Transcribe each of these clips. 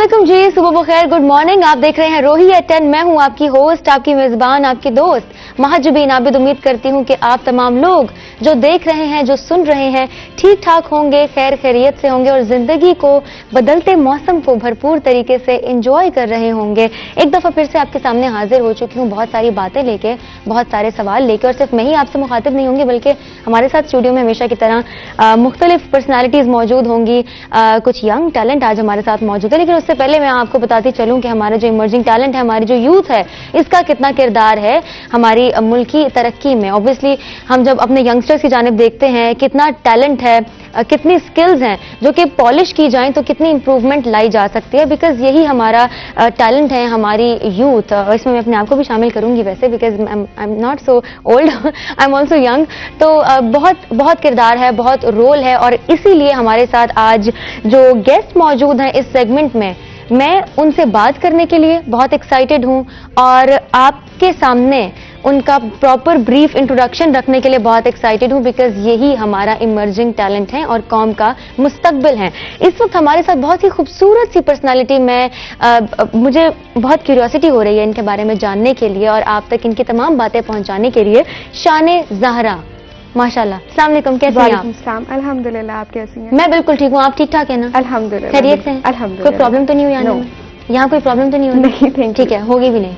अस्सलामुअलैकुम जी, सुबह बखैर, good morning. आप देख रहे हैं रोही एट 10। मैं हूं आपकी होस्ट, आपकी मेजबान, आपकी दोस्त महाजुबीन आबिद। उम्मीद करती हूं कि आप तमाम लोग जो देख रहे हैं, जो सुन रहे हैं, ठीक ठाक होंगे, खैर खैरियत से होंगे और जिंदगी को बदलते मौसम को भरपूर तरीके से एंजॉय कर रहे होंगे। एक दफा फिर से आपके सामने हाजिर हो चुकी हूँ, बहुत सारी बातें लेके, बहुत सारे सवाल लेके। और सिर्फ मैं ही आपसे मुखातिब नहीं होंगी, बल्कि हमारे साथ स्टूडियो में हमेशा की तरह मुख्तलिफ पर्सनैलिटीज मौजूद होंगी। कुछ यंग टैलेंट आज हमारे साथ मौजूद है, लेकिन उससे पहले मैं आपको बताती चलूं कि हमारे जो इमर्जिंग टैलेंट है, हमारी जो यूथ है, इसका कितना किरदार है हमारी मुल्की तरक्की में। ऑब्वियसली हम जब अपने यंगस्टर्स की जानिब देखते हैं, कितना टैलेंट है, कितनी स्किल्स हैं जो कि पॉलिश की जाएं तो कितनी इंप्रूवमेंट लाई जा सकती है, बिकॉज यही हमारा टैलेंट है, हमारी यूथ। इसमें मैं अपने आप को भी शामिल करूंगी वैसे, because I am not so old, I am also young. तो बहुत बहुत किरदार है, बहुत रोल है, और इसीलिए हमारे साथ आज जो गेस्ट मौजूद हैं इस सेगमेंट में, मैं उनसे बात करने के लिए बहुत एक्साइटेड हूं और आपके सामने उनका प्रॉपर ब्रीफ इंट्रोडक्शन रखने के लिए बहुत एक्साइटेड हूं, बिकॉज यही हमारा इमर्जिंग टैलेंट है और कौम का मुस्तकबिल है। इस वक्त हमारे साथ बहुत ही खूबसूरत सी पर्सनालिटी मुझे बहुत क्यूरियोसिटी हो रही है इनके बारे में जानने के लिए और आप तक इनकी तमाम बातें पहुंचाने के लिए। शान ज़हरा, माशाल्लाह। अस्सलाम वालेकुम, कैसी हैं आप? अल्हम्दुलिल्लाह, आप कैसी हैं? मैं बिल्कुल ठीक हूँ, आप ठीक ठाक है ना? अल्हम्दुलिल्लाह, खैरियत से हैं? अल्हम्दुलिल्लाह। कोई प्रॉब्लम तो नहीं हुई आने में? यहाँ कोई प्रॉब्लम तो नहीं होगी? नहीं, थैंक ठीक है, होगी भी नहीं।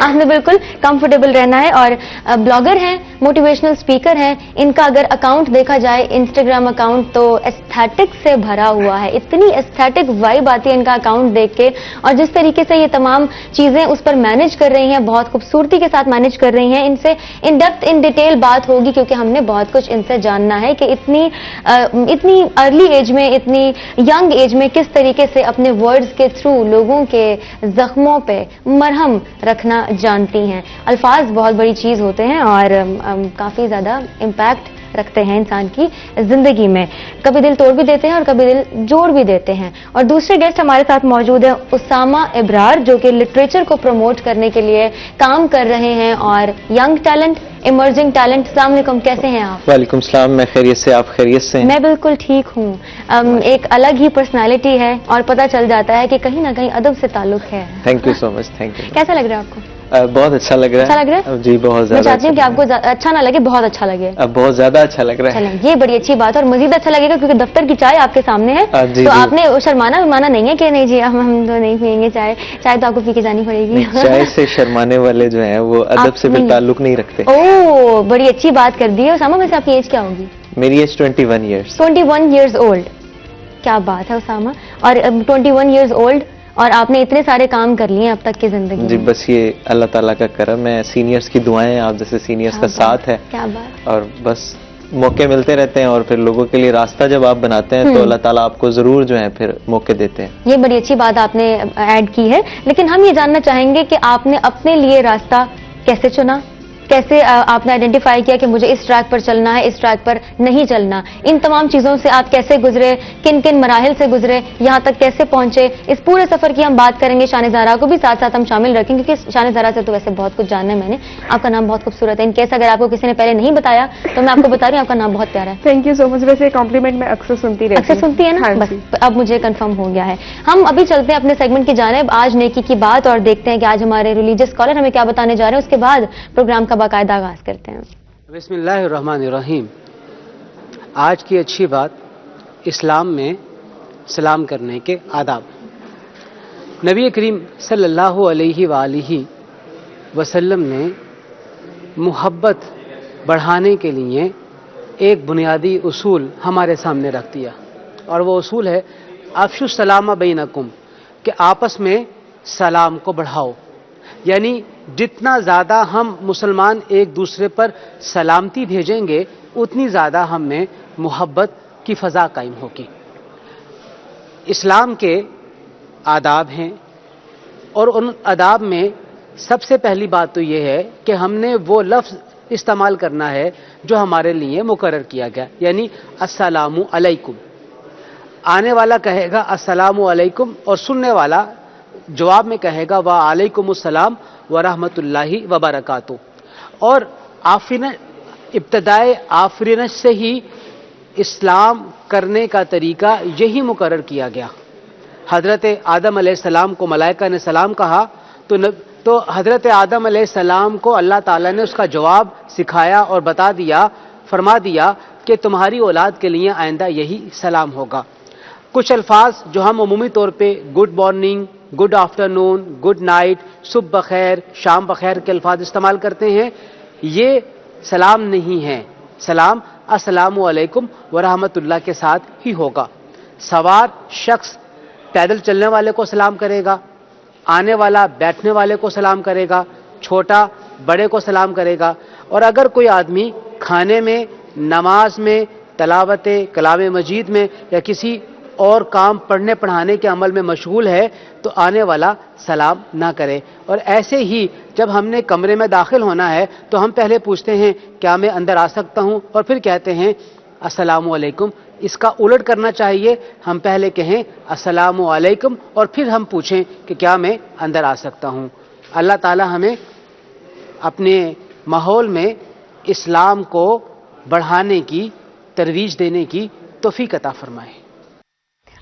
आपने बिल्कुल कंफर्टेबल रहना है। और ब्लॉगर हैं, मोटिवेशनल स्पीकर हैं। इनका अगर अकाउंट देखा जाए, इंस्टाग्राम अकाउंट, तो एस्थेटिक से भरा हुआ है। इतनी एस्थेटिक वाइब आती है इनका अकाउंट देख के, और जिस तरीके से ये तमाम चीजें उस पर मैनेज कर रही हैं, बहुत खूबसूरती के साथ मैनेज कर रही हैं। इनसे इन डेप्थ, इन डिटेल बात होगी, क्योंकि हमने बहुत कुछ इनसे जानना है कि इतनी अर्ली एज में, इतनी यंग एज में किस तरीके से अपने वर्ड्स के थ्रू लोगों के जख्मों पे मरहम रखना जानती हैं। अल्फाज बहुत बड़ी चीज होते हैं और काफी ज्यादा इम्पैक्ट रखते हैं इंसान की जिंदगी में। कभी दिल तोड़ भी देते हैं और कभी दिल जोड़ भी देते हैं। और दूसरे गेस्ट हमारे साथ मौजूद है उसामा इब्रार, जो कि लिटरेचर को प्रमोट करने के लिए काम कर रहे हैं, और यंग टैलेंट, इमर्जिंग टैलेंट। अस्सलाम वालेकुम, कैसे हैं आप? वालेकुम सलाम, मैं खैरियत से, आप खैरियत से हैं? मैं बिल्कुल ठीक हूँ। एक अलग ही पर्सनालिटी है और पता चल जाता है कि कहीं ना कहीं अदब से ताल्लुक है। Thank you so much, thank you. कैसा लग रहा है आपको? बहुत अच्छा लग रहा है। अच्छा लग रहा है? जी, बहुत ज्यादा। मैं चाहती हूँ कि आपको अच्छा ना लगे, बहुत अच्छा लगे। अब बहुत ज्यादा अच्छा लग रहा है। चलें, ये बड़ी अच्छी बात है, और मजीद अच्छा लगेगा क्योंकि दफ्तर की चाय आपके सामने है। जी, तो जी। आपने शर्माना विमाना नहीं है कि नहीं जी हम तो नहीं पियेंगे चाय, चाय तो आपको पी के जानी पड़ेगी। चाय से शर्माने वाले जो हैं वो अदब से भी ताल्लुक नहीं रखते। ओह, बड़ी अच्छी बात कर दी है। उसामा, वैसे आपकी एज क्या होगी? मेरी एज 21 ईयर्स। 21 ईयर्स ओल्ड, क्या बात है उसामा। और 21 ईयर्स ओल्ड, और आपने इतने सारे काम कर लिए अब तक की जिंदगी जी, में। बस ये अल्लाह ताला का करम है, सीनियर्स की दुआएं, आप जैसे सीनियर्स का साथ है। क्या बात। और बस मौके मिलते रहते हैं, और फिर लोगों के लिए रास्ता जब आप बनाते हैं तो अल्लाह ताला आपको जरूर जो है फिर मौके देते हैं। ये बड़ी अच्छी बात आपने ऐड की है। लेकिन हम ये जानना चाहेंगे कि आपने अपने लिए रास्ता कैसे चुना, कैसे आपने आइडेंटिफाई किया कि मुझे इस ट्रैक पर चलना है, इस ट्रैक पर नहीं चलना। इन तमाम चीजों से आप कैसे गुजरे, किन किन मराहिल से गुजरे, यहाँ तक कैसे पहुंचे, इस पूरे सफर की हम बात करेंगे। शान ज़हरा को भी साथ साथ हम शामिल रखेंगे, क्योंकि शान ज़हरा से तो वैसे बहुत कुछ जानना है मैंने। आपका नाम बहुत खूबसूरत है। इन केस अगर आपको किसी ने पहले नहीं बताया तो मैं आपको बता रही हूँ, आपका नाम बहुत प्यारा है। Thank you so much. वैसे कॉम्प्लीमेंट मैं अक्सर सुनती रहती हूँ। अक्सर सुनती है ना? हाँ, बस अब मुझे कंफर्म हो गया है। हम अभी चलते हैं अपने सेगमेंट की जानिब, आज नेकी की बात, और देखते हैं कि आज हमारे रिलीजियस स्कॉलर हमें क्या बताने जा रहे हैं। उसके बाद प्रोग्राम का बाकायदा आगाज करते हैं। बिस्मिल्लाहिर्रहमानिर्रहीम। आज की अच्छी बात, इस्लाम में सलाम करने के आदाब। नबी करीम सल्लल्लाहु अलैहि वसल्लम ने मुहब्बत बढ़ाने के लिए एक बुनियादी उसूल हमारे सामने रख दिया, और वो उसूल है अफ़शु सलाम बैनकुम, कि आपस में सलाम को बढ़ाओ। यानी जितना ज़्यादा हम मुसलमान एक दूसरे पर सलामती भेजेंगे, उतनी ज़्यादा हम में मोहब्बत की फ़ज़ा कायम होगी। इस्लाम के आदाब हैं, और उन आदाब में सबसे पहली बात तो ये है कि हमने वो लफ्ज़ इस्तेमाल करना है जो हमारे लिए मुकर्रर किया गया, यानी अस्सलामु अलैकुम। आने वाला कहेगा अस्सलामु अलैकुम, और सुनने वाला जवाब में कहेगा व अलैकुमुस्सलाम व रहमतुल्लाहि व बरकातुहू। और इब्तदाए आफरीन से ही इस्लाम करने का तरीका यही मुकर्रर किया गया। حضرت آدم علیہ السلام کو ملائکہ نے سلام کہا تو حضرت آدم علیہ السلام کو اللہ تعالیٰ نے اس کا جواب سکھایا اور بتا دیا، فرما دیا کہ تمہاری اولاد کے لیے آئندہ یہی سلام ہوگا۔ کچھ الفاظ جو ہم عمومی طور پہ good morning, good afternoon, good night, صبح بخیر، شام بخیر کے الفاظ استعمال کرتے ہیں، یہ سلام نہیں ہے۔ سلام السلام علیکم ورحمۃ اللہ کے ساتھ ہی ہوگا۔ سوار شخص پیدل چلنے والے کو سلام کرے گا، آنے والا بیٹھنے والے کو سلام کرے گا، چھوٹا بڑے کو سلام کرے گا، اور اگر کوئی آدمی کھانے میں، نماز میں، تلاوت کلام مجید میں یا کسی اور کام پڑھنے پڑھانے کے عمل میں مشغول ہے تو آنے والا سلام نہ کرے۔ اور ایسے ہی جب ہم نے کمرے میں داخل ہونا ہے تو ہم پہلے پوچھتے ہیں کیا میں اندر آ سکتا ہوں، اور پھر کہتے ہیں السلام علیکم۔ اس کا الٹ کرنا چاہیے، ہم پہلے کہیں السلام علیکم اور پھر ہم پوچھیں کہ کیا میں اندر آ سکتا ہوں۔ اللہ تعالی ہمیں اپنے ماحول میں اسلام کو بڑھانے کی، ترویج دینے کی توفیق عطا فرمائے۔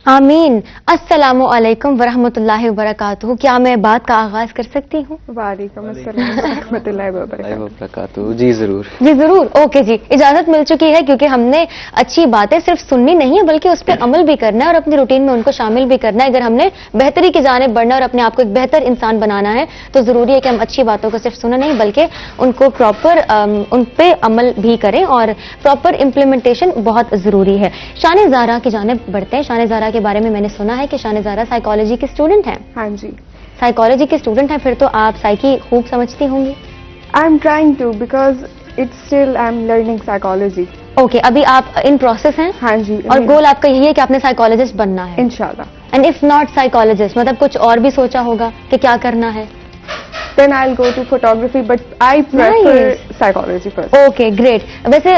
آمین۔ السلام علیکم ورحمۃ اللہ وبرکاتہ۔ کیا میں بات کا آغاز کر سکتی ہوں؟ وعلیکم السلام ورحمۃ اللہ وبرکاتہ۔ وبرکاتہ۔ جی ضرور جی ضرور، اوکے جی، اجازت مل چکی ہے کیونکہ ہم نے اچھی باتیں صرف سننی نہیں ہے بلکہ اس پہ عمل بھی کرنا ہے اور اپنی روٹین میں ان کو شامل بھی کرنا ہے۔ اگر ہم نے بہتری کی جانب بڑھنا اور اپنے آپ کو ایک بہتر انسان بنانا ہے تو ضروری ہے کہ ہم اچھی باتوں کو صرف سنیں نہیں بلکہ ان کو پراپر ان پہ عمل بھی کریں، اور پراپر امپلیمنٹیشن بہت ضروری ہے۔ شان زہرا کی جانب بڑھتے ہیں۔ شان زہرا کے بارے میں نے سنا ہے کہ شان زہرا سائیکالوجی کی اسٹوڈنٹ ہیں۔ ہاں جی، سائیکالوجی کی اسٹوڈنٹ ہیں، پھر تو آپ سائیکی خوب سمجھتی ہوں گی۔ I am trying to because it's still I am learning psychology. Okay, ابھی آپ ان پروسیس ہیں ہاں جی، اور گول آپ کا یہی ہے کہ آپ نے سائیکالوجسٹ بننا ہے؟ انشاءاللہ۔ اینڈ اف ناٹ سائیکالوجسٹ، مطلب کچھ اور بھی سوچا ہوگا کہ کیا کرنا ہے؟ Then I'll go to photography, but I prefer psychology first. Okay great. ویسے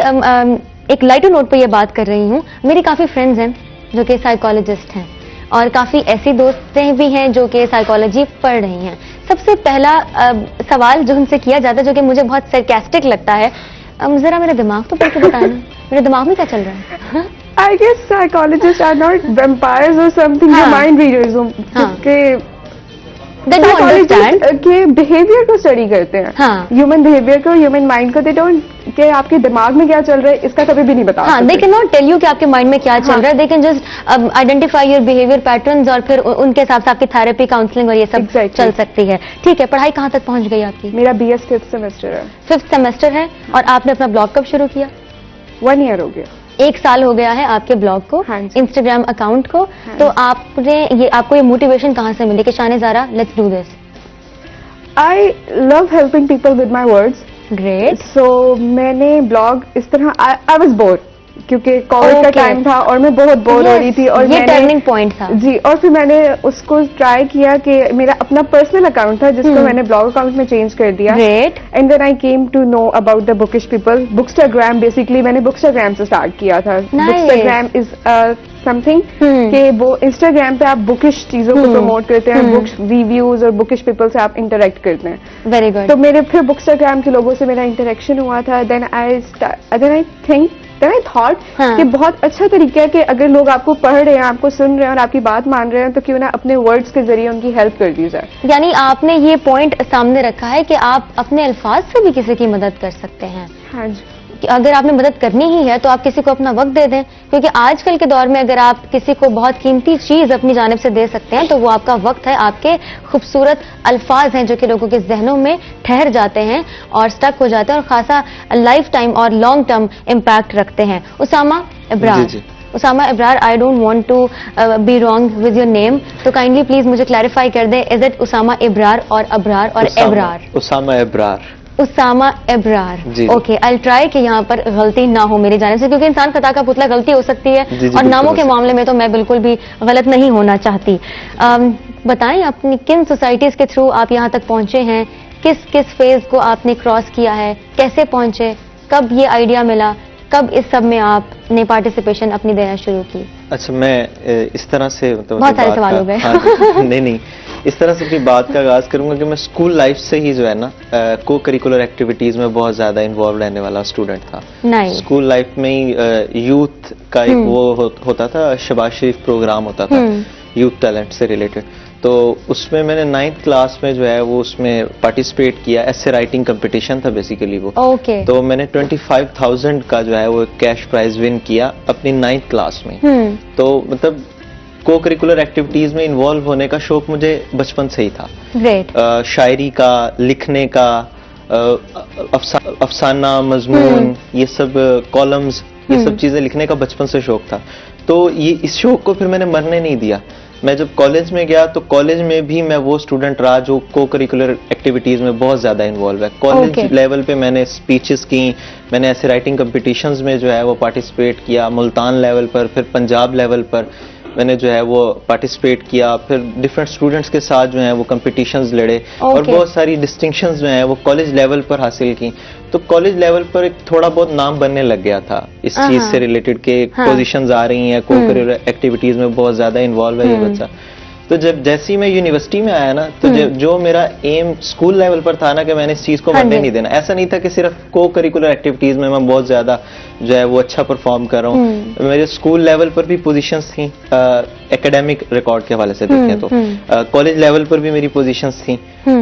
ایک لائٹر نوٹ پہ یہ بات کر رہی ہوں، میری کافی فرینڈز ہیں جو کہ سائیکالوجسٹ ہیں اور کافی ایسی دوستیں بھی ہیں جو کہ سائیکالوجی پڑھ رہی ہیں۔ سب سے پہلا سوال جو ان سے کیا جاتا ہے جو کہ مجھے بہت سرکاسٹک لگتا ہے، ذرا میرا دماغ تو پڑھ کے بتانا میرے دماغ میں کیا چل رہا ہے؟ I guess psychologists are not vampires or something, ہاں. they're mind readers ہاں. کہ They do understand. psychologists کے behavior کو study کرتے ہیں، ہاں. human behavior کو، human mind کو۔ they don't کہ آپ کے دماغ میں کیا چل رہا ہے اس کا کبھی بھی نہیں بتا ہاں، سکتے۔ They can not tell you کہ آپ کے مائنڈ میں کیا چل رہا ہے، they can just identify your behaviour patterns اور پھر ان کے حساب سے آپ کی تھراپی، کاؤنسلنگ اور یہ سب Exactly. چل سکتی ہے۔ ٹھیک ہے، پڑھائی کہاں تک پہنچ گئی آپ کی؟ میرا BS 5th semester ہے، 5th سیمسٹر ہے، اور آپ نے اپنا بلاگ کب شروع کیا؟ 1 year ہو گیا۔ 1 سال ہو گیا ہے آپ کے بلاگ کو، ہاں جی. انسٹاگرام اکاؤنٹ کو۔ ہاں. تو آپ کو یہ موٹیویشن کہاں سے ملی کہ Shan Zahra let's do this? I love helping people with my words. Great. So میں نے بلاگ اس طرح I was bored کیونکہ کووڈ کا Okay. ٹائم تھا اور میں بہت بور ہو رہی تھی، اور یہ میں ٹرننگ پوائنٹ تھا۔ جی، اور پھر میں نے اس کو ٹرائی کیا کہ میرا اپنا پرسنل اکاؤنٹ تھا جس کو میں نے بلاگ اکاؤنٹ میں چینج کر دیا، great. And then I came to know about the bookish people. Bookstagram basically میں نے بکسٹاگرام سے اسٹارٹ کیا تھا۔ بکسٹاگرام از سم تھنگ کہ وہ انسٹاگرام پہ آپ بکش چیزوں کو پروموٹ کرتے ہیں، بکس ریویوز اور بکش پیپل سے آپ انٹریکٹ کرتے ہیں۔ Very good. تو میرے پھر بکسٹاگرام کے لوگوں سے میرا انٹریکشن ہوا تھا۔ دین آئی تھاٹ ہاں. کہ بہت اچھا طریقہ ہے کہ اگر لوگ آپ کو پڑھ رہے ہیں، آپ کو سن رہے ہیں اور آپ کی بات مان رہے ہیں تو کیوں نہ اپنے ورڈز کے ذریعے ان کی ہیلپ کر دی جائے۔ یعنی آپ نے یہ پوائنٹ سامنے رکھا ہے کہ آپ اپنے الفاظ سے بھی کسی کی مدد کر سکتے ہیں۔ ہاں جی، کہ اگر آپ نے مدد کرنی ہی ہے تو آپ کسی کو اپنا وقت دے دیں، کیونکہ آج کل کے دور میں اگر آپ کسی کو بہت قیمتی چیز اپنی جانب سے دے سکتے ہیں تو وہ آپ کا وقت ہے، آپ کے خوبصورت الفاظ ہیں جو کہ لوگوں کے ذہنوں میں ٹھہر جاتے ہیں اور سٹک ہو جاتے ہیں اور خاصا لائف ٹائم اور لانگ ٹرم امپیکٹ رکھتے ہیں۔ اسامہ ابرار، جی. Usama Abrar, I don't want to be wrong with your name, تو کائنڈلی پلیز مجھے کلیریفائی کر دیں، از اٹ اسامہ ابرار اور ابرار اور ابرار؟ اسامہ ابرار۔ اسامہ ابرار۔ جی. اوکے، آئی ٹرائی کہ یہاں پر غلطی نہ ہو میری جانب سے، کیونکہ انسان خطا کا پتلا، غلطی ہو سکتی ہے، جی، اور بالکل ناموں ہو کے سکتی ہے. معاملے میں تو میں بالکل بھی غلط نہیں ہونا چاہتی۔ بتائیں اپنی کن سوسائٹیز کے تھرو آپ یہاں تک پہنچے ہیں، کس کس فیز کو آپ نے کراس کیا ہے، کیسے پہنچے، کب یہ آئیڈیا ملا، کب اس سب میں آپ نے پارٹیسپیشن اپنی دینا شروع کی؟ اچھا، میں اس طرح سے بہت سارے سوال ہو گئے۔ نہیں اس طرح سے اپنی بات کا آغاز کروں گا کہ میں اسکول لائف سے ہی جو ہے نا کو کریکولر ایکٹیویٹیز میں بہت زیادہ انوالو رہنے والا اسٹوڈنٹ تھا. اسکول لائف میں ہی یوتھ کا ایک وہ ہوتا تھا, شباز شریف پروگرام ہوتا تھا یوتھ ٹیلنٹ سے ریلیٹڈ, تو اس میں میں نے 9th کلاس میں جو ہے وہ اس میں پارٹیسپیٹ کیا. ایسے رائٹنگ کمپٹیشن تھا بیسیکلی وہ, تو میں نے 25,000 کا جو ہے وہ کیش پرائز ون کیا اپنی 9th کلاس میں. تو مطلب کو کریکولر ایکٹیویٹیز میں انوالو ہونے کا شوق مجھے بچپن سے ہی تھا. شاعری کا, لکھنے کا, افسانہ, مضمون, یہ سب کالمز, یہ سب چیزیں لکھنے کا بچپن سے شوق تھا. تو یہ اس شوق کو پھر میں نے مرنے نہیں دیا. میں جب کالج میں گیا تو کالج میں بھی میں وہ اسٹوڈنٹ رہا جو کو کریکولر ایکٹیویٹیز میں بہت زیادہ انوالو ہے. کالج لیول پہ میں نے اسپیچز کی, میں نے ایسے رائٹنگ کمپٹیشنز میں جو ہے وہ پارٹیسپیٹ کیا. ملتان لیول پر, پھر پنجاب لیول پر میں نے جو ہے وہ پارٹیسپیٹ کیا. پھر ڈفرینٹ اسٹوڈنٹس کے ساتھ جو ہیں وہ کمپٹیشنز لڑے اور بہت ساری ڈسٹنکشنز جو ہیں وہ کالج لیول پر حاصل کی. تو کالج لیول پر ایک تھوڑا بہت نام بننے لگ گیا تھا اس چیز سے ریلیٹڈ کہ پوزیشنز آ رہی ہیں, کو کریکولر ایکٹیویٹیز میں بہت زیادہ انوالو ہے یہ بچہ. تو جب جیسے ہی میں یونیورسٹی میں آیا نا, تو جو میرا ایم اسکول لیول پر تھا نا کہ میں نے اس چیز کو مرنے نہیں دینا. ایسا نہیں تھا کہ صرف کو کریکولر ایکٹیویٹیز میں بہت زیادہ جو ہے وہ اچھا پرفارم کر رہا ہوں. میرے اسکول لیول پر بھی پوزیشنز تھیں, ایکیڈیمک ریکارڈ کے حوالے سے دیکھیں تو کالج لیول پر بھی میری پوزیشنز تھیں.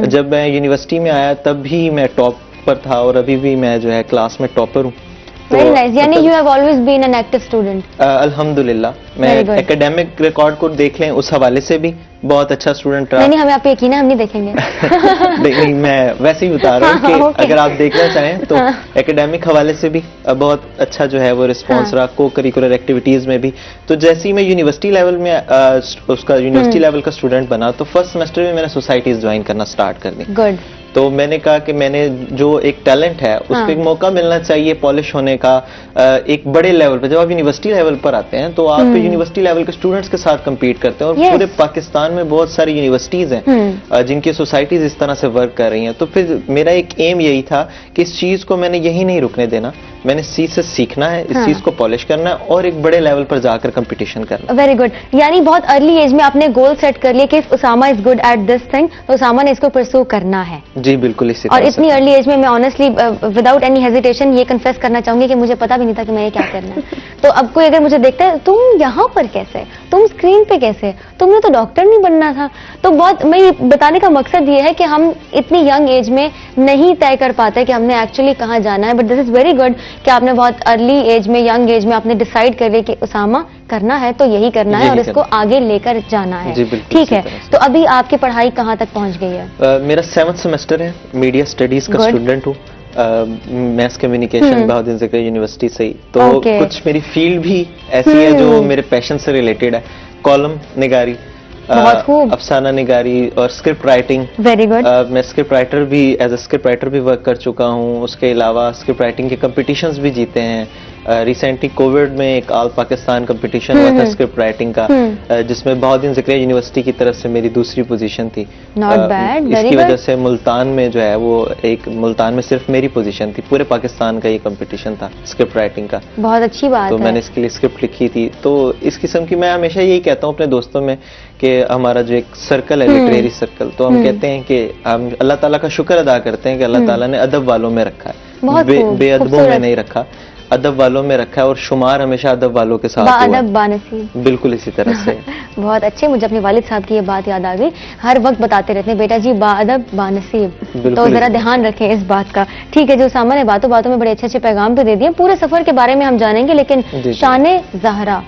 جب میں یونیورسٹی میں آیا تب بھی میں ٹاپ پر تھا اور ابھی بھی میں جو ہے کلاس میں ٹاپر ہوں. Very nice. یعنی you have always been an active student. الحمدللہ میں ایکیڈیمک ریکارڈ کو دیکھ لیں اس حوالے سے بھی بہت اچھا اسٹوڈنٹ رہا. نہیں, ہمیں آپ پہ یقین ہے, ہم نہیں دیکھیں گے. نہیں, میں ویسے ہی بتا رہا ہوں کہ اگر آپ دیکھنا چاہیں تو ایکیڈیمک حوالے سے بھی بہت اچھا جو ہے وہ رسپانس رہا, کو کریکولر ایکٹیویٹیز میں بھی. تو جیسے ہی میں یونیورسٹی لیول میں اس کا یونیورسٹی لیول کا اسٹوڈنٹ بنا تو فرسٹ سیمسٹر میں میں نے سوسائٹیز جوائن کرنا اسٹارٹ کر دی. گڈ. تو میں نے کہا کہ میں نے جو ایک ٹیلنٹ ہے اس کو ایک موقع ملنا چاہیے پالش ہونے کا ایک بڑے لیول پہ. جب آپ یونیورسٹی لیول پر آتے ہیں تو آپ یونیورسٹی لیول کے اسٹوڈنٹس کے ساتھ کمپیٹ کرتے ہیں, اور پورے پاکستان میں بہت ساری یونیورسٹیز ہیں جن کی سوسائٹیز اس طرح سے ورک کر رہی ہیں. تو پھر میرا ایک ایم یہی تھا کہ اس چیز کو میں نے یہی نہیں رکنے دینا, میں نے اس چیز سے سیکھنا ہے, اس چیز کو پالش کرنا ہے اور ایک بڑے لیول پر جا کر کمپٹیشن کرنا. Very good. یعنی بہت ارلی ایج میں آپ نے گول سیٹ کر لیا کہ Osama is good at this thing, تو اسامہ نے اس کو پرسو کرنا ہے. جی بالکل اسی طرح. اور اتنی ارلی ایج میں آنیسٹلی وداؤٹ اینی ہیزیٹیشن یہ کنفیس کرنا چاہوں گی کہ مجھے پتا بھی نہیں تھا کہ میں نے کیا کرنا ہے. تو اب کوئی اگر مجھے دیکھتا ہے تم یہاں پر کیسے, تم اسکرین پہ کیسے, تم نے تو ڈاکٹر نہیں بننا تھا. تو بہت میں یہ بتانے کا مقصد یہ ہے کہ ہم اتنی ینگ ایج میں نہیں طے کر پاتے کہ ہم نے ایکچولی کہاں جانا ہے. But this is very good کہ آپ نے بہت ارلی ایج میں, ینگ ایج میں آپ نے ڈیسائیڈ کر لیا کہ اسامہ کرنا ہے تو یہی کرنا ہے اور اس کو آگے لے کر جانا ہے. ٹھیک ہے, تو ابھی آپ کی پڑھائی کہاں تک پہنچ گئی ہے؟ میرا 7th سیمسٹر ہے, میڈیا اسٹڈیز کا اسٹوڈنٹ ہوں, میس کمیونیکیشن بہادر ذکر یونیورسٹی سے ہی. تو کچھ میری فیلڈ بھی ایسی ہے جو میرے پیشن سے ریلیٹڈ ہے. کالم نگاری, افسانہ نگاری اور اسکرپٹ رائٹنگ. Very good. میں اسکرپٹ رائٹر بھی, ایز اے اسکرپٹ رائٹر بھی ورک کر چکا ہوں. اس کے علاوہ اسکرپٹ رائٹنگ کے کمپٹیشنز بھی جیتے ہیں. ریسنٹلی کووڈ میں ایک آل پاکستان کمپٹیشن ہوا تھا اسکرپٹ رائٹنگ کا, جس میں بہادر ذکر یونیورسٹی کی طرف سے میری دوسری پوزیشن تھی. اس کی وجہ سے ملتان میں جو ہے وہ ایک, ملتان میں صرف میری پوزیشن تھی, پورے پاکستان کا یہ کمپٹیشن تھا اسکرپٹ رائٹنگ کا. بہت اچھی بات ہے. تو میں نے اس کے لیے اسکرپٹ لکھی تھی. تو اس قسم کی میں ہمیشہ یہی کہتا ہوں اپنے دوستوں میں کہ ہمارا جو ایک سرکل ہے لٹریری سرکل, تو ہم کہتے ہیں کہ ہم اللہ تعالیٰ کا شکر ادا کرتے ہیں کہ اللہ تعالیٰ نے ادب والوں میں رکھا ہے, بے ادبوں میں نہیں رکھا, ادب والوں میں رکھا ہے, اور شمار ہمیشہ ادب والوں کے ساتھ ہوا. ادب بانصیب. بالکل اسی طرح سے. بہت اچھے. مجھے اپنے والد صاحب کی یہ بات یاد آ گئی, ہر وقت بتاتے رہتے ہیں بیٹا جی با ادب بانصیب, تو ذرا دھیان رکھیں اس بات کا. ٹھیک ہے, جو اسامہ نے باتوں باتوں میں بڑے اچھے اچھے پیغام بھی دے دیے. پورے سفر کے بارے میں ہم جانیں گے, لیکن شان زہرا,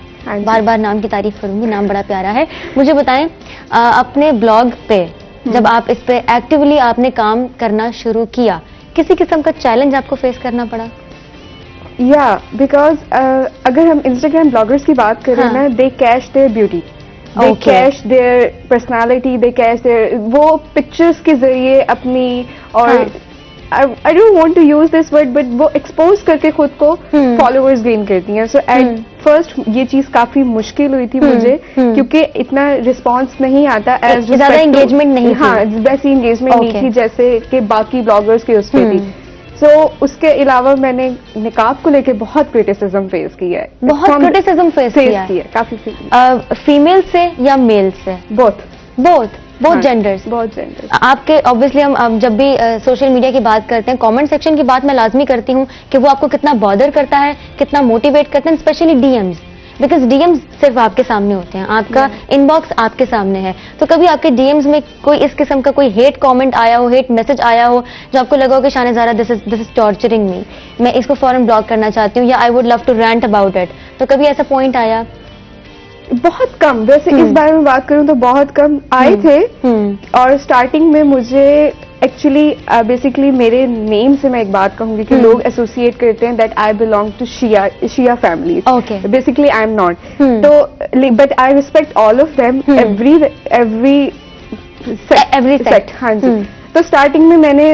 بار بار نام کی تعریف کروں گی, نام بڑا پیارا ہے. مجھے بتائیں اپنے بلاگ پہ جب آپ اس پہ ایکٹیولی آپ نے کام کرنا شروع کیا, کسی قسم کا چیلنج آپ کو فیس کرنا پڑا؟ یا بیکاز اگر ہم انسٹاگرام بلاگرس کی بات کریں نا, they cash their beauty, they cash their personality, they cash their, وہ پکچرس کے ذریعے اپنی, اور I don't want to use this word, but وہ ایکسپوز کر کے خود کو فالوورز گین کرتی ہیں. سو ایٹ فرسٹ یہ چیز کافی مشکل ہوئی تھی مجھے, کیونکہ اتنا رسپانس نہیں آتا, زیادہ انگیجمنٹ نہیں, ہاں ویسی انگیجمنٹ نہیں تھی جیسے کہ باقی بلاگرس کی اس پہ تھی. سو اس کے علاوہ میں نے نقاب کو لے کے بہت کرٹیسزم فیس کیا ہے. بہت کرٹیسزم فیس کیا ہے, کافی. فیمیل سے یا میل سے؟ بوتھ. both genders. बहुत जेंडर्स. आपके ऑब्वियसली हम जब भी सोशल मीडिया की बात करते हैं, कमेंट सेक्शन की बात मैं लाजमी करती हूँ कि वो आपको कितना बॉदर करता है, कितना मोटिवेट करते हैं, स्पेशली डीएम्स, बिकॉज डीएम्स सिर्फ आपके सामने होते हैं, आपका इनबॉक्स आपके सामने है. तो कभी आपके डीएम्स में कोई इस किस्म का कोई हेट कमेंट आया हो, हेट मैसेज आया हो, जो आपको लगा हो कि शान Zara this is torturing me, मैं इसको फौरन ब्लॉक करना चाहती हूँ, या I would love to rant about it, तो कभी ऐसा पॉइंट आया? बहुत कम, वैसे इस बारे में बात करूं तो बहुत कम आए थे. और स्टार्टिंग में मुझे एक्चुअली बेसिकली मेरे नेम से मैं एक बात कहूंगी कि लोग एसोसिएट करते हैं that I belong to Shia family. Okay. Basically I am not. तो but I respect all of them, every sect. हाँ जी. तो स्टार्टिंग में मैंने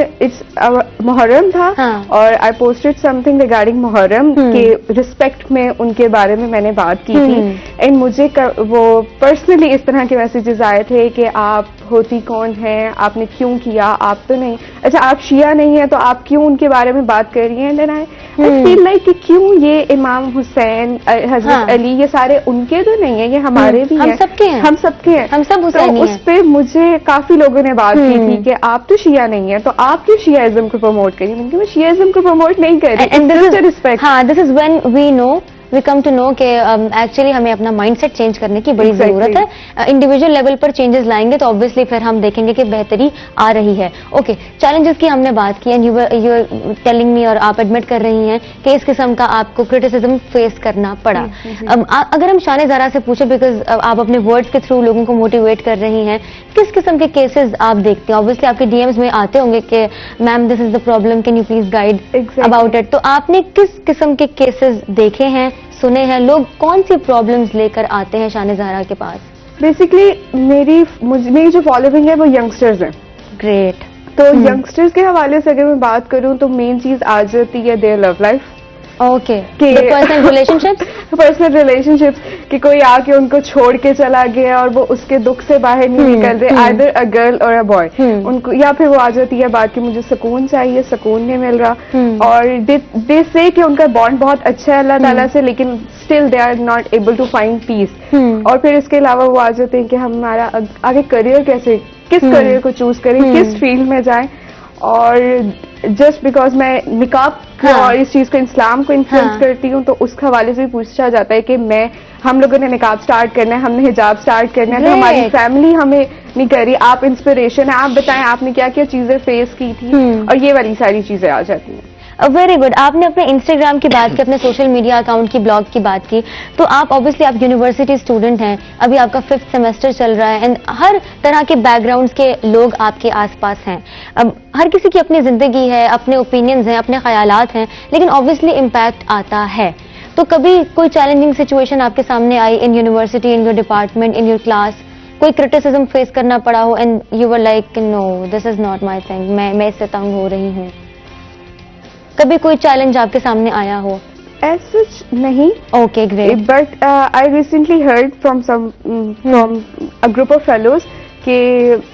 मुहर्रम था, हाँ. और I posted something regarding Muharram के रिस्पेक्ट में उनके बारे में मैंने बात की थी. एंड मुझे वो पर्सनली इस तरह के मैसेजेस आए थे कि आप होती कौन है, आपने क्यों किया, आप तो नहीं, अच्छा आप शिया नहीं है तो आप क्यों उनके बारे में बात कर रही हैं. देन आई फील लाइक कि क्यों ये इमाम हुसैन, हजरत अली, ये सारे उनके तो नहीं है, ये हमारे भी हम हैं, सबके हैं, हम सबके हैं, हम सब हुसैनी तो उस हैं. पे मुझे काफी लोगों ने बात की थी कि आप तो शिया नहीं है तो आप क्यों शियाइज्म को प्रमोट करिए. मैंने कहा मैं शियाइज्म को प्रमोट नहीं कर रही. And this is respect. हाँ, this is when we know, we come to know कि एक्चुअली हमें अपना माइंडसेट चेंज करने की बड़ी जरूरत है. इंडिविजुअल लेवल पर चेंजेस लाएंगे तो ऑब्वियसली फिर हम देखेंगे कि बेहतरी आ रही है. ओके, चैलेंजेस की हमने बात की, and you are telling me, और आप एडमिट कर रही हैं कि इस किस्म का आपको क्रिटिसिज्म फेस करना पड़ा. अगर हम शान ज़ारा से पूछे, बिकॉज आप अपने वर्ड्स के थ्रू लोगों को मोटिवेट कर रही हैं, किस किस्म के केसेस आप देखते हैं? ऑब्वियसली आपके डीएम्स में आते होंगे कि ma'am this is the problem, can you please guide about it. तो आपने किस किस्म के केसेस देखे हैं, सुने हैं? लोग कौन सी प्रॉब्लम्स लेकर आते हैं शान ज़ारा के पास? बेसिकली मेरी जो फॉलोइंग है वो यंगस्टर्स हैं. ग्रेट. तो यंगस्टर्स के हवाले से अगर मैं बात करूं तो मेन चीज आ जाती है देयर लव लाइफ. ओके, कि पर्सनल रिलेशनशिप्स. पर्सनल रिलेशनशिप्स कि कोई आके उनको छोड़ के चला गया और वो उसके दुख से बाहर नहीं निकल रहे, आइदर अ गर्ल और अ बॉय. उनको, या फिर वो आ जाती है बात कि मुझे सुकून चाहिए, सुकून नहीं मिल रहा, और दे से कि उनका बॉन्ड बहुत अच्छा है अल्लाह ताला से, लेकिन still they are not able to find peace. और फिर इसके अलावा वो आ जाते हैं कि हमारा आगे करियर कैसे, किस करियर को चूज करें, किस फील्ड में जाएं. और जस्ट बिकॉज मैं निकाब और इस चीज को, इस्लाम को इन्फ्लुएंस करती हूँ, तो उस हवाले से भी पूछा जाता है कि हम लोगों ने निकाब स्टार्ट करना है, हमने हिजाब स्टार्ट करना है, तो हमारी फैमिली हमें नहीं कर रही, आप इंस्पिरेशन है, आप बताएं आपने क्या क्या चीजें फेस की थी. और ये वाली सारी चीजें आ जाती हैं. Very good. आपने अपने इंस्टाग्राम की बात की, अपने सोशल मीडिया अकाउंट की, ब्लॉग की बात की, तो आप ऑब्वियसली आप यूनिवर्सिटी स्टूडेंट हैं, अभी आपका 5th सेमेस्टर चल रहा है, एंड हर तरह के बैकग्राउंड्स के लोग आपके आसपास हैं. अब हर किसी की अपनी जिंदगी है, अपने ओपिनियंस हैं, अपने ख्यालात हैं, लेकिन ऑब्वियसली इम्पैक्ट आता है. तो कभी कोई चैलेंजिंग सिचुएशन आपके सामने आई in university, in your department, in your class, कोई क्रिटिसिज्म फेस करना पड़ा हो, and you were like no this is not my thing, मैं इससे तंग हो रही हूँ? कभी कोई चैलेंज आपके सामने आया हो? As such, नहीं. Okay, great. But I recently heard from a group of fellows कि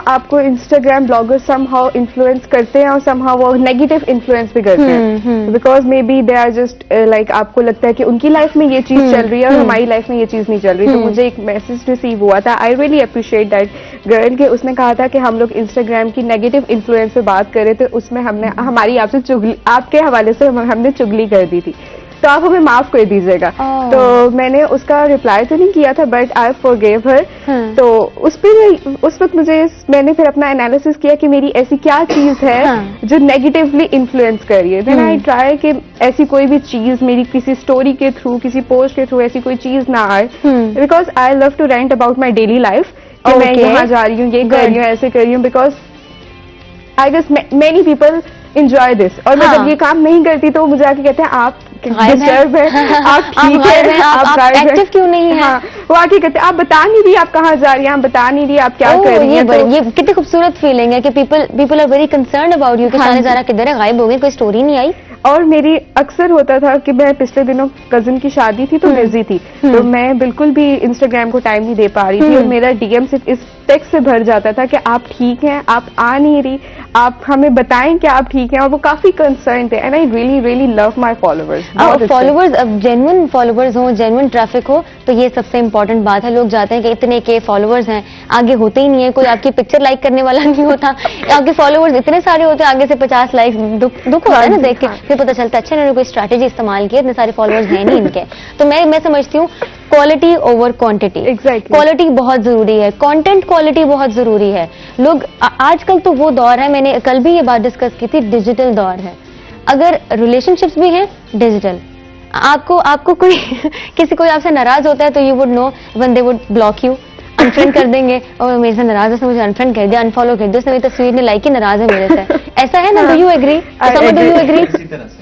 आपको इंस्टाग्राम ब्लॉगर somehow इन्फ्लुएंस करते हैं और somehow वो नेगेटिव इन्फ्लुएंस भी करते हैं, because maybe they are just like, आपको लगता है कि उनकी लाइफ में ये चीज चल रही है और हमारी लाइफ में ये चीज नहीं चल रही. तो मुझे एक मैसेज रिसीव हुआ था, I really appreciate that girl, के उसने कहा था कि हम लोग इंस्टाग्राम की नेगेटिव इन्फ्लुएंस पे बात कर रहे थे, उसमें हमने हमारी आपसे चुगली, आपके हवाले से हमने चुगली कर दी थी, तो आप हमें माफ कर दीजिएगा. तो मैंने उसका रिप्लाई तो नहीं किया था, बट आई फॉरगिव हर. तो उस वक्त मैंने फिर अपना एनालिसिस किया कि मेरी ऐसी क्या चीज है जो नेगेटिवली इन्फ्लुएंस कर रही है. देन आई ट्राई कि ऐसी कोई भी चीज मेरी किसी स्टोरी के थ्रू, किसी पोस्ट के थ्रू ऐसी कोई चीज ना आए, because I love to rant about my daily life, कि मैं यहाँ जा रही हूँ, ये कर रही हूँ, ऐसे कर रही हूँ, because I guess many people enjoy this. और मैं जब ये काम नहीं करती तो मुझे आके कहते हैं आप डिस्टर्ब है, आप ठीक है, आप एक्टिव क्यों नहीं है? वो आके कहते हैं आप बता नहीं रही आप कहाँ जा रही हैं, आप बता नहीं रही आप क्या कर रही हैं. ये कितनी खूबसूरत फीलिंग है कि people are very concerned about you कि शान ज़ारा किधर है, गायब हो गई, कोई स्टोरी नहीं आई. और मेरी अक्सर होता था कि मैं पिछले दिनों कजिन की शादी थी तो बिजी थी, तो मैं बिल्कुल भी इंस्टाग्राम को टाइम नहीं दे पा रही थी, और मेरा डीएम सिर्फ इस टेक्स्ट से भर जाता था कि आप ठीक हैं, आप आ नहीं रही, आप हमें बताएं कि आप ठीक हैं, और वो काफी कंसर्न थे. And I really really love my followers. Followers, अब जेन्युइन फॉलोअर्स हो, जेन्युइन ट्रैफिक हो, तो ये सबसे इंपॉर्टेंट बात है. लोग जाते हैं कि इतने के फॉलोअर्स हैं, आगे होते ही नहीं है, कोई आपकी पिक्चर लाइक करने वाला नहीं होता. आपके फॉलोअर्स इतने सारे होते हैं, आगे से 50 लाइक, दुख होता है ना देख के. फिर पता चलता है अच्छा इन्होंने कोई स्ट्रैटेजी इस्तेमाल की, इतने सारे फॉलोअर्स हैं नहीं इनके. तो मैं समझती हूँ quality over quantity. Exactly. Quality बहुत जरूरी है, कंटेंट क्वालिटी बहुत जरूरी है. लोग आजकल तो वो दौर है, मैंने कल भी ये बात डिस्कस की थी, डिजिटल दौर है. अगर रिलेशनशिप्स भी हैं डिजिटल, आपको कोई कोई आपसे नाराज होता है तो you would know when they would block you, unfriend कर देंगे. और मेरे से नाराज है, उसने मुझे अनफ्रेंड कर दिया, अनफॉलो कर दिया, उसने मेरी तस्वीर ने लाइक की, नाराज है मेरे से. ऐसा है ना? Do you agree? Do you agree?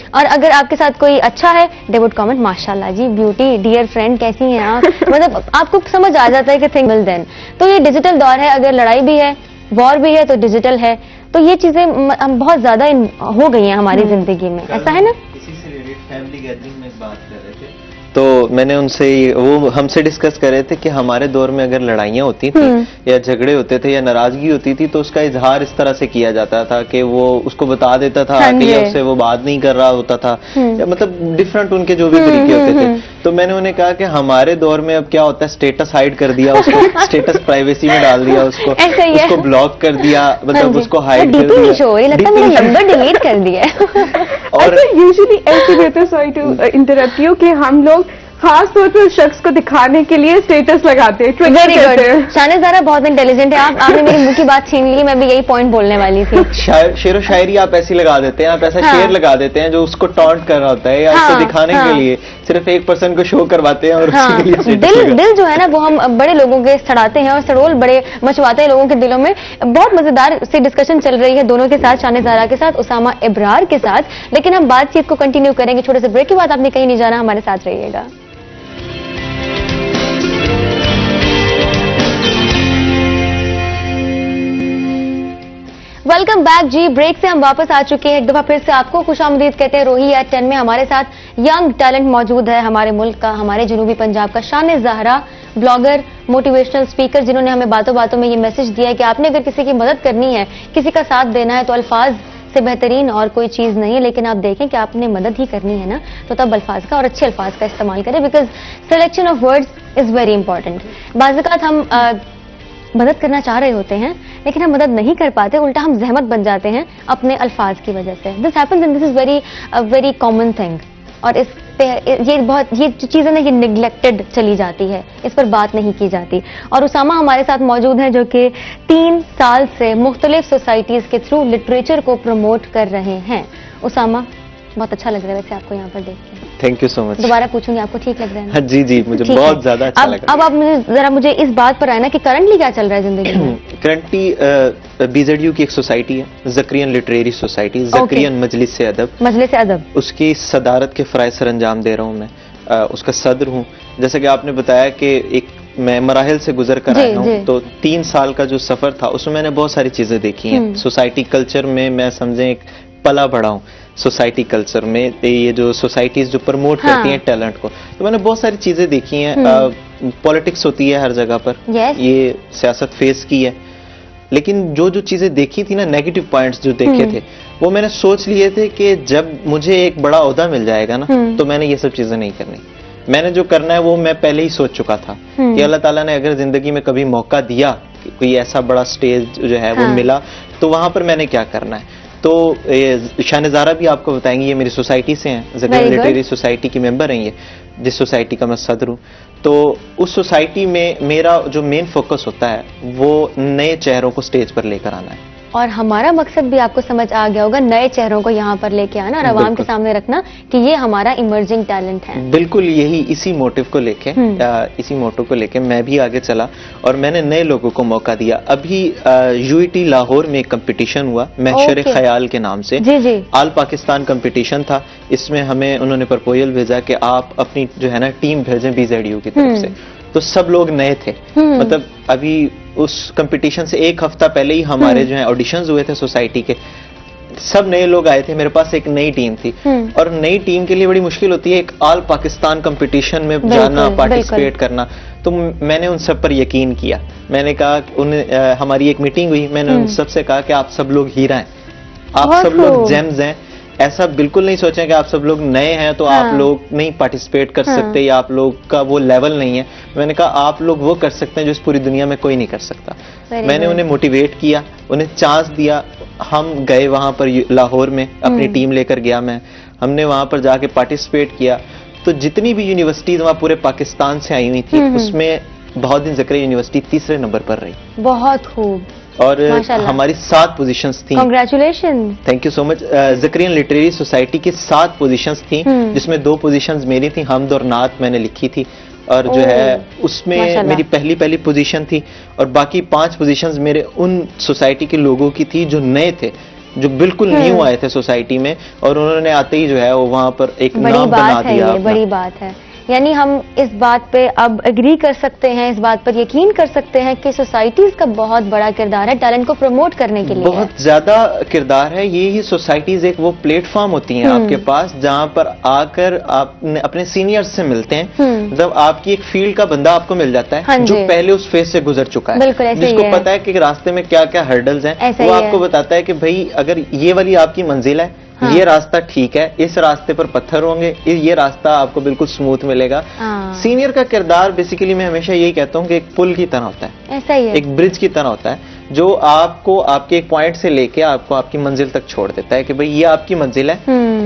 और अगर आपके साथ कोई अच्छा है, दे वुड कमेंट माशाल्लाह जी, ब्यूटी, डियर फ्रेंड, कैसी हैं आप. मतलब आपको समझ आ जाता है कि थिंग विल देन. तो ये डिजिटल दौर है, अगर लड़ाई भी है, वॉर भी है, तो डिजिटल है. तो ये चीजें बहुत ज्यादा हो गई हैं हमारी जिंदगी में. ऐसा है ना? इसी से रिलेटेड फैमिली गैदरिंग में बात कर रहे थे, तो मैंने उनसे वो हमसे डिस्कस कर रहे थे कि हमारे दौर में अगर लड़ाइयाँ होती थी या झगड़े होते थे या नाराजगी होती थी, तो उसका इजहार इस तरह से किया जाता था कि वो उसको बता देता था कि उससे वो बात नहीं कर रहा होता था, या मतलब डिफरेंट उनके जो भी तरीके होते थे. तो मैंने उन्हें कहा कि हमारे दौर में अब क्या होता है, स्टेटस हाइड कर दिया उसको, स्टेटस प्राइवेसी में डाल दिया उसको ब्लॉक कर दिया, मतलब उसको हाइड कर दिया, लगता है मेरा नंबर डिलीट कर दिया. और यूजुअली ऐसे रहते, सॉरी टू इंटरप्ट यू, कि हम लोग खास तौर पर उस शख्स को दिखाने के लिए स्टेटस लगाते हैं. Very good. शानिज़ ज़ारा बहुत इंटेलिजेंट है. आपने मेरे मुंह की बात छीन ली, मैं भी यही पॉइंट बोलने वाली थी. शेर व शायरी आप ऐसी लगा देते हैं, आप ऐसा शेर लगा देते हैं जो उसको टॉन्ट कर रहा होता है, या उसको दिखाने के लिए सिर्फ एक पर्सन को शो करवाते हैं, और उसके लिए स्टेटस दिल जो है ना, वो हम बड़े लोगों के सड़ाते हैं और सड़ोल बड़े मचवाते हैं लोगों के दिलों में. बहुत मजेदार सी डिस्कशन चल रही है दोनों के साथ, शानिज़ ज़ारा के साथ, उसामा इब्रार के साथ. लेकिन हम बातचीत को कंटिन्यू करेंगे छोटे से ब्रेक के बाद. आपने कहीं नहीं जाना, हमारे साथ रहिएगा. वेलकम बैक जी. ब्रेक से हम वापस आ चुके हैं. एक दफा फिर से आपको खुशामदीद कहते हैं. रोही एट 10 में हमारे साथ यंग टैलेंट मौजूद है, हमारे मुल्क का, हमारे जनूबी पंजाब का शानिज़ ज़ाहरा, ब्लॉगर, मोटिवेशनल स्पीकर, जिन्होंने हमें बातों बातों में ये मैसेज दिया है कि आपने अगर किसी की मदद करनी है, किसी का साथ देना है, तो अल्फाज से बेहतरीन और कोई चीज नहीं है. लेकिन आप देखें कि आपने मदद ही करनी है ना, तो तब अल्फाज का और अच्छे अल्फाज का इस्तेमाल करें, because selection of words is very important. बाज़ हम मदद करना चाह रहे होते हैं, लेकिन हम मदद नहीं कर पाते, उल्टा हम जहमत बन जाते हैं अपने अल्फाज की वजह से. This happens and this is very common thing. और इस पे ये चीजें ना, ये निगलेक्टेड चली जाती है, इस पर बात नहीं की जाती. और उसामा हमारे साथ मौजूद हैं, जो कि 3 साल से मुख्तलिफ सोसाइटीज के थ्रू लिटरेचर को प्रमोट कर रहे हैं. उसामा, बहुत अच्छा लग रहा है वैसे आपको यहाँ पर देख के. Thank you so much. दोबारा पूछूंगी, आपको ठीक लग रहा है? हाँ जी जी, मुझे बहुत ज्यादा अच्छा लगा. अब आप मुझे इस बात पर आए ना कि करंटली क्या चल रहा है जिंदगी में. करंटली बीजेडयू की एक सोसाइटी है, ज़क्रियन लिटरेरी सोसाइटी, ज़क्रियन मजलिस से अदब. उसकी सदारत के फराइज सर अंजाम दे रहा हूँ मैं, उसका सदर हूँ. जैसे कि आपने बताया कि एक मैं मराहिल से गुजर कर आया हूँ, तो 3 साल का जो सफर था उसमें मैंने बहुत सारी चीजें देखी हैं. सोसाइटी कल्चर में मैं समझे एक पला बढ़ा हूँ. सोसाइटी कल्चर में ये जो सोसाइटीज जो प्रमोट करती हैं टैलेंट को, तो मैंने बहुत सारी चीजें देखी हैं. पॉलिटिक्स होती है हर जगह पर, ये सियासत फेस की है, लेकिन जो चीजें देखी थी ना, नेगेटिव पॉइंट्स जो देखे थे, वो मैंने सोच लिए थे कि जब मुझे एक बड़ा ओहदा मिल जाएगा ना, तो मैंने ये सब चीजें नहीं करनी. मैंने जो करना है वो मैं पहले ही सोच चुका था कि अल्लाह ताला ने अगर जिंदगी में कभी मौका दिया, कोई ऐसा बड़ा स्टेज जो है वो मिला, तो वहां पर मैंने क्या करना है. तो शानिज़ ज़ाहरा भी आपको बताएंगी, ये मेरी सोसाइटी से हैं, ज़क्रियन लिटरेरी सोसाइटी की मेंबर हैं ये, जिस सोसाइटी का मैं सदर हूँ. तो उस सोसाइटी में मेरा जो मेन फोकस होता है वो नए चेहरों को स्टेज पर लेकर आना है. और हमारा मकसद भी आपको समझ आ गया होगा, नए चेहरों को यहाँ पर लेके आना और आवाम के सामने रखना कि ये हमारा इमर्जिंग टैलेंट है. बिल्कुल, यही इसी मोटिव को लेके इसी मोटिव को लेके मैं भी आगे चला और मैंने नए लोगों को मौका दिया. अभी यूईटी लाहौर में एक कंपटीशन हुआ महशर ख्याल के नाम से. जी जी. आल पाकिस्तान कंपटीशन था. इसमें हमें उन्होंने प्रपोजल भेजा कि आप अपनी जो है ना टीम भेजें बीजेडयू की तरफ से. तो सब लोग नए थे, मतलब अभी उस कंपटीशन से 1 हफ्ता पहले ही हमारे जो है ऑडिशंस हुए थे सोसाइटी के. سب نئے لوگ آئے تھے, میرے پاس ایک نئی ٹیم تھی, اور نئی ٹیم کے لیے بڑی مشکل ہوتی ہے ایک آل پاکستان کمپٹیشن میں جانا, پارٹیسپیٹ کرنا. تو میں نے ان سب پر یقین کیا. میں نے کہا, ہماری ایک میٹنگ ہوئی, میں نے ان سب سے کہا کہ آپ سب لوگ ہیرا ہیں, آپ سب لوگ جیمز ہیں. ایسا بالکل نہیں سوچیں کہ آپ سب لوگ نئے ہیں تو آپ لوگ نہیں پارٹیسپیٹ کر سکتے یا آپ لوگ کا وہ لیول نہیں ہے. میں نے کہا آپ لوگ وہ کر سکتے ہیں جو اس پوری دنیا میں کوئی نہیں کر سکتا. میں نے انہیں موٹیویٹ کیا, انہیں چانس دیا. ہم گئے وہاں پر لاہور میں, اپنی ٹیم لے کر گیا میں, ہم نے وہاں پر جا کے پارٹیسپیٹ کیا. تو جتنی بھی یونیورسٹیز وہاں پورے پاکستان سے آئی ہوئی تھی, اس میں بہاؤدین زکریا یونیورسٹی تیسرے نمبر پر رہی. بہت خوب. اور ہماری 7 پوزیشنز تھیں. Congratulation. Thank you so much. زکرین لٹریری سوسائٹی کی 7 پوزیشنز تھیں, جس میں 2 پوزیشنز میری تھیں, حمد اور نعت میں نے لکھی تھی, اور جو ہے اس میں میری پہلی پوزیشن تھی, اور باقی 5 پوزیشنز میرے ان سوسائٹی کے لوگوں کی تھی جو نئے تھے, جو بالکل نیو آئے تھے سوسائٹی میں, اور انہوں نے آتے ہی جو ہے وہاں پر ایک نام بنا دیا. بڑی بات ہے. یعنی ہم اس بات پہ اب اگری کر سکتے ہیں, اس بات پر یقین کر سکتے ہیں کہ سوسائٹیز کا بہت بڑا کردار ہے ٹیلنٹ کو پروموٹ کرنے کے لیے. بہت زیادہ کردار ہے. یہی سوسائٹیز ایک وہ پلیٹ فارم ہوتی ہیں آپ کے پاس, جہاں پر آ کر آپ اپنے سینئر سے ملتے ہیں. مطلب آپ کی ایک فیلڈ کا بندہ آپ کو مل جاتا ہے جو پہلے اس فیز سے گزر چکا ہے, جس کو پتا ہے کہ راستے میں کیا کیا ہرڈلز ہیں. وہ آپ کو بتاتا ہے کہ بھائی اگر یہ والی آپ کی منزل ہے, یہ راستہ ٹھیک ہے, اس راستے پر پتھر ہوں گے, یہ راستہ آپ کو بالکل سموتھ ملے گا. سینئر کا کردار بیسیکلی میں ہمیشہ یہی کہتا ہوں کہ ایک پل کی طرح ہوتا ہے, ایسا ہی ہے, ایک برج کی طرح ہوتا ہے, جو آپ کو آپ کے ایک پوائنٹ سے لے کے آپ کو آپ کی منزل تک چھوڑ دیتا ہے کہ بھئی یہ آپ کی منزل ہے,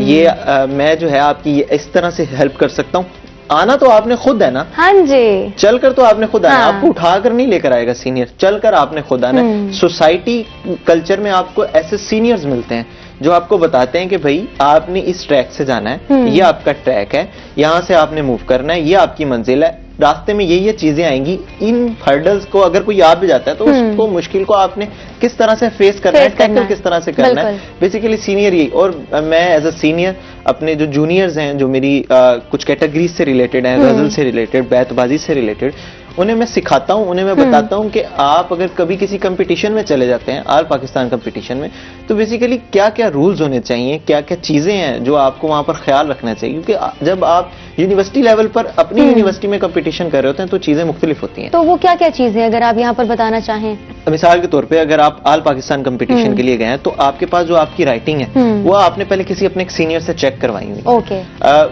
یہ میں جو ہے آپ کی اس طرح سے ہیلپ کر سکتا ہوں. آنا تو آپ نے خود ہے نا, ہاں جی, چل کر تو آپ نے خود آنا, آپ کو اٹھا کر نہیں لے کر آئے گا سینئر, چل کر آپ نے خود آنا. سوسائٹی کلچر میں آپ کو ایسے سینئرز ملتے ہیں جو آپ کو بتاتے ہیں کہ بھئی آپ نے اس ٹریک سے جانا ہے, یہ آپ کا ٹریک ہے, یہاں سے آپ نے موو کرنا ہے, یہ آپ کی منزل ہے, راستے میں یہ چیزیں آئیں گی. ان ہرڈلز کو اگر کوئی آ بھی جاتا ہے تو اس کو مشکل کو آپ نے کس طرح سے فیس کرنا ہے, ٹیکل کس طرح سے کرنا ہے. بیسیکلی سینئر یہی. اور میں ایز اے سینئر اپنے جو جونیئرز ہیں, جو میری کچھ کیٹیگریز سے ریلیٹڈ ہیں, غزل سے ریلیٹڈ, بیت بازی سے ریلیٹڈ, انہیں میں سکھاتا ہوں, انہیں میں بتاتا ہوں کہ آپ اگر کبھی کسی کمپٹیشن میں چلے جاتے ہیں, آل پاکستان کمپٹیشن میں, تو بیسیکلی کیا کیا رولز ہونے چاہیے, کیا کیا چیزیں ہیں جو آپ کو وہاں پر خیال رکھنا چاہیے. کیونکہ جب آپ یونیورسٹی لیول پر اپنی یونیورسٹی میں کمپٹیشن کر رہے ہوتے ہیں تو چیزیں مختلف ہوتی ہیں. تو وہ کیا کیا چیزیں اگر آپ یہاں پر بتانا چاہیں؟ مثال کے طور پہ اگر آپ آل پاکستان کمپٹیشن کے لیے گئے ہیں تو آپ کے پاس جو آپ کی رائٹنگ ہے وہ آپ نے پہلے کسی اپنے سینئر سے چیک کروائی ہوئی. اوکے.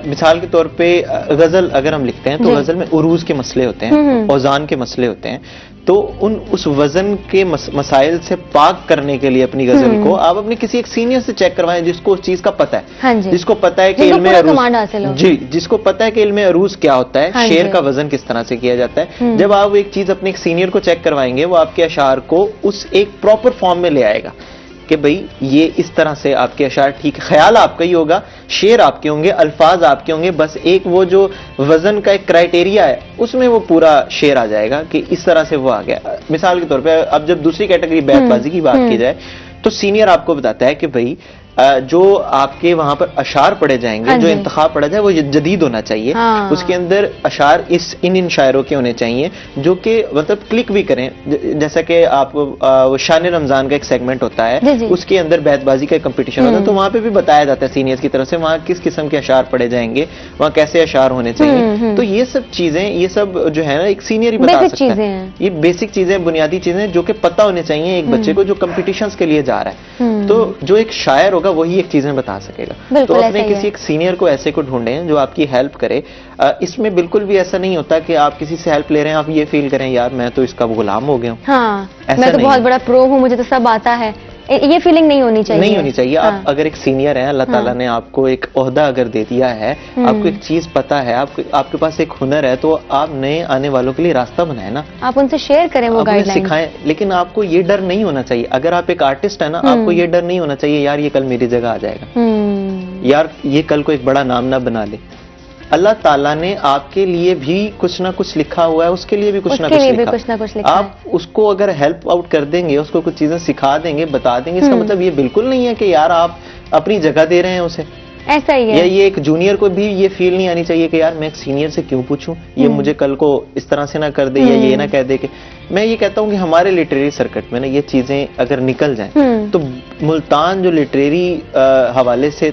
مثال کے طور پہ غزل اگر ہم لکھتے ہیں تو غزل میں عروض کے مسئلے ہوتے ہیں, اوزان کے مسئلے ہوتے ہیں, تو اس وزن کے مسائل سے پاک کرنے کے لیے اپنی غزل کو آپ اپنے کسی ایک سینئر سے چیک کروائیں جس کو اس چیز کا پتہ ہے, جس کو پتہ ہے کہ علم عروض, جی, جس کو پتہ ہے کہ علم عروض کیا ہوتا ہے, شعر کا وزن کس طرح سے کیا جاتا ہے. جب آپ ایک چیز اپنے ایک سینئر کو چیک کروائیں گے, وہ آپ کے اشعار کو اس ایک پراپر فارم میں لے آئے گا کہ بھئی یہ اس طرح سے آپ کے اشعار ٹھیک, خیال آپ کا ہی ہوگا, شعر آپ کے ہوں گے, الفاظ آپ کے ہوں گے, بس ایک وہ جو وزن کا ایک کرائٹیریا ہے اس میں وہ پورا شعر آ جائے گا کہ اس طرح سے وہ آ گیا. مثال کے طور پہ اب جب دوسری کیٹیگری بیت بازی کی بات کی جائے تو سینئر آپ کو بتاتا ہے کہ بھئی جو آپ کے وہاں پر اشعار پڑھے جائیں گے, جو انتخاب پڑھا جائے وہ جدید ہونا چاہیے. اس کے اندر اشعار ان شاعروں کے ہونے چاہیے جو کہ مطلب کلک بھی کریں. جیسا کہ آپ شان رمضان کا ایک سیگمنٹ ہوتا ہے, اس کے اندر بیت بازی کا کمپٹیشن ہوتا ہے, تو وہاں پہ بھی بتایا جاتا ہے سینئرز کی طرف سے وہاں کس قسم کے اشعار پڑھے جائیں گے, وہاں کیسے اشعار ہونے چاہیے. تو یہ سب چیزیں, یہ سب جو ہے نا ایک سینئر ہی بتا سکتا ہے. یہ بیسک چیزیں, بنیادی چیزیں جو کہ پتہ ہونے چاہیے ایک بچے کو جو کمپٹیشنز کے لیے جا رہا ہے. تو جو ایک شاعر ہوگا وہی ایک چیزیں بتا سکے گا. تو اپنے کسی ایک سینئر کو ایسے کو ڈھونڈیں جو آپ کی ہیلپ کرے. اس میں بالکل بھی ایسا نہیں ہوتا کہ آپ کسی سے ہیلپ لے رہے ہیں آپ یہ فیل کریں یار میں تو اس کا غلام ہو گیا ہوں, ہاں میں تو بہت بڑا پرو ہوں, مجھے تو سب آتا ہے, یہ فیلنگ نہیں ہونی چاہیے. نہیں ہونی چاہیے. آپ اگر ایک سینئر ہیں, اللہ تعالیٰ نے آپ کو ایک عہدہ اگر دے دیا ہے, آپ کو ایک چیز پتا ہے, آپ کے پاس ایک ہنر ہے, تو آپ نئے آنے والوں کے لیے راستہ بنائیں نا, آپ ان سے شیئر کریں, وہ گائیڈ لائن سکھائیں. لیکن آپ کو یہ ڈر نہیں ہونا چاہیے, اگر آپ ایک آرٹسٹ ہے نا, آپ کو یہ ڈر نہیں ہونا چاہیے یار یہ کل میری جگہ آ جائے گا, یار یہ کل کو ایک بڑا نام نہ بنا لے. اللہ تعالیٰ نے آپ کے لیے بھی کچھ نہ کچھ لکھا ہوا ہے, اس کے لیے بھی کچھ نہ کچھ لکھا. آپ اس کو اگر ہیلپ آؤٹ کر دیں گے, اس کو کچھ چیزیں سکھا دیں گے, بتا دیں گے, اس کا مطلب یہ بالکل نہیں ہے کہ یار آپ اپنی جگہ دے رہے ہیں اسے. ایسا ہی ہے. یا یہ ایک جونیئر کو بھی یہ فیل نہیں آنی چاہیے کہ یار میں ایک سینئر سے کیوں پوچھوں, یہ مجھے کل کو اس طرح سے نہ کر دے یا یہ نہ کہہ دے. کہ میں یہ کہتا ہوں کہ ہمارے لٹریری سرکٹ میں نا یہ چیزیں اگر نکل جائیں تو ملتان جو لٹریری حوالے سے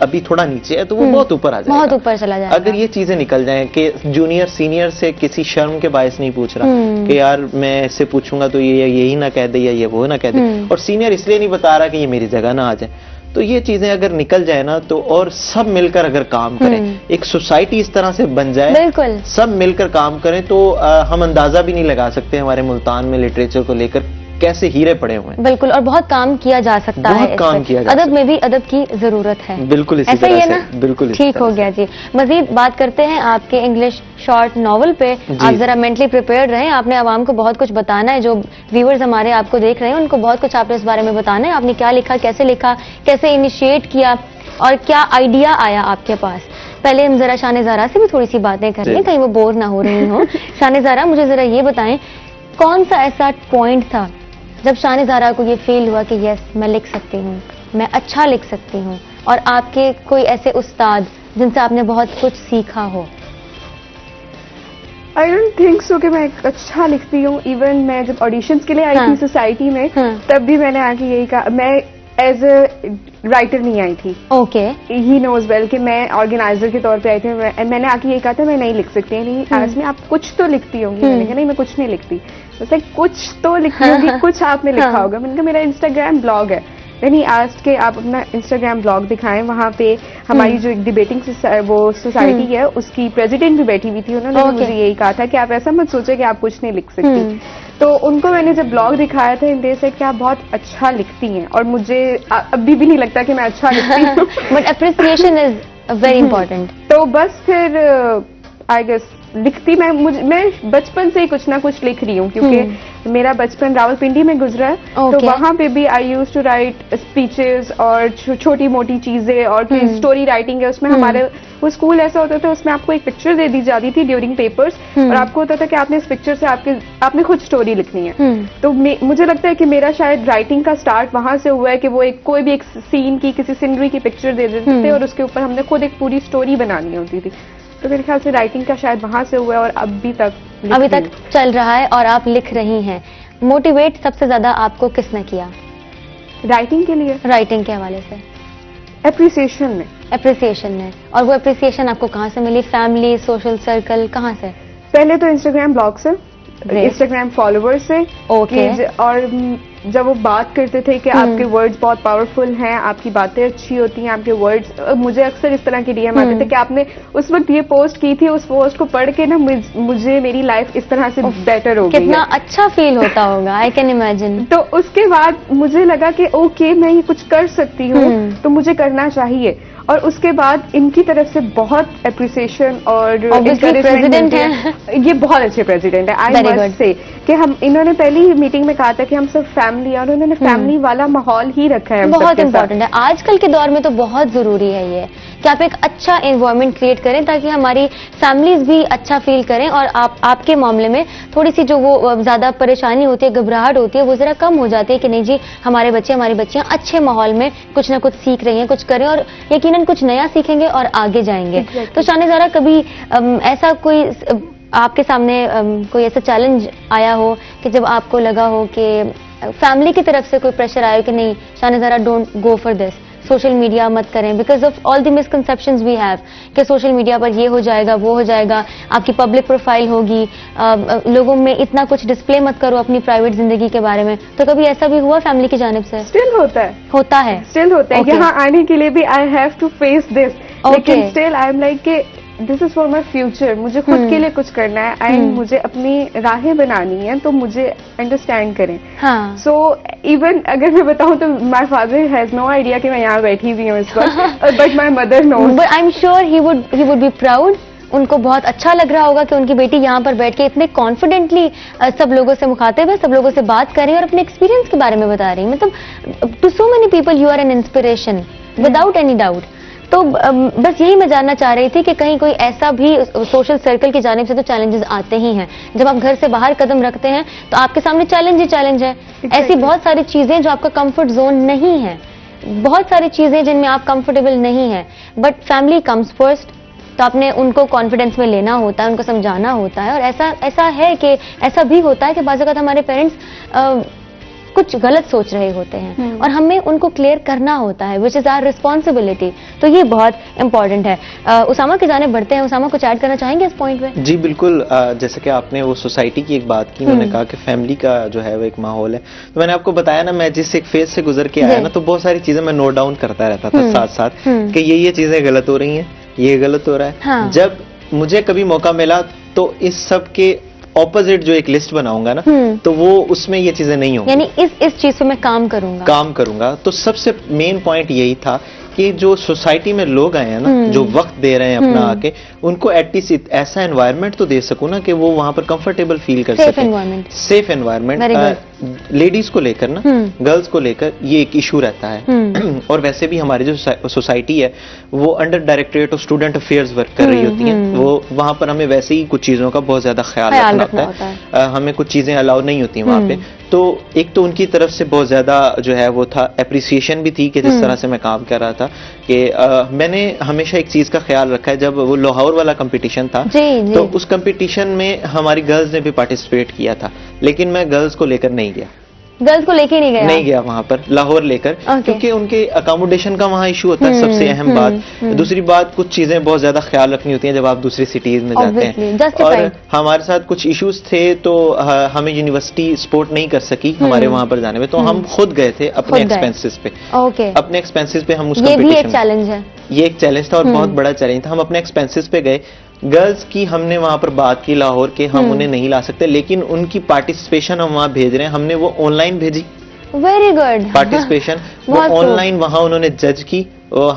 ابھی تھوڑا نیچے ہے تو وہ بہت اوپر آ جائے گا. بہت اوپر چلا جائے گا اگر یہ چیزیں نکل جائیں کہ جونیئر سینئر سے کسی شرم کے باعث نہیں پوچھ رہا کہ یار میں اس سے پوچھوں گا تو یہ یہی نہ کہہ دے یا یہ وہ نہ کہہ دے, اور سینئر اس لیے نہیں بتا رہا کہ یہ میری جگہ نہ آ جائے, تو یہ چیزیں اگر نکل جائے نا تو, اور سب مل کر اگر کام کریں, ایک سوسائٹی اس طرح سے بن جائے, بالکل سب مل کر کام کریں, تو ہم اندازہ بھی نہیں لگا سکتے ہمارے ملتان میں لٹریچر کو لے کر کیسے ہیرے پڑے ہوئے ہیں. بالکل, اور بہت کام کیا جا سکتا ہے, بہت کام کیا جا ادب میں بھی ادب کی ضرورت ہے. بالکل اسی ایسا ہی طرح ہے نا, سے, بالکل اسی ٹھیک طرح ہو گیا جی. مزید بات کرتے ہیں آپ کے انگلش شارٹ ناول پہ. آپ ذرا مینٹلی پریپیئرڈ رہیں, آپ نے عوام کو بہت کچھ بتانا ہے, جو ویورز ہمارے آپ کو دیکھ رہے ہیں ان کو بہت کچھ آپ نے اس بارے میں بتانا ہے. آپ نے کیا لکھا, کیسے انیشیٹ کیا, اور کیا آئیڈیا آیا آپ کے پاس. پہلے ہم ذرا شان زہرا سے بھی تھوڑی سی باتیں کر لیں, کہیں وہ بور نہ ہو رہی ہوں. شان زہرا, مجھے ذرا یہ بتائیں, کون سا ایسا پوائنٹ تھا جب شان زہرا کو یہ فیل ہوا کہ یس میں لکھ سکتی ہوں, میں اچھا لکھ سکتی ہوں, اور آپ کے کوئی ایسے استاد جن سے آپ نے بہت کچھ سیکھا ہو؟ آئی ڈونٹ تھنک سو کہ میں اچھا لکھتی ہوں. ایون میں جب آڈیشنس کے لیے آئی تھی سوسائٹی میں, تب بھی میں نے آ کے یہی کہا, میں ایز اے رائٹر نہیں آئی تھی. اوکے, ہی نوز ویل کہ میں آرگنائزر کے طور پہ آئی تھی. میں نے آ کے یہی کہا تھا میں نہیں لکھ سکتی. نہیں, آج میں آپ کچھ تو لکھتی ہوں گی. میں نے کہا نہیں, میں کچھ نہیں لکھتی. کچھ تو لکھتی ہوں گی, کچھ آپ نے لکھا ہوگا. میں نے کہا میرا انسٹاگرام بلاگ ہے. نہیں, آج کے آپ اپنا انسٹاگرام بلاگ دکھائیں. وہاں پہ ہماری جو ایک ڈیبیٹنگ وہ سوسائٹی ہے اس کی پریزیڈنٹ بھی بیٹھی ہوئی تھی. انہوں نے مجھے یہی کہا تھا کہ آپ ایسا مت سوچے کہ آپ کچھ نہیں لکھ سکتی. تو ان کو میں نے جب بلاگ دکھایا تھا ان سے کہ آپ بہت اچھا لکھتی ہیں, اور مجھے ابھی بھی نہیں لگتا کہ میں اچھا لکھتی ہوں. But appreciation is very important. تو بس پھر آئی گیس لکھتی میں بچپن سے ہی کچھ نہ کچھ لکھ رہی ہوں, کیونکہ میرا بچپن راولپنڈی میں گزرا ہے. تو وہاں پہ بھی آئی یوز ٹو رائٹ اسپیچز اور چھوٹی موٹی چیزیں, اور اسٹوری رائٹنگ ہے اس میں. ہمارے وہ اسکول ایسا ہوتا تھا, اس میں آپ کو ایک پکچر دے دی جاتی تھی ڈیورنگ پیپرز, اور آپ کو ہوتا تھا کہ آپ نے اس پکچر سے آپ نے خود اسٹوری لکھنی ہے. تو مجھے لگتا ہے کہ میرا شاید رائٹنگ کا اسٹارٹ وہاں سے ہوا ہے کہ وہ کوئی بھی ایک سین کی, کسی سینری کی پکچر دے دیتے تھے, اور اس کے اوپر ہم نے خود ایک پوری اسٹوری بنانی ہوتی تھی. تو میرے خیال سے رائٹنگ کا شاید وہاں سے ہوا ہے, اور ابھی تک چل رہا ہے, اور آپ لکھ رہی ہیں. موٹیویٹ سب سے زیادہ آپ کو کس نے کیا رائٹنگ کے لیے؟ رائٹنگ کے حوالے سے اپریسیشن میں. اور وہ اپریسیشن آپ کو کہاں سے ملی؟ فیملی, سوشل سرکل, کہاں سے؟ پہلے تو انسٹاگرام بلاگ سے, انسٹاگرام فالوور سے. اور جب وہ بات کرتے تھے کہ آپ کے ورڈز بہت پاورفل ہیں, آپ کی باتیں اچھی ہوتی ہیں, آپ کے ورڈز, مجھے اکثر اس طرح کے ڈی ایم آتے تھے کہ آپ نے اس وقت یہ پوسٹ کی تھی, اس پوسٹ کو پڑھ کے نا مجھے میری لائف اس طرح سے بیٹر ہو گئی. کتنا اچھا فیل ہوتا ہوگا, آئی کین امیجن. تو اس کے بعد مجھے لگا کہ اوکے میں یہ کچھ کر سکتی ہوں, تو مجھے کرنا چاہیے. اور اس کے بعد ان کی طرف سے بہت اپریسیشن اور پریزیڈنٹ ہے, یہ بہت اچھے پریزیڈنٹ ہے. آئی مسٹ سے کہ انہوں نے پہلی میٹنگ میں کہا تھا کہ ہم سب فیملی, اور انہوں نے فیملی والا ماحول ہی رکھا ہے. بہت امپورٹنٹ ہے آج کل کے دور میں, تو بہت ضروری ہے یہ کہ آپ ایک اچھا انوائرمنٹ کریٹ کریں تاکہ ہماری فیملیز بھی اچھا فیل کریں, اور آپ کے معاملے میں تھوڑی سی جو وہ زیادہ پریشانی ہوتی ہے, گھبراہٹ ہوتی ہے, وہ ذرا کم ہو جاتی ہے کہ نہیں جی ہمارے بچے ہماری بچیاں اچھے ماحول میں کچھ نہ کچھ سیکھ رہی ہیں, کچھ کریں, اور یقیناً کچھ نیا سیکھیں گے اور آگے جائیں گے. تو شان زہرا, کبھی ایسا کوئی آپ کے سامنے کوئی ایسا چیلنج آیا ہو کہ جب آپ کو لگا ہو کہ فیملی کی طرف سے کوئی پریشر آیا کہ نہیں Shan Zahra don't go for this, social media مت کریں, because of all the misconceptions we have کہ سوشل میڈیا پر یہ ہو جائے گا, وہ ہو جائے گا, آپ کی پبلک پروفائل ہوگی, لوگوں میں اتنا کچھ ڈسپلے مت کرو اپنی پرائیویٹ زندگی کے بارے میں. تو کبھی ایسا بھی ہوا فیملی کی جانب سے؟ اسٹل ہوتا ہے. یہاں آنے کے لیے بھی I have to face this, لیکن اسٹل آئی ایم لائک کہ دس از فار مائی فیوچر, مجھے خود کے لیے کچھ کرنا ہے, اینڈ مجھے اپنی راہیں بنانی ہے, تو مجھے انڈرسٹینڈ کریں. سو ایون اگر میں بتاؤں تو my father has no idea کہ میں یہاں بیٹھی ہوئی ہوں اس وقت, but my mother knows. But I am sure he would be proud. ان کو بہت اچھا لگ رہا ہوگا کہ ان کی بیٹی یہاں پر بیٹھ کے اتنے کانفیڈنٹلی سب لوگوں سے مخاطب ہے, سب لوگوں سے بات کر رہی ہے اور اپنے ایکسپیرینس کے بارے میں بتا رہی ہے. مطلب to so many people you are an inspiration without any doubt. تو بس یہی میں جاننا چاہ رہی تھی کہ کہیں کوئی ایسا بھی سوشل سرکل کی جانب سے تو چیلنجز آتے ہی ہیں, جب آپ گھر سے باہر قدم رکھتے ہیں تو آپ کے سامنے چیلنج ہی چیلنج ہے. ایسی بہت ساری چیزیں جو آپ کا کمفرٹ زون نہیں ہے, بہت ساری چیزیں جن میں آپ کمفرٹیبل نہیں ہیں, بٹ فیملی کمز فرسٹ. تو آپ نے ان کو کانفیڈینس میں لینا ہوتا ہے, ان کو سمجھانا ہوتا ہے. اور ایسا ہے کہ ایسا بھی ہوتا ہے کہ بعض اوقات ہمارے پیرنٹس کچھ غلط سوچ رہے ہوتے ہیں اور ہمیں ان کو کلیئر کرنا ہوتا ہے, وچ از آر ریسپانسبلٹی. تو یہ بہت امپورٹنٹ ہے. اسامہ کی جانب بڑھتے ہیں. اسامہ کچھ ایڈ کرنا چاہیں گے اس پوائنٹ پہ؟ جی بالکل, جیسے کہ آپ نے وہ سوسائٹی کی ایک بات کی, انہوں نے کہا کہ فیملی کا جو ہے وہ ایک ماحول ہے. تو میں نے آپ کو بتایا نا, میں جس ایک فیز سے گزر کے آیا نا, تو بہت ساری چیزیں میں نوٹ ڈاؤن کرتا رہتا تھا ساتھ ساتھ کہ یہ چیزیں غلط ہو رہی ہیں, یہ غلط ہو رہا ہے. جب مجھے کبھی موقع ملا تو اس سب کے اپوزٹ جو ایک لسٹ بناؤں گا نا, تو وہ اس میں یہ چیزیں نہیں ہوں گی, یعنی اس چیز پہ میں کام کروں گا. تو سب سے مین پوائنٹ یہی تھا کہ جو سوسائٹی میں لوگ آئے ہیں نا, جو وقت دے رہے ہیں اپنا آ کے, ان کو ایٹ لیسٹ ایسا انوائرمنٹ تو دے سکوں نا کہ وہ وہاں پر کمفرٹیبل فیل کر سکیں. سیف انوائرمنٹ لیڈیز کو لے کر نا, گرلز کو لے کر یہ ایک ایشو رہتا ہے. اور ویسے بھی ہماری جو سوسائٹی ہے وہ under directorate of student affairs work کر رہی ہوتی ہیں. وہ وہاں پر ہمیں ویسے ہی کچھ چیزوں کا بہت زیادہ خیال رکھنا ہوتا ہے. ہمیں کچھ چیزیں الاؤ نہیں ہوتی وہاں پہ. تو ایک تو ان کی طرف سے بہت زیادہ جو ہے وہ تھا, اپریسیشن بھی تھی کہ جس طرح سے میں کام کر رہا تھا. کہ میں نے ہمیشہ ایک چیز کا خیال رکھا ہے, جب وہ لاہور والا کمپٹیشن تھا تو اس کمپٹیشن میں ہماری گرلز نے بھی پارٹیسپیٹ کیا تھا, لیکن میں گرلز کو لے کر نہیں گیا. گرلز کو لے کے نہیں گیا وہاں پر لاہور لے کر, کیونکہ ان کے اکاموڈیشن کا وہاں ایشو ہوتا ہے سب سے اہم بات. دوسری بات, کچھ چیزیں بہت زیادہ خیال رکھنی ہوتی ہیں جب آپ دوسری سٹیز میں جاتے ہیں. اور ہمارے ساتھ کچھ ایشوز تھے, تو ہمیں یونیورسٹی سپورٹ نہیں کر سکی ہمارے وہاں پر جانے میں, تو ہم خود گئے تھے اپنے ایکسپینسز پہ. اپنے ایکسپینسز پہ ہم اس یہ بھی ایک چیلنج ہے, یہ ایک چیلنج تھا اور بہت بڑا چیلنج تھا. ہم اپنے ایکسپینسز پہ گئے. گرلز کی ہم نے وہاں پر بات کی لاہور کے, ہم انہیں نہیں لا سکتے, لیکن ان کی پارٹیسپیشن ہم وہاں بھیج رہے ہیں. ہم نے وہ آن لائن بھیجی ویری گڈ پارٹیسپیشن, وہ آن لائن وہاں انہوں نے جج کی,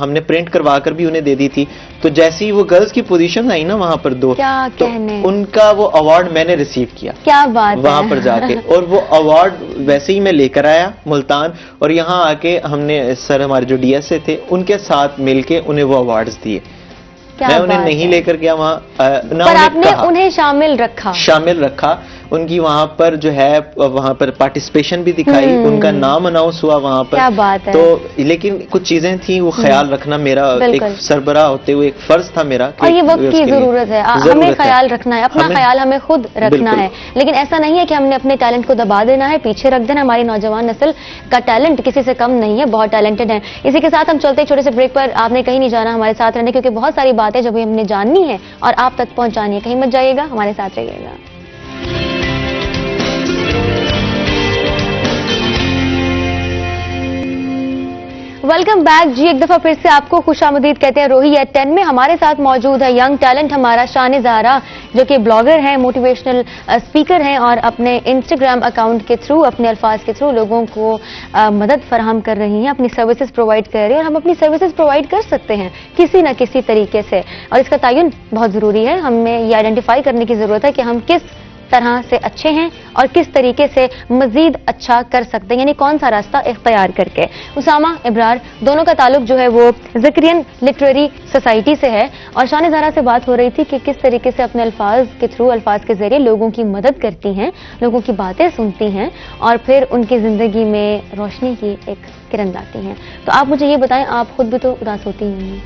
ہم نے پرنٹ کروا کر بھی انہیں دے دی تھی. تو جیسی وہ گرلز کی پوزیشن آئی نا وہاں پر 2, تو ان کا وہ ایوارڈ میں نے ریسیو کیا. کیا بات وہاں پر جا کے, اور وہ ایوارڈ ویسے ہی میں لے کر آیا ملتان, اور یہاں آ کے ہم نے سر ہمارے جو ڈی ایس اے تھے ان کے ساتھ مل کے انہیں وہ ایوارڈز دیے. میں انہیں نہیں لے کر گیا وہاں, پر آپ نے انہیں شامل رکھا. ان کی وہاں پر جو ہے وہاں پر پارٹیسپیشن بھی دکھائی, ان کا نام اناؤنس ہوا وہاں پر. کیا بات ہے. تو لیکن کچھ چیزیں تھیں, وہ خیال رکھنا میرا ایک سربراہ ہوتے ہوئے ایک فرض تھا میرا. اور یہ وقت کی ضرورت ہے, ہمیں خیال رکھنا ہے, اپنا خیال ہمیں خود رکھنا ہے. لیکن ایسا نہیں ہے کہ ہم نے اپنے ٹیلنٹ کو دبا دینا ہے, پیچھے رکھ دینا. ہماری نوجوان نسل کا ٹیلنٹ کسی سے کم نہیں ہے, بہت ٹیلنٹڈ ہے. اسی کے ساتھ ہم چلتے ہیں چھوٹے سے بریک پر. آپ نے کہیں نہیں جانا, ہمارے ساتھ رہنے, کیونکہ بہت ساری باتیں جو ہم نے جاننی ہے اور آپ تک پہنچانی ہے. کہیں مت جائیے گا, ہمارے ساتھ رہیے گا. ویلکم بیک جی, ایک دفعہ پھر سے آپ کو خوش آمدید کہتے ہیں. روہی ایٹ 10 میں ہمارے ساتھ موجود ہے ینگ ٹیلنٹ ہمارا شان زہرا, جو کہ بلاگر ہیں, موٹیویشنل اسپیکر ہیں, اور اپنے انسٹاگرام اکاؤنٹ کے تھرو, اپنے الفاظ کے تھرو لوگوں کو مدد فراہم کر رہی ہیں, اپنی سروسز پرووائڈ کر رہی ہیں. اور ہم اپنی سروسز پرووائڈ کر سکتے ہیں کسی نہ کسی طریقے سے, اور اس کا تعین بہت ضروری ہے. ہمیں یہ آئیڈینٹیفائی کرنے کی ضرورت ہے کہ ہم کس طرح سے اچھے ہیں اور کس طریقے سے مزید اچھا کر سکتے ہیں, یعنی کون سا راستہ اختیار کر کے. اسامہ, ابرار دونوں کا تعلق جو ہے وہ زکرین لٹریری سوسائٹی سے ہے, اور شان زہرا سے بات ہو رہی تھی کہ کس طریقے سے اپنے الفاظ کے تھرو, الفاظ کے ذریعے لوگوں کی مدد کرتی ہیں, لوگوں کی باتیں سنتی ہیں, اور پھر ان کی زندگی میں روشنی کی ایک کرن لاتی ہیں. تو آپ مجھے یہ بتائیں, آپ خود بھی تو اداس ہوتی ہیں؟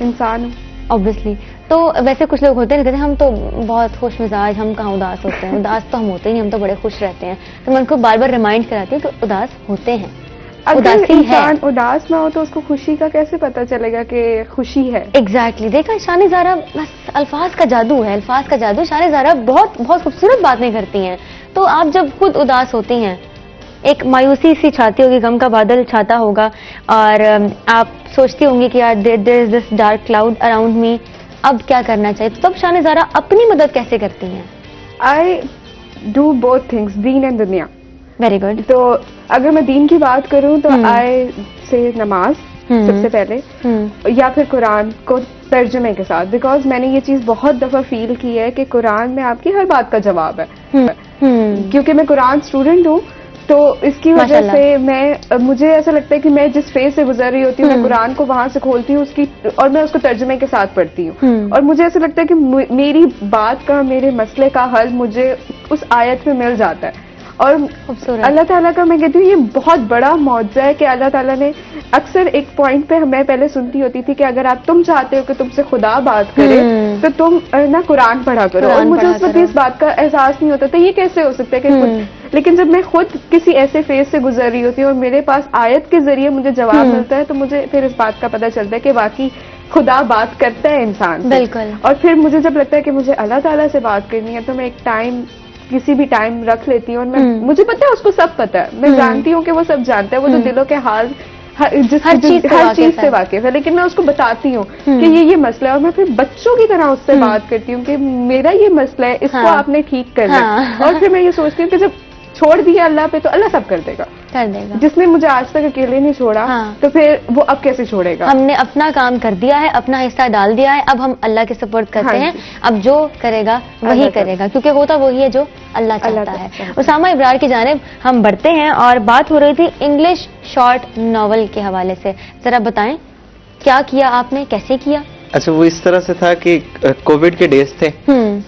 انسان آبویسلی. تو ویسے کچھ لوگ ہوتے ہیں کہتے ہیں ہم تو بہت خوش مزاج, ہم کہاں اداس ہوتے ہیں, اداس تو ہم ہوتے ہی نہیں, ہم تو بڑے خوش رہتے ہیں. تو میں ان کو بار بار ریمائنڈ کراتی ہوں کہ اداس ہوتے ہیں. اگر انسان اداس نہ ہو تو اس کو خوشی کا کیسے پتا چلے گا کہ خوشی ہے؟ ایگزیکٹلی. دیکھا شان زہرا, بس الفاظ کا جادو ہے, الفاظ کا جادو. شان زہرا بہت بہت خوبصورت باتیں کرتی ہیں. تو آپ جب خود اداس ہوتی ہیں, ایک مایوسی سی چھاتی ہوگی, غم کا بادل چھاتا ہوگا, اور آپ سوچتی ہوں گی کہ یار دیر از دس ڈارک کلاؤڈ اراؤنڈ می, اب کیا کرنا چاہیے. تو تب شان زہرا اپنی مدد کیسے کرتی ہیں؟ آئی ڈو بوتھ تھنگس, دین اینڈ دنیا. Very good. تو اگر میں دین کی بات کروں تو آئی سے نماز سب سے پہلے, یا پھر قرآن کو ترجمے کے ساتھ, بیکاز میں نے یہ چیز بہت دفعہ فیل کی ہے کہ قرآن میں آپ کی ہر بات کا جواب ہے. کیونکہ میں قرآن اسٹوڈنٹ ہوں, تو اس کی وجہ سے مجھے ایسا لگتا ہے کہ میں جس فیز سے گزر رہی ہوتی ہوں, میں قرآن کو وہاں سے کھولتی ہوں اس کی, اور میں اس کو ترجمے کے ساتھ پڑھتی ہوں, اور مجھے ایسا لگتا ہے کہ میری بات کا, میرے مسئلے کا حل مجھے اس آیت میں مل جاتا ہے. اور اللہ تعالیٰ کا میں کہتی ہوں یہ بہت بڑا معجزہ ہے کہ اللہ تعالیٰ نے اکثر ایک پوائنٹ پہ میں پہلے سنتی ہوتی تھی کہ اگر تم چاہتے ہو کہ تم سے خدا بات کرے تو تم نہ قرآن پڑھا کرو, اور مجھے اس وقت اس بات کا احساس نہیں ہوتا تھا یہ کیسے ہو سکتا ہے کہ لیکن جب میں خود کسی ایسے فیز سے گزر رہی ہوتی ہوں اور میرے پاس آیت کے ذریعے مجھے جواب ملتا ہے تو مجھے پھر اس بات کا پتہ چلتا ہے کہ واقعی خدا بات کرتا ہے انسان سے. بالکل. اور پھر مجھے جب لگتا ہے کہ مجھے اللہ تعالیٰ سے بات کرنی ہے تو میں ایک ٹائم کسی بھی ٹائم رکھ لیتی ہوں, اور مجھے پتا ہے اس کو سب پتا ہے, میں جانتی ہوں کہ وہ سب جانتا ہے, وہ تو دلوں کے حال ہر چیز سے واقف ہے, لیکن میں اس کو بتاتی ہوں کہ یہ مسئلہ ہے, اور میں پھر بچوں کی طرح اس سے بات کرتی ہوں کہ میرا یہ مسئلہ ہے, اس کو آپ نے ٹھیک کرنا ہے. اور پھر میں یہ سوچتی ہوں کہ جب چھوڑ دیا اللہ پہ تو اللہ سب کر دے گا. جس نے مجھے آج تک اکیلے نہیں چھوڑا تو پھر وہ اب کیسے چھوڑے گا. ہم نے اپنا کام کر دیا ہے, اپنا حصہ ڈال دیا ہے, اب ہم اللہ کے سپورٹ کرتے ہیں. اب جو کرے گا وہی کرے گا, کیونکہ ہوتا وہی ہے جو اللہ چاہتا ہے. اسامہ ابرار کی جانب ہم بڑھتے ہیں اور بات ہو رہی تھی انگلش شارٹ ناول کے حوالے سے. ذرا بتائیں کیا کیا آپ نے, کیسے کیا؟ اچھا, وہ اس طرح سے تھا کہ کووڈ کے ڈیز تھے,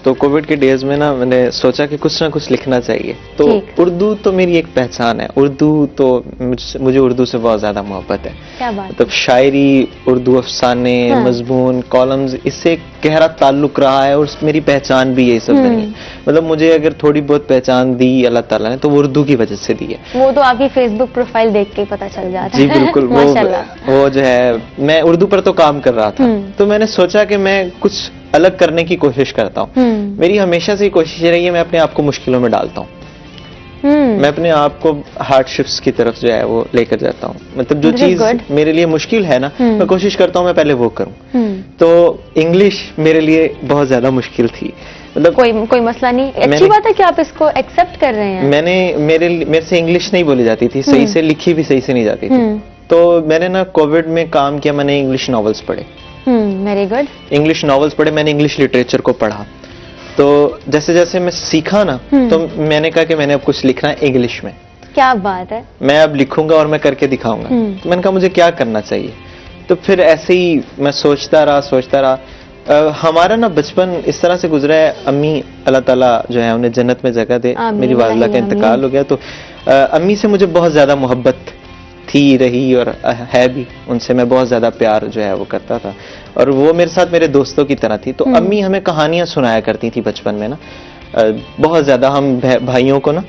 تو کووڈ کے ڈیز میں نا میں نے سوچا کہ کچھ نہ کچھ لکھنا چاہیے. تو اردو تو میری ایک پہچان ہے, اردو تو مجھے اردو سے بہت زیادہ محبت ہے. کیا بات, مطلب شاعری, اردو افسانے, مضمون, کالمز, اس سے ایک گہرا تعلق رہا ہے اور میری پہچان بھی یہی سب نہیں ہے. مطلب مجھے اگر تھوڑی بہت پہچان دی اللہ تعالیٰ نے تو وہ اردو کی وجہ سے دی ہے. وہ تو آپ کی فیس بک پروفائل دیکھ کے پتہ چل جاتا ہے. جی بالکل. وہ جو ہے میں اردو پر تو کام کر رہا تھا, تو میں نے سوچا کہ میں کچھ الگ کرنے کی کوشش کرتا ہوں. میری ہمیشہ سے کوشش رہی ہے, میں اپنے آپ کو مشکلوں میں ڈالتا ہوں, میں اپنے آپ کو ہارڈ شپس کی طرف جو ہے وہ لے کر جاتا ہوں. مطلب جو چیز میرے لیے مشکل ہے نا, میں کوشش کرتا ہوں میں پہلے وہ کروں. تو انگلش میرے لیے بہت زیادہ مشکل تھی. مطلب کوئی مسئلہ نہیں, اچھی بات ہے کہ آپ اس کو ایکسپٹ کر رہے ہیں. میرے سے انگلش نہیں بولی جاتی تھی صحیح سے, لکھی بھی صحیح سے نہیں جاتی تھی. تو میں نے نا کووڈ میں کام کیا, میں نے انگلش ناولز پڑھے. Very good. انگلش ناولز پڑھے, میں نے انگلش لٹریچر کو پڑھا. تو جیسے جیسے میں سیکھا نا, تو میں نے کہا کہ میں نے اب کچھ لکھنا ہے انگلش میں. کیا بات ہے. میں اب لکھوں گا اور میں کر کے دکھاؤں گا. تو میں نے کہا مجھے کیا کرنا چاہیے. تو پھر ایسے ہی میں سوچتا رہا. ہمارا نا بچپن اس طرح سے گزرا ہے, امی اللہ تعالیٰ جو ہے انہیں جنت میں جگہ دے, میری والدہ کا انتقال ہو گیا. تو امی سے مجھے بہت زیادہ محبت تھی, رہی اور ہے بھی. ان سے میں بہت زیادہ پیار جو ہے وہ کرتا تھا, اور وہ میرے ساتھ میرے دوستوں کی طرح تھی. تو امی ہمیں کہانیاں سنایا کرتی تھی بچپن میں نا, بہت زیادہ. ہم بھائیوں کو نا,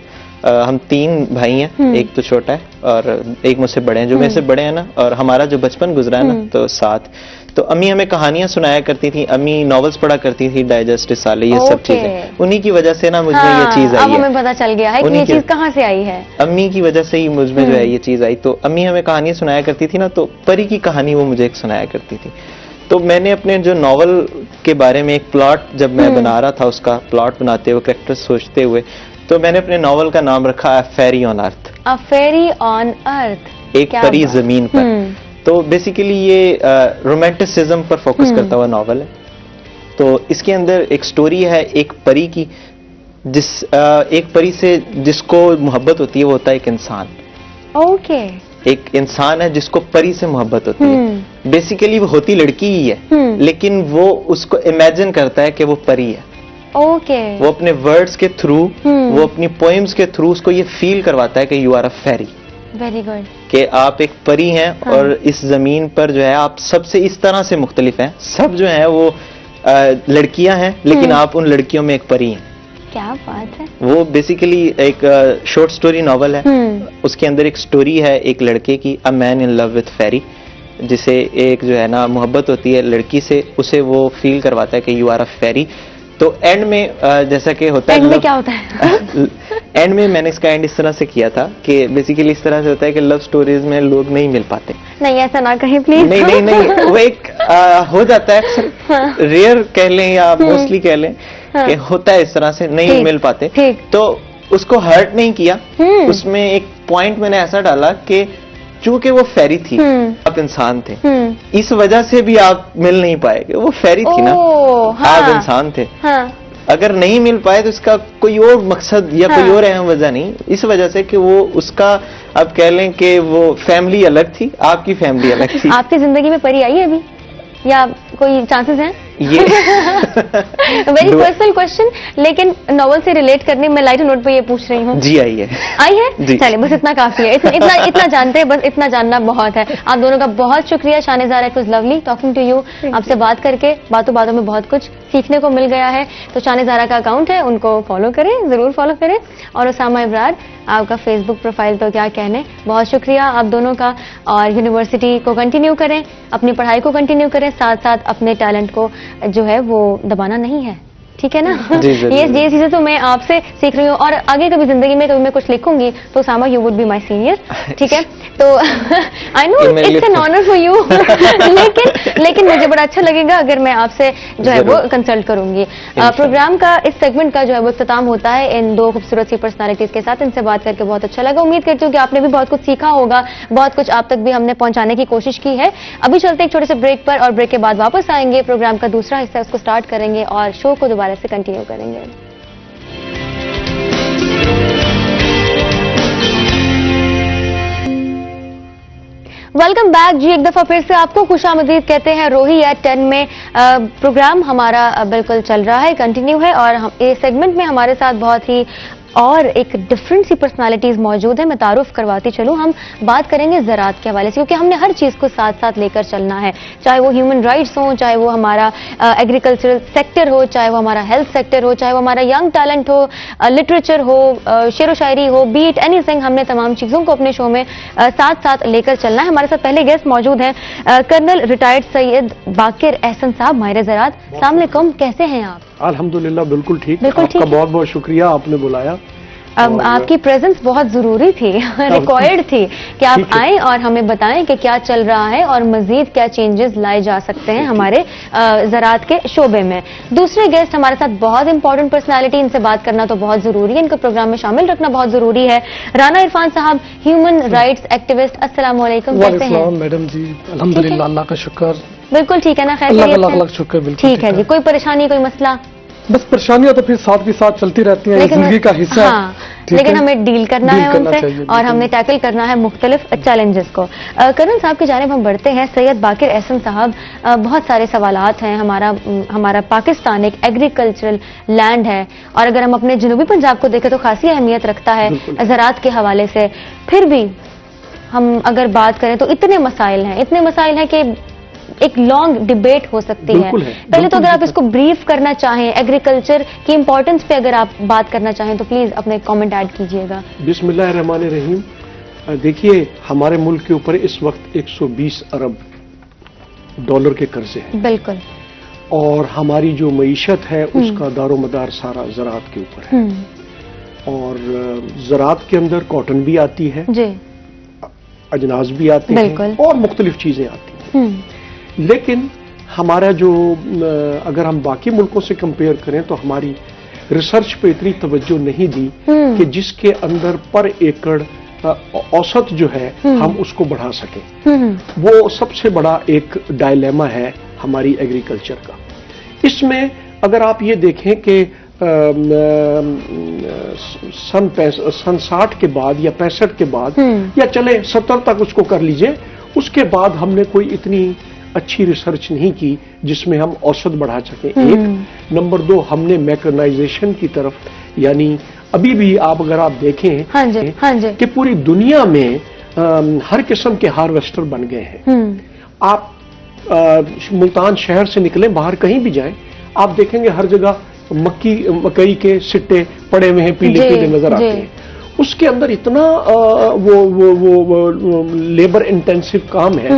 ہم 3 بھائی ہیں, ایک تو چھوٹا ہے اور ایک مجھ سے بڑے ہیں, جو میرے سے بڑے ہیں نا, اور ہمارا جو بچپن گزرا ہے نا تو 7. تو امی ہمیں کہانیاں سنایا کرتی تھی, امی ناولز پڑھا کرتی تھی, ڈائجسٹ رسالے, یہ سب چیزیں. انہی کی وجہ سے نا مجھ میں یہ چیز آئی ہے. اب ہمیں پتہ چل گیا ہے کہ یہ چیز کہاں سے آئی ہے. امی کی وجہ سے ہی مجھ میں جو ہے یہ چیز آئی. تو امی ہمیں کہانیاں سنایا کرتی تھی نا, تو پری کی کہانی وہ مجھے ایک سنایا کرتی تھی. تو میں نے اپنے جو ناول کے بارے میں ایک پلاٹ جب میں بنا رہا تھا, اس کا پلاٹ بناتے ہوئے, کریکٹر سوچتے ہوئے, تو میں نے اپنے ناول کا نام رکھا ہے فیری آن ارتھ. فیری آن ارتھ, ایک پری زمین پر. تو بیسیکلی یہ رومانٹسزم پر فوکس کرتا ہوا ناول ہے. تو اس کے اندر ایک سٹوری ہے ایک پری کی, ایک پری سے جس کو محبت ہوتی ہے, وہ ہوتا ہے ایک انسان. اوکے. ایک انسان ہے جس کو پری سے محبت ہوتی ہے. بیسیکلی وہ ہوتی لڑکی ہی ہے, لیکن وہ اس کو امیجن کرتا ہے کہ وہ پری ہے. اوکے. وہ اپنے ورڈز کے تھرو, وہ اپنی پوئمز کے تھرو اس کو یہ فیل کرواتا ہے کہ you are a fairy. Very good. کہ آپ ایک پری ہیں, اور اس زمین پر جو ہے آپ سب سے اس طرح سے مختلف ہیں. سب جو ہیں وہ لڑکیاں ہیں, لیکن آپ ان لڑکیوں میں ایک پری ہیں. کیا بات ہے. وہ بیسیکلی ایک شارٹ سٹوری ناول ہے. اس کے اندر ایک سٹوری ہے ایک لڑکے کی, اے مین ان لو وتھ فیری, جسے ایک جو ہے نا محبت ہوتی ہے لڑکی سے, اسے وہ فیل کرواتا ہے کہ یو آر اے فیری. تو اینڈ میں جیسا کہ ہوتا ہے, اینڈ میں کیا ہوتا ہے؟ اینڈ میں نے اس کا اینڈ اس طرح سے کیا تھا کہ بیسیکلی اس طرح سے ہوتا ہے کہ لو سٹوریز میں لوگ نہیں مل پاتے. نہیں ایسا نہ کہیں پلیز. نہیں, وہ ایک ہو جاتا ہے, ریئر کہہ لیں یا موسٹلی کہہ لیں, کہ ہوتا ہے اس طرح سے, نہیں مل پاتے. تو اس کو ہرٹ نہیں کیا. اس میں ایک پوائنٹ میں نے ایسا ڈالا کہ چونکہ وہ فیری تھی, آپ انسان تھے, اس وجہ سے بھی آپ مل نہیں پائے گے. وہ فیری تھی نا, آپ انسان تھے. اگر نہیں مل پائے تو اس کا کوئی اور مقصد یا کوئی اور اہم وجہ نہیں, اس وجہ سے کہ وہ اس کا آپ کہہ لیں کہ وہ فیملی الگ تھی, آپ کی فیملی الگ تھی. آپ کی زندگی میں پری آئی ہے ابھی, یا کوئی چانسز ہیں؟ ये वेरी पर्सनल क्वेश्चन, लेकिन नॉवल से रिलेट करने मैं लाइट नोट पे ये पूछ रही हूँ। जी आई है जी। चलिए बस इतना काफी है, इतना जानते हैं, बस इतना जानना बहुत है। आप दोनों का बहुत शुक्रिया। Shan Zara, it was lovely talking to you. आपसे बात करके बातों बातों में बहुत कुछ सीखने को मिल गया है। तो शान ज़ारा का अकाउंट है, उनको फॉलो करें, जरूर फॉलो करें। और उसामा इब्रार, आपका फेसबुक प्रोफाइल तो क्या कहने, बहुत शुक्रिया आप दोनों का। और यूनिवर्सिटी को कंटिन्यू करें, अपनी पढ़ाई को कंटिन्यू करें, साथ साथ अपने टैलेंट को जो है वो दबाना नहीं है, ठीक है ना? ये चीजें तो मैं आपसे सीख रही हूँ। और आगे कभी जिंदगी में कभी मैं कुछ लिखूंगी तो Sama, you would be my senior, ठीक है? तो I know it's an honour for you, लेकिन मुझे बड़ा अच्छा लगेगा अगर मैं आपसे जो है वो कंसल्ट करूंगी। प्रोग्राम का इस सेगमेंट का जो है वो इख्तिताम होता है इन दो खूबसूरत सी पर्सनालिटीज के साथ। इनसे बात करके बहुत अच्छा लगा। उम्मीद करती हूँ कि आपने भी बहुत कुछ सीखा होगा, बहुत कुछ आप तक भी हमने पहुंचाने की कोशिश की है। अभी चलते एक छोटे से ब्रेक पर, और ब्रेक के बाद वापस आएंगे, प्रोग्राम का दूसरा हिस्सा उसको स्टार्ट करेंगे और शो को दोबारा से कंटिन्यू करेंगे। वेलकम बैक जी, एक दफा फिर से आपको खुशामदीद कहते हैं। रोही एट 10 में प्रोग्राम हमारा बिल्कुल चल रहा है, कंटिन्यू है। और इस सेगमेंट में हमारे साथ बहुत ही और एक डिफरेंट सी पर्सनालिटीज मौजूद है। मैं तारुफ करवाती चलूं। हम बात करेंगे ज़राअत के हवाले से, क्योंकि हमने हर चीज़ को साथ साथ लेकर चलना है, चाहे वो ह्यूमन राइट्स हो, चाहे वो हमारा एग्रीकल्चरल सेक्टर हो, चाहे वो हमारा हेल्थ सेक्टर हो, चाहे वो हमारा यंग टैलेंट हो, लिटरेचर हो, शेर व शायरी हो, बीट एनीथिंग। हमने तमाम चीज़ों को अपने शो में साथ साथ लेकर चलना है। हमारे साथ पहले गेस्ट मौजूद हैं, कर्नल रिटायर्ड सैयद बाकिर एहसन साहब, माहिर ज़राअत। अस्सलाम वालेकुम, कैसे हैं आप? अल्हम्दुलिल्लाह बिल्कुल ठीक। बिल्कुल आपका बहुत बहुत शुक्रिया, आपने बुलाया। अब आपकी प्रेजेंस बहुत जरूरी थी, रिक्वायर्ड थी कि आप आएं और हमें बताएं कि क्या चल रहा है और मजीद क्या चेंजेस लाए जा सकते हैं हमारे ज़राअत के शोबे में। दूसरे गेस्ट हमारे साथ बहुत इंपॉर्टेंट पर्सनालिटी, इनसे बात करना तो बहुत जरूरी है, इनको प्रोग्राम में शामिल रखना बहुत जरूरी है। राना इरफान साहब, ह्यूमन राइट्स एक्टिविस्ट, अस्सलाम वालेकुम, कैसे हैं? मैडम जी अल्हम्दुलिल्लाह, अल्लाह का शुक्र। बिल्कुल ठीक है ना? खैर शुक्र, बिल्कुल ठीक है जी। कोई परेशानी, कोई मसला? बस परेशानियां तो फिर साथ के साथ चलती रहती हैं, जिंदगी का हिस्सा। हाँ, लेकिन हमें डील करना है उनसे, और हमने टैकल करना है मुख्तलिफ चैलेंजेस को। कर्नल साहब की जानिब हम बढ़ते हैं। सैयद बाकिर एहसन साहब, बहुत सारे सवालात हैं। हमारा पाकिस्तान एक एग्रीकल्चरल लैंड है, और अगर हम अपने जनूबी पंजाब को देखें तो खासी अहमियत रखता है ज़राअत के हवाले से। फिर भी हम अगर बात करें तो इतने मसाइल हैं कि एक लॉन्ग डिबेट हो सकती है। पहले तो अगर आप इसको ब्रीफ करना चाहें, एग्रीकल्चर की इंपॉर्टेंस पे अगर आप बात करना चाहें तो प्लीज अपने कमेंट ऐड कीजिएगा। बिस्मिल्लाहिर्रहमानिर्रहीम। देखिए, हमारे मुल्क के ऊपर इस वक्त 120 अरब डॉलर के कर्जे हैं। बिल्कुल। और हमारी जो मईशत है उसका दारोमदार सारा ज़राअत के ऊपर है। और ज़राअत के अंदर कॉटन भी आती है जी, अजनास भी आते हैं, और मुख्तलिफ चीजें आती हैं। लेकिन हमारा जो, अगर हम बाकी मुल्कों से कंपेयर करें तो हमारी रिसर्च पे इतनी तवज्जो नहीं दी कि जिसके अंदर पर एकड़ औसत जो है हम उसको बढ़ा सकें। वो सबसे बड़ा एक डायलेमा है हमारी एग्रीकल्चर का। इसमें अगर आप ये देखें कि सन 60 के बाद या 65 के बाद, या चले 70 तक उसको कर लीजिए, उसके बाद हमने कोई इतनी अच्छी रिसर्च नहीं की जिसमें हम औसत बढ़ा सकें। एक नंबर 2, हमने मैकेनाइजेशन की तरफ, यानी अभी भी आप अगर आप देखें कि पूरी दुनिया में हर किस्म के हार्वेस्टर बन गए हैं। आप मुल्तान शहर से निकले, बाहर कहीं भी जाएं, आप देखेंगे हर जगह मकई के सिट्टे पड़े हुए हैं, पीले पीले नजर आते हैं। उसके अंदर इतना वो लेबर इंटेंसिव काम है।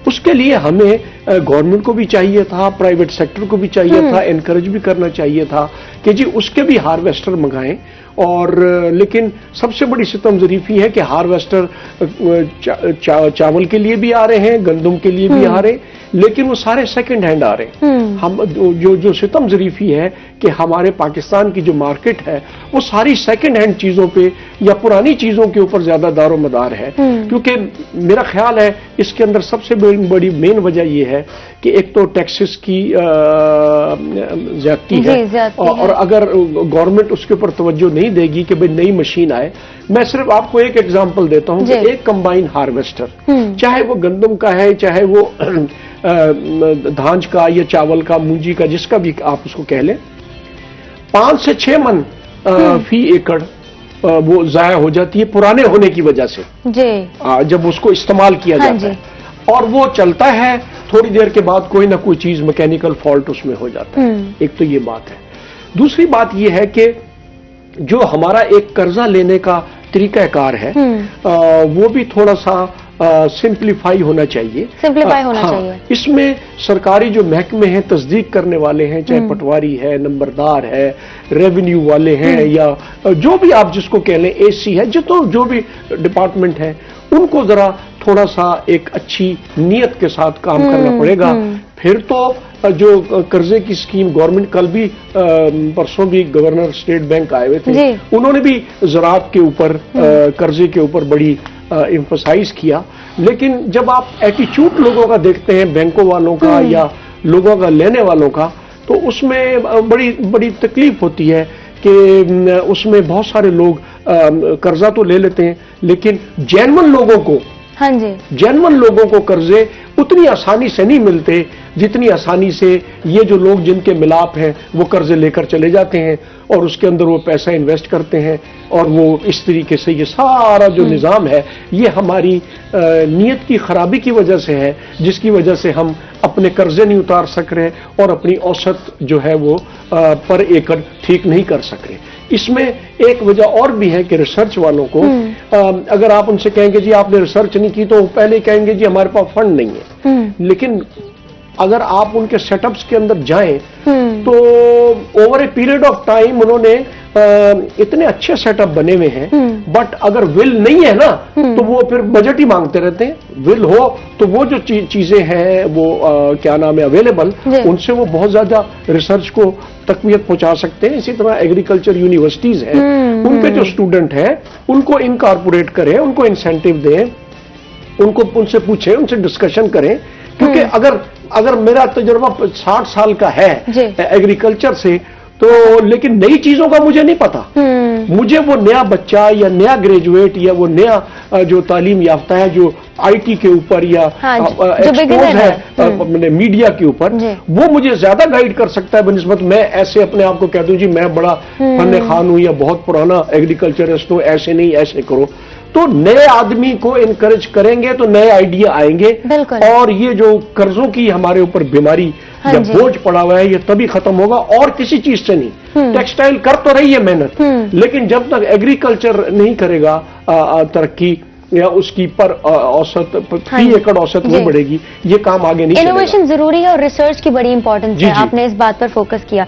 उसके लिए हमें गवर्नमेंट को भी चाहिए था, प्राइवेट सेक्टर को भी चाहिए था, एनकरेज भी करना चाहिए था कि जी उसके भी हार्वेस्टर मंगाएं। और लेकिन सबसे बड़ी सितम ज़रीफी है कि हार्वेस्टर चावल के लिए भी आ रहे हैं, गंदम के लिए भी आ रहे हैं, लेकिन वो सारे सेकंड हैंड आ रहे हैं। हम जो सितम ज़रीफी है कि हमारे पाकिस्तान की जो मार्केट है वो सारी सेकंड हैंड चीज़ों पे या पुरानी चीज़ों के ऊपर ज़्यादा दारोमदार है। क्योंकि मेरा ख्याल है इसके अंदर सबसे बड़ी मेन वजह ये है कि एक तो टैक्सेस की ज्यादती है, और अगर गवर्नमेंट उसके ऊपर तवज्जो नहीं देगी कि भाई नई मशीन आए। मैं सिर्फ आपको एक एग्जांपल देता हूं कि एक कंबाइन हार्वेस्टर, चाहे वो गंदम का है, चाहे वो धांज का या चावल का, मूंजी का, जिसका भी आप उसको कह लें, 5 से 6 मन फी एकड़ वो जाया हो जाती है पुराने होने की वजह से, जी जब उसको इस्तेमाल किया हाँ जाता है। और वो चलता है, थोड़ी देर के बाद कोई ना कोई चीज मैकेनिकल फॉल्ट उसमें हो जाता है। एक तो ये बात है। दूसरी बात ये है कि जो हमारा एक कर्जा लेने का तरीकाकार है वो भी थोड़ा सा सिंप्लीफाई होना चाहिए। सिंप्लीफाई होना चाहिए। इसमें सरकारी जो महकमे हैं, तस्दीक करने वाले हैं, चाहे पटवारी है, नंबरदार है, रेवेन्यू वाले हैं, या जो भी आप जिसको कह लें, एसी है, जो भी डिपार्टमेंट है, उनको जरा थोड़ा सा एक अच्छी नीयत के साथ काम करना पड़ेगा। फिर तो जो कर्जे की स्कीम गवर्नमेंट, कल भी परसों भी गवर्नर स्टेट बैंक आए हुए थे, उन्होंने भी ज़राअत के ऊपर कर्जे के ऊपर बड़ी एम्फसाइज किया। लेकिन जब आप एटीट्यूड लोगों का देखते हैं, बैंकों वालों का या लोगों का लेने वालों का, तो उसमें बड़ी बड़ी तकलीफ होती है कि उसमें बहुत सारे लोग कर्जा तो ले लेते हैं, लेकिन जेन्युइन लोगों को, हाँ जी, जेन्युइन लोगों को कर्जे उतनी आसानी से नहीं मिलते जितनी आसानी से ये जो लोग जिनके मिलाप हैं वो कर्जे लेकर चले जाते हैं और उसके अंदर वो पैसा इन्वेस्ट करते हैं। और वो इस तरीके से ये सारा जो निज़ाम है, ये हमारी नीयत की खराबी की वजह से है, जिसकी वजह से हम अपने कर्जे नहीं उतार सक रहे और अपनी औसत जो है वो पर एकड़ ठीक नहीं कर सक रहे। इसमें एक वजह और भी है कि रिसर्च वालों को अगर आप उनसे कहेंगे जी आपने रिसर्च नहीं की, तो वो पहले कहेंगे जी हमारे पास फंड नहीं है। लेकिन अगर आप उनके सेटअप्स के अंदर जाएं तो over a period of time उन्होंने इतने अच्छे सेटअप बने हुए हैं, बट अगर विल नहीं है ना तो वो फिर बजट ही मांगते रहते हैं। विल हो तो वो जो चीजें हैं वो क्या नाम है अवेलेबल, उनसे वो बहुत ज्यादा रिसर्च को तकवीत पहुंचा सकते हैं। इसी तरह एग्रीकल्चर यूनिवर्सिटीज हैं, उनके जो स्टूडेंट हैं उनको इनकॉर्पोरेट करें, उनको इंसेंटिव दें, उनको उनसे पूछें, उनसे डिस्कशन करें। क्योंकि अगर मेरा तजुर्बा 60 साल का है एग्रीकल्चर से, तो लेकिन नई चीजों का मुझे नहीं पता। मुझे वो नया बच्चा या नया ग्रेजुएट या वो नया जो तालीम याफ्ता है जो आईटी के ऊपर या एक्सपोज है मीडिया के ऊपर, वो मुझे ज्यादा गाइड कर सकता है बनिस्बत मैं ऐसे अपने आप को कह दूं जी मैं बड़ा फन खान हूं या बहुत पुराना एग्रीकल्चरिस्ट हूं, ऐसे नहीं, ऐसे करो। तो नए आदमी को इनकरेज करेंगे तो नए आइडिया आएंगे। और ये जो कर्जों की हमारे ऊपर बीमारी या बोझ पड़ा हुआ है, ये तभी खत्म होगा और किसी चीज से नहीं। टेक्सटाइल कर तो रही है मेहनत, लेकिन जब तक एग्रीकल्चर नहीं करेगा तरक्की या उसकी पर औसत फी एकड़ औसत नहीं बढ़ेगी, ये काम आगे नहीं चलेगा। इनोवेशन जरूरी है और रिसर्च की बड़ी इंपॉर्टेंस है। आपने इस बात पर फोकस किया।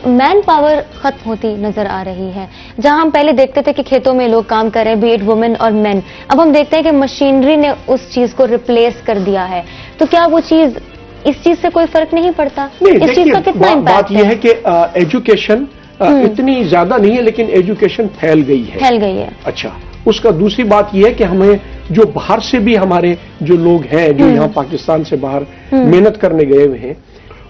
मैन पावर खत्म होती नजर आ रही है। जहां हम पहले देखते थे कि खेतों में लोग काम कर रहे हैं, बी इट वुमेन और मेन, अब हम देखते हैं कि मशीनरी ने उस चीज को रिप्लेस कर दिया है। तो क्या वो चीज, इस चीज से कोई फर्क नहीं पड़ता? इस चीज का कितना इम्पैक्ट है? बात यह है कि एजुकेशन इतनी ज्यादा नहीं है, लेकिन एजुकेशन फैल गई है। अच्छा, उसका दूसरी बात यह है कि हमें जो बाहर से भी हमारे जो लोग हैं जो यहाँ पाकिस्तान से बाहर मेहनत करने गए हुए हैं,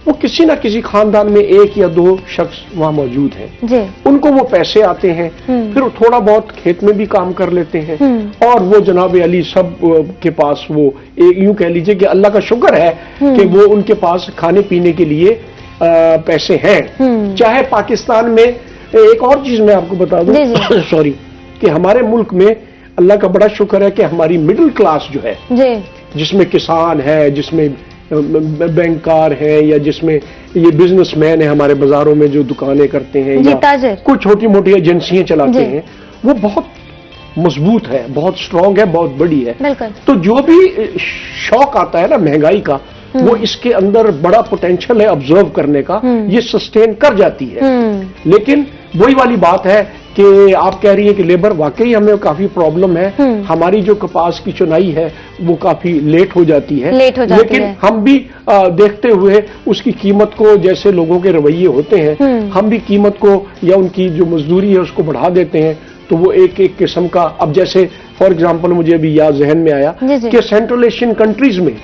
वो किसी ना किसी खानदान में 1 या 2 शख्स वहाँ मौजूद हैं। उनको वो पैसे आते हैं, फिर थोड़ा बहुत खेत में भी काम कर लेते हैं और वो जनाब अली सब के पास वो यूं कह लीजिए कि अल्लाह का शुक्र है कि वो उनके पास खाने पीने के लिए पैसे हैं। चाहे पाकिस्तान में एक और चीज मैं आपको बता दूं सॉरी, कि हमारे मुल्क में अल्लाह का बड़ा शुक्र है कि हमारी मिडिल क्लास जो है, जिसमें किसान है, जिसमें बैंककार है, या जिसमें ये बिजनेसमैन है हमारे बाजारों में जो दुकानें करते हैं या कुछ छोटी मोटी एजेंसियां चलाते हैं, वो बहुत मजबूत है, बहुत स्ट्रांग है, बहुत बड़ी है। तो जो भी शौक आता है ना महंगाई का, वो इसके अंदर बड़ा पोटेंशियल है ऑब्जर्व करने का, ये सस्टेन कर जाती है। लेकिन वही वाली बात है कि आप कह रही है कि लेबर, वाकई हमें काफी प्रॉब्लम है। हमारी जो कपास की चुनाई है वो काफी लेट हो जाती है, लेकिन हम भी देखते हुए उसकी कीमत को, जैसे लोगों के रवैये होते हैं, हम भी कीमत को या उनकी जो मजदूरी है उसको बढ़ा देते हैं। तो वो एक एक किस्म का, अब जैसे फॉर एग्जाम्पल मुझे अभी याद जहन में आया कि सेंट्रल एशियन कंट्रीज में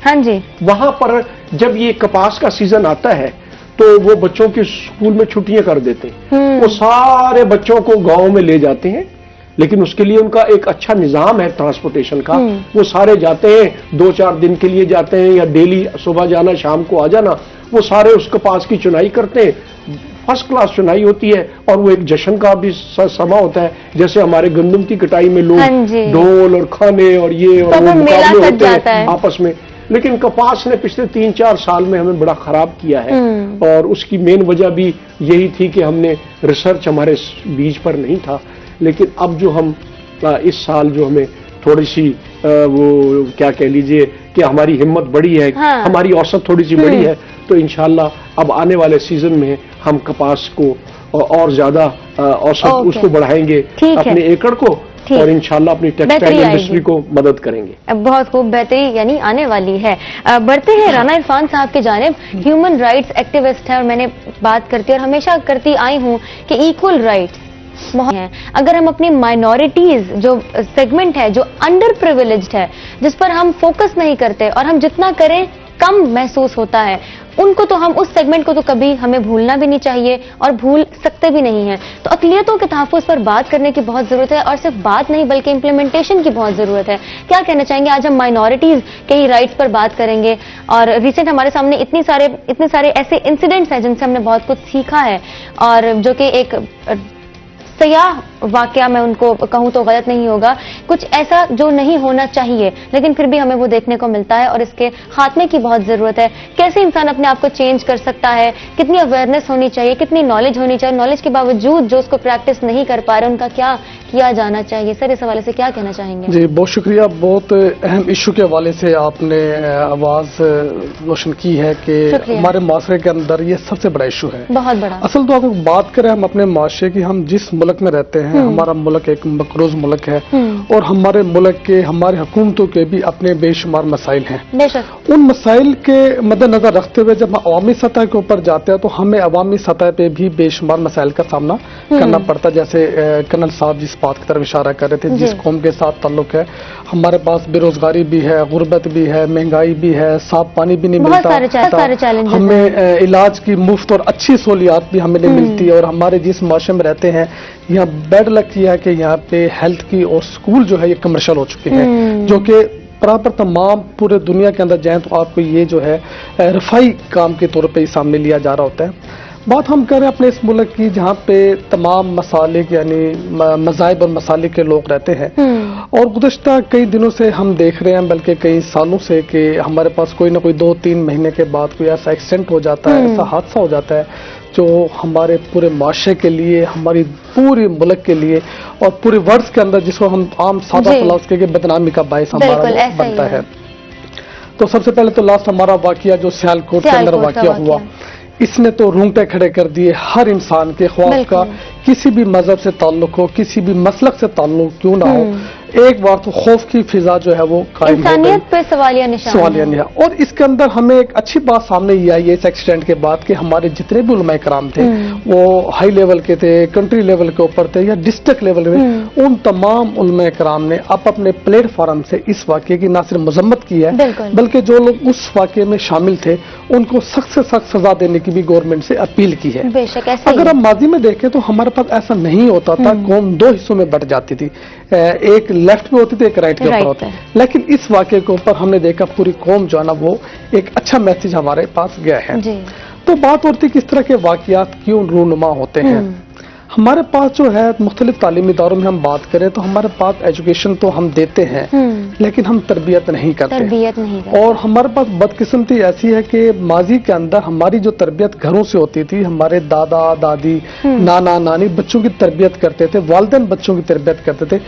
वहां पर जब ये कपास का सीजन आता है तो वो बच्चों के स्कूल में छुट्टियां कर देते हैं। वो सारे बच्चों को गांव में ले जाते हैं, لیکن اس کے لیے ان کا ایک اچھا نظام ہے ٹرانسپورٹیشن کا. وہ سارے جاتے ہیں 2-4 دن کے لیے جاتے ہیں یا ڈیلی صبح جانا شام کو آ جانا. وہ سارے اس کپاس کی چنائی کرتے ہیں, فرسٹ کلاس چنائی ہوتی ہے, اور وہ ایک جشن کا بھی سما ہوتا ہے. جیسے ہمارے گندم کی کٹائی میں لوگ ڈھول اور کھانے اور یہ اور وہ مقابلے ہوتے ہیں آپس میں. لیکن کپاس نے پچھلے 3-4 سال میں ہمیں بڑا خراب کیا ہے, اور اس کی مین وجہ بھی یہی تھی کہ ہم نے ریسرچ ہمارے بیج پر نہیں تھا. لیکن اب جو ہم اس سال جو ہمیں تھوڑی سی وہ کیا کہہ لیجئے کہ ہماری ہمت بڑی ہے, ہماری اوسط تھوڑی سی بڑی ہے, تو انشاءاللہ اب آنے والے سیزن میں ہم کپاس کو اور زیادہ اوسط اس کو بڑھائیں گے اپنے ایکڑ کو, اور انشاءاللہ اپنی ٹیکسٹائل انڈسٹری کو مدد کریں گے. بہت خوب, بہتری یعنی آنے والی ہے. بڑھتے ہیں رانا عرفان صاحب کی جانب. ہیومن رائٹس ایکٹیوسٹ ہیں, اور میں نے بات کرتی اور ہمیشہ کرتی آئی ہوں کہ ایکول رائٹس ہیں. اگر ہم اپنی مائنورٹیز جو سیگمنٹ ہے, جو انڈر پریویلیجڈ ہے, جس پر ہم فوکس نہیں کرتے اور ہم جتنا کریں کم محسوس ہوتا ہے, ان کو تو ہم اس سیگمنٹ کو تو کبھی ہمیں بھولنا بھی نہیں چاہیے اور بھول سکتے بھی نہیں ہیں. تو اقلیتوں کے تحفظ پر بات کرنے کی بہت ضرورت ہے, اور صرف بات نہیں بلکہ امپلیمنٹیشن کی بہت ضرورت ہے. کیا کہنا چاہیں گے؟ آج ہم مائنورٹیز کے ہی رائٹس پر بات کریں گے, اور ریسنٹ ہمارے سامنے اتنے سارے ایسے انسیڈنٹس ہیں جن سے ہم نے بہت کچھ سیکھا ہے, اور جو کہ ایک سیاہ واقعہ میں ان کو کہوں تو غلط نہیں ہوگا, کچھ ایسا جو نہیں ہونا چاہیے لیکن پھر بھی ہمیں وہ دیکھنے کو ملتا ہے, اور اس کے خاتمے کی بہت ضرورت ہے. کیسے انسان اپنے آپ کو چینج کر سکتا ہے, کتنی اویئرنیس ہونی چاہیے, کتنی نالج ہونی چاہیے, نالج کے باوجود جو اس کو پریکٹس نہیں کر پا رہے ان کا کیا کیا جانا چاہیے. سر اس حوالے سے کیا کہنا چاہیں گے؟ جی بہت شکریہ. بہت اہم ایشو کے حوالے سے آپ نے آواز روشن کی ہے کہ ہمارے معاشرے کے اندر یہ سب سے بڑا ایشو ہے, بہت بڑا. اصل تو اگر بات کریں ہم اپنے معاشرے کی, ہم جس ملک میں رہتے ہیں, ہمارا ملک ایک مقروض ملک ہے, اور ہمارے ملک کے ہمارے حکومتوں کے بھی اپنے بے شمار مسائل ہیں. بے شک. ان مسائل کے مد نظر رکھتے ہوئے جب ہم عوامی سطح کے اوپر جاتے ہیں تو ہمیں عوامی سطح پہ بھی بے شمار مسائل کا سامنا کرنا پڑتا ہے. جیسے کرنل صاحب جس بات کی طرف اشارہ کر رہے تھے, جس قوم کے ساتھ تعلق ہے, ہمارے پاس بے روزگاری بھی ہے, غربت بھی ہے, مہنگائی بھی ہے, صاف پانی بھی نہیں ملتا, ہمیں علاج کی مفت اور اچھی سہولیات بھی ہمیں نہیں ملتی, اور ہمارے جس معاشرے میں رہتے ہیں یہاں بیڈ لک کیا ہے کہ یہاں پہ ہیلتھ کی اور اسکول جو ہے یہ کمرشل ہو چکے ہیں, جو کہ برابر تمام پورے دنیا کے اندر جائیں تو آپ کو یہ جو ہے رفائی کام کے طور پہ سامنے لیا جا رہا ہوتا ہے. بات ہم کر رہے ہیں اپنے اس ملک کی جہاں پہ تمام مسالک یعنی مذاہب اور مسالک کے لوگ رہتے ہیں, اور گزشتہ کئی دنوں سے ہم دیکھ رہے ہیں, بلکہ کئی سالوں سے, کہ ہمارے پاس کوئی نہ کوئی 2-3 مہینے کے بعد کوئی ایسا ایکسیڈنٹ ہو جاتا ہے, ایسا حادثہ ہو جاتا ہے جو ہمارے پورے معاشرے کے لیے, ہماری پورے ملک کے لیے اور پورے ورلڈ کے اندر جس کو ہم عام سادہ لفظ کے بدنامی کا باعث ہمارا بنتا ہے. تو سب سے پہلے تو لاسٹ ہمارا واقعہ جو سیالکوٹ کے اندر واقعہ ہوا, اس نے تو رونگٹے کھڑے کر دیے ہر انسان کے, خواہ کا کسی بھی مذہب سے تعلق ہو, کسی بھی مسلک سے تعلق کیوں نہ ہو, ایک بار تو خوف کی فضا جو ہے وہ قائم ہو گئی, انسانیت پہ سوالیہ نشان. اور اس کے اندر ہمیں ایک اچھی بات سامنے یہ آئی ہے اس ایکسیڈنٹ کے بعد کہ ہمارے جتنے بھی علماء کرام تھے وہ ہائی لیول کے تھے, کنٹری لیول کے اوپر تھے یا ڈسٹرکٹ لیول میں, ان تمام علماء کرام نے اپنے پلیٹ فارم سے اس واقعے کی نہ صرف مذمت کی ہے بلکہ جو لوگ اس واقعے میں شامل تھے ان کو سخت سے سخت سزا دینے کی بھی گورنمنٹ سے اپیل کی ہے. اگر ہم ماضی میں دیکھیں تو ہمارے پاس ایسا نہیں ہوتا تھا, قوم 2 حصوں میں بٹ جاتی تھی, ایک لیفٹ پہ ہوتی تھی, ایک رائٹ کے اوپر ہوتا ہے. لیکن اس واقعے کے اوپر ہم نے دیکھا پوری قوم جو ہے نا وہ ایک اچھا میسج ہمارے پاس گیا ہے. تو بات ہوتی کس طرح کے واقعات کیوں رونما ہوتے ہیں. ہمارے پاس جو ہے مختلف تعلیمی اداروں میں ہم بات کریں تو ہمارے پاس ایجوکیشن تو ہم دیتے ہیں لیکن ہم تربیت نہیں کرتے, اور ہمارے پاس بدقسمتی ایسی ہے کہ ماضی کے اندر ہماری جو تربیت گھروں سے ہوتی تھی, ہمارے دادا دادی نانا نانی بچوں کی تربیت کرتے تھے, والدین بچوں کی تربیت کرتے تھے.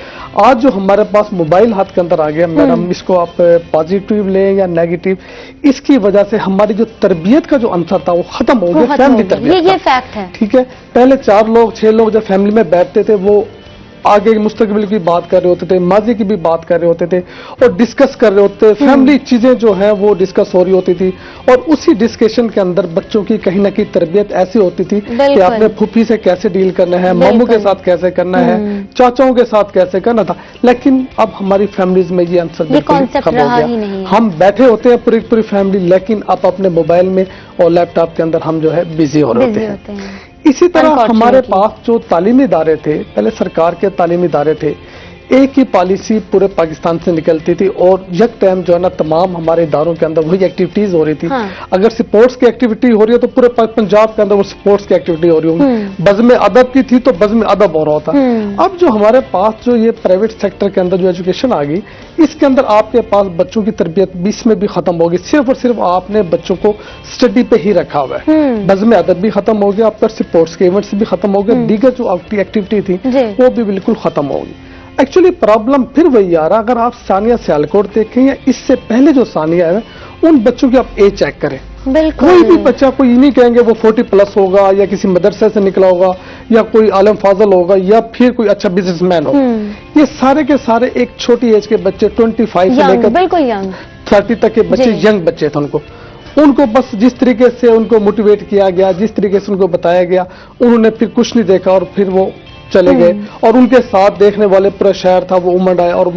آج جو ہمارے پاس موبائل ہاتھ کے اندر آ گیا, میڈم اس کو آپ پازیٹیو لیں یا نیگیٹو, اس کی وجہ سے ہماری جو تربیت کا جو عنصر تھا وہ ختم ہو گیا, فیملی تربیت. یہ فیکٹ ہے. ٹھیک ہے, پہلے 4 لوگ 6 لوگ جب فیملی میں بیٹھتے تھے وہ آگے مستقبل کی بات کر رہے ہوتے تھے, ماضی کی بھی بات کر رہے ہوتے تھے, اور ڈسکس کر رہے ہوتے تھے, فیملی چیزیں جو ہیں وہ ڈسکس ہو رہی ہوتی تھی, اور اسی ڈسکشن کے اندر بچوں کی کہیں نہ کہیں تربیت ایسی ہوتی تھی کہ آپ نے پھوپھی سے کیسے ڈیل کرنا ہے, ماموں کے ساتھ کیسے کرنا ہے, چاچاؤں کے ساتھ کیسے کرنا تھا. لیکن اب ہماری فیملیز میں یہ عنصر ختم ہو گیا. ہم بیٹھے ہوتے ہیں پوری فیملی, لیکن اب اپنے موبائل میں اور لیپ ٹاپ کے اندر ہم جو ہے بزی ہو رہے ہوتے ہیں. इसी तरह हमारे Unfortunately. पास जो तालीमी इदारे थे, पहले सरकार के तालीमी इदारे थे, एक ही पॉलिसी पूरे पाकिस्तान से निकलती थी और एक टाइम जो है ना तमाम हमारे इदारों के अंदर वही एक्टिविटीज हो रही थी। हाँ। अगर स्पोर्ट्स की एक्टिविटी हो रही है तो पूरे पंजाब के अंदर वो स्पोर्ट्स की एक्टिविटी हो रही होगी, बज़्म अदब की थी तो बज़्म अदब हो रहा था। अब जो हमारे पास जो ये प्राइवेट सेक्टर के अंदर जो एजुकेशन आ गई, इसके अंदर आपके पास बच्चों की तरबियत बीच में भी खत्म होगी, सिर्फ और सिर्फ आपने बच्चों को स्टडी पे ही रखा हुआ है। बज़्म अदब भी खत्म हो गया, आपका स्पोर्ट्स के इवेंट्स भी खत्म हो गए, दीगर जो एक्टिविटी थी जी। वो भी बिल्कुल खत्म होगी। एक्चुअली प्रॉब्लम फिर वही आ रहा, अगर आप सानिया सियालकोट देखें या इससे पहले जो सानिया है, उन बच्चों की आप एज चेक करें, बिल्कुल कोई भी बच्चा कोई ये नहीं कहेंगे वो 40 प्लस होगा या किसी मदरसे से निकला होगा या कोई आलम फाजल होगा या फिर कोई अच्छा बिजनेसमैन होगा। ये सारे के सारे एक छोटी एज के बच्चे 25 से यंग, लेकर बिल्कुल यंग। 30 तक के बच्चे, जी। यंग बच्चे थे। उनको बस जिस तरीके से उनको मोटिवेट किया गया, जिस तरीके से उनको बताया गया, उन्होंने फिर कुछ नहीं देखा और फिर वो चले गए और उनके साथ देखने वाले पूरा शहर था वो उमड़ आए और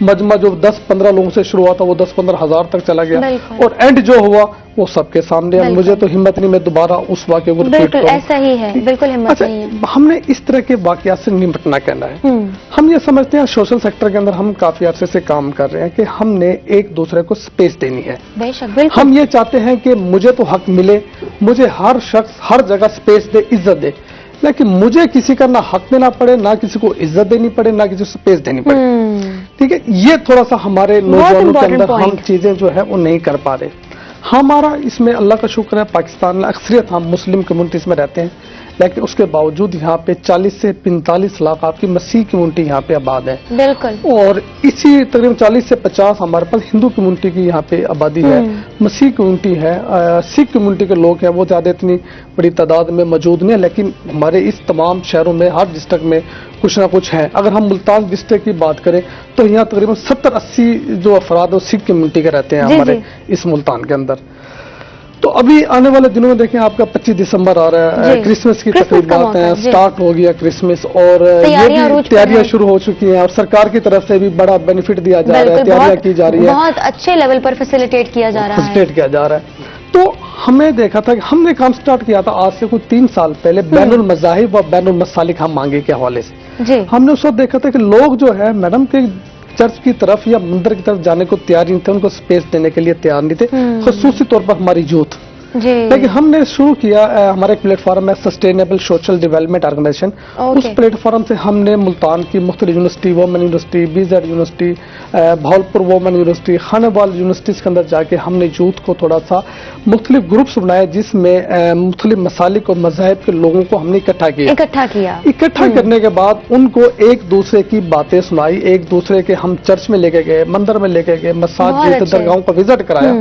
मजमा जो 10-15 लोगों से शुरू हुआ था वो 10-15 हजार तक चला गया बिल्कुल। और एंड जो हुआ वो सबके सामने है। बिल्कुल। मुझे तो हिम्मत नहीं मैं दोबारा उस वाक़े को रिपीट बिल्कुल करूं। ऐसा ही है, बिल्कुल हिम्मत अच्छा, नहीं है। हमने इस तरह के वाकयात से निपटना कहना है। हम ये समझते हैं सोशल सेक्टर के अंदर हम काफी अरसे से काम कर रहे हैं कि हमने एक दूसरे को स्पेस देनी है। बेशक, बिल्कुल। हम ये चाहते हैं कि मुझे तो हक मिले, मुझे हर शख्स हर जगह स्पेस दे, इज्जत दे, लेकिन मुझे किसी का ना हक देना पड़े, ना किसी को इज्जत देनी पड़े, ना किसी को स्पेस देनी पड़े। ठीक है, ये थोड़ा सा हमारे नौजवानों के important अंदर हम point। चीजें जो है वो नहीं कर पा रहे। हमारा इसमें अल्लाह का शुक्र है पाकिस्तान में अक्सरियत हम मुस्लिम कम्युनिटीज में रहते हैं, लेकिन उसके बावजूद यहाँ पे 40 से 45 लाख आपकी मसीह कम्युनिटी यहाँ पे आबाद है बिल्कुल। और इसी तकरीबन 40 से 50 हमारे पास हिंदू कम्युनिटी की यहाँ पे आबादी है, मसीह कम्युनिटी है, सिख कम्युनिटी के लोग हैं, वो ज्यादा इतनी बड़ी तादाद में मौजूद नहीं है, लेकिन हमारे इस तमाम शहरों में हर डिस्ट्रिक्ट में कुछ ना कुछ है। अगर हम मुल्तान डिस्ट्रिक्ट की बात करें तो यहाँ तकरीबन 70-80 जो अफराद वो सिख कम्युनिटी के रहते हैं जी, हमारे जी। इस मुल्तान के अंदर। तो अभी आने वाले दिनों में देखें आपका 25 दिसंबर आ रहा है, जी। क्रिसमस की क्रिसमस का तकरीबात मौका हैं, है, जी। स्टार्ट हो गया क्रिसमस और ये तैयारियां भी अरूज पर तैयारियां हैं। शुरू हो चुकी हैं और सरकार की तरफ से भी बड़ा बेनिफिट दिया जा रहा है, बिल्कुल, तैयारियां की जा रही है, बहुत अच्छे लेवल पर फैसिलिटेट किया जा रहा है। फैसिलिटेट किया जा रहा है। तो हमने देखा था कि हमने काम स्टार्ट किया था आज से कुछ 3 साल पहले बैनुल मज़ाहिब व बैनुल मसालिक हम मांगे के हवाले से। जी। हमने उस वक्त देखा था कि लोग जो है मैडम के चर्च की तरफ या मंदिर की तरफ जाने को तैयार नहीं थे, उनको स्पेस देने के लिए तैयार नहीं थे, खसूसी तौर पर हमारी यूथ। जी। लेकिन हमने शुरू किया हमारा एक प्लेटफॉर्म है sustainable social development organisation. Okay. उस प्लेटफॉर्म से हमने मुल्तान की मुख्तलिफ university, women university, BZ university, Bahawalpur women university, Khanewal universities के अंदर जाके हमने यूथ को थोड़ा सा मुख्तलिफ ग्रुप्स बनाए जिसमें मुख्तलिफ मसालिक और मज़ाहिब के लोगों को हमने इकट्ठा किया। इकट्ठा करने के बाद उनको एक दूसरे की बातें सुनाई, एक दूसरे के हम चर्च में लेके गए, मंदिर में लेके गए, मसाजिद, अच्छे। दरगाहों का विजिट कराया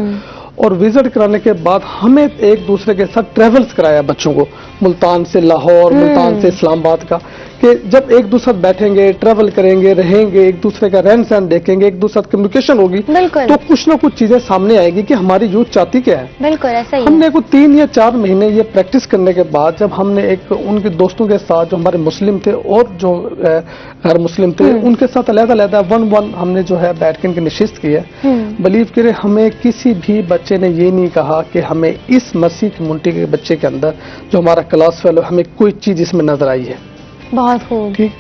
और विजिट कराने के बाद हमें एक दूसरे के साथ ट्रेवल्स कराया बच्चों को, मुल्तान से लाहौर, मुल्तान से इस्लामाबाद का, कि जब एक दूसरे साथ बैठेंगे, ट्रेवल करेंगे, रहेंगे, एक दूसरे का रहन सहन देखेंगे, एक दूसरे साथ कम्युनिकेशन होगी, बिल्कुल। तो कुछ ना कुछ चीजें सामने आएगी कि हमारी यूथ चाहती क्या है। बिल्कुल ऐसा ही है। हमने कुछ 3 या 4 महीने ये प्रैक्टिस करने के बाद जब हमने एक उनके दोस्तों के साथ जो हमारे मुस्लिम थे और जो गैर मुस्लिम थे उनके साथ अलग-अलग 1-1 हमने जो है बैठ के इनकी नशिस्त की है। बिलीव करें हमें किसी भी बच्चे ने ये नहीं कहा कि हमें इस मसीह कम्युनिटी के बच्चे के अंदर जो हमारा क्लास फेलो हमें कोई चीज इसमें नजर आई है। बहुत खूब। ठीक।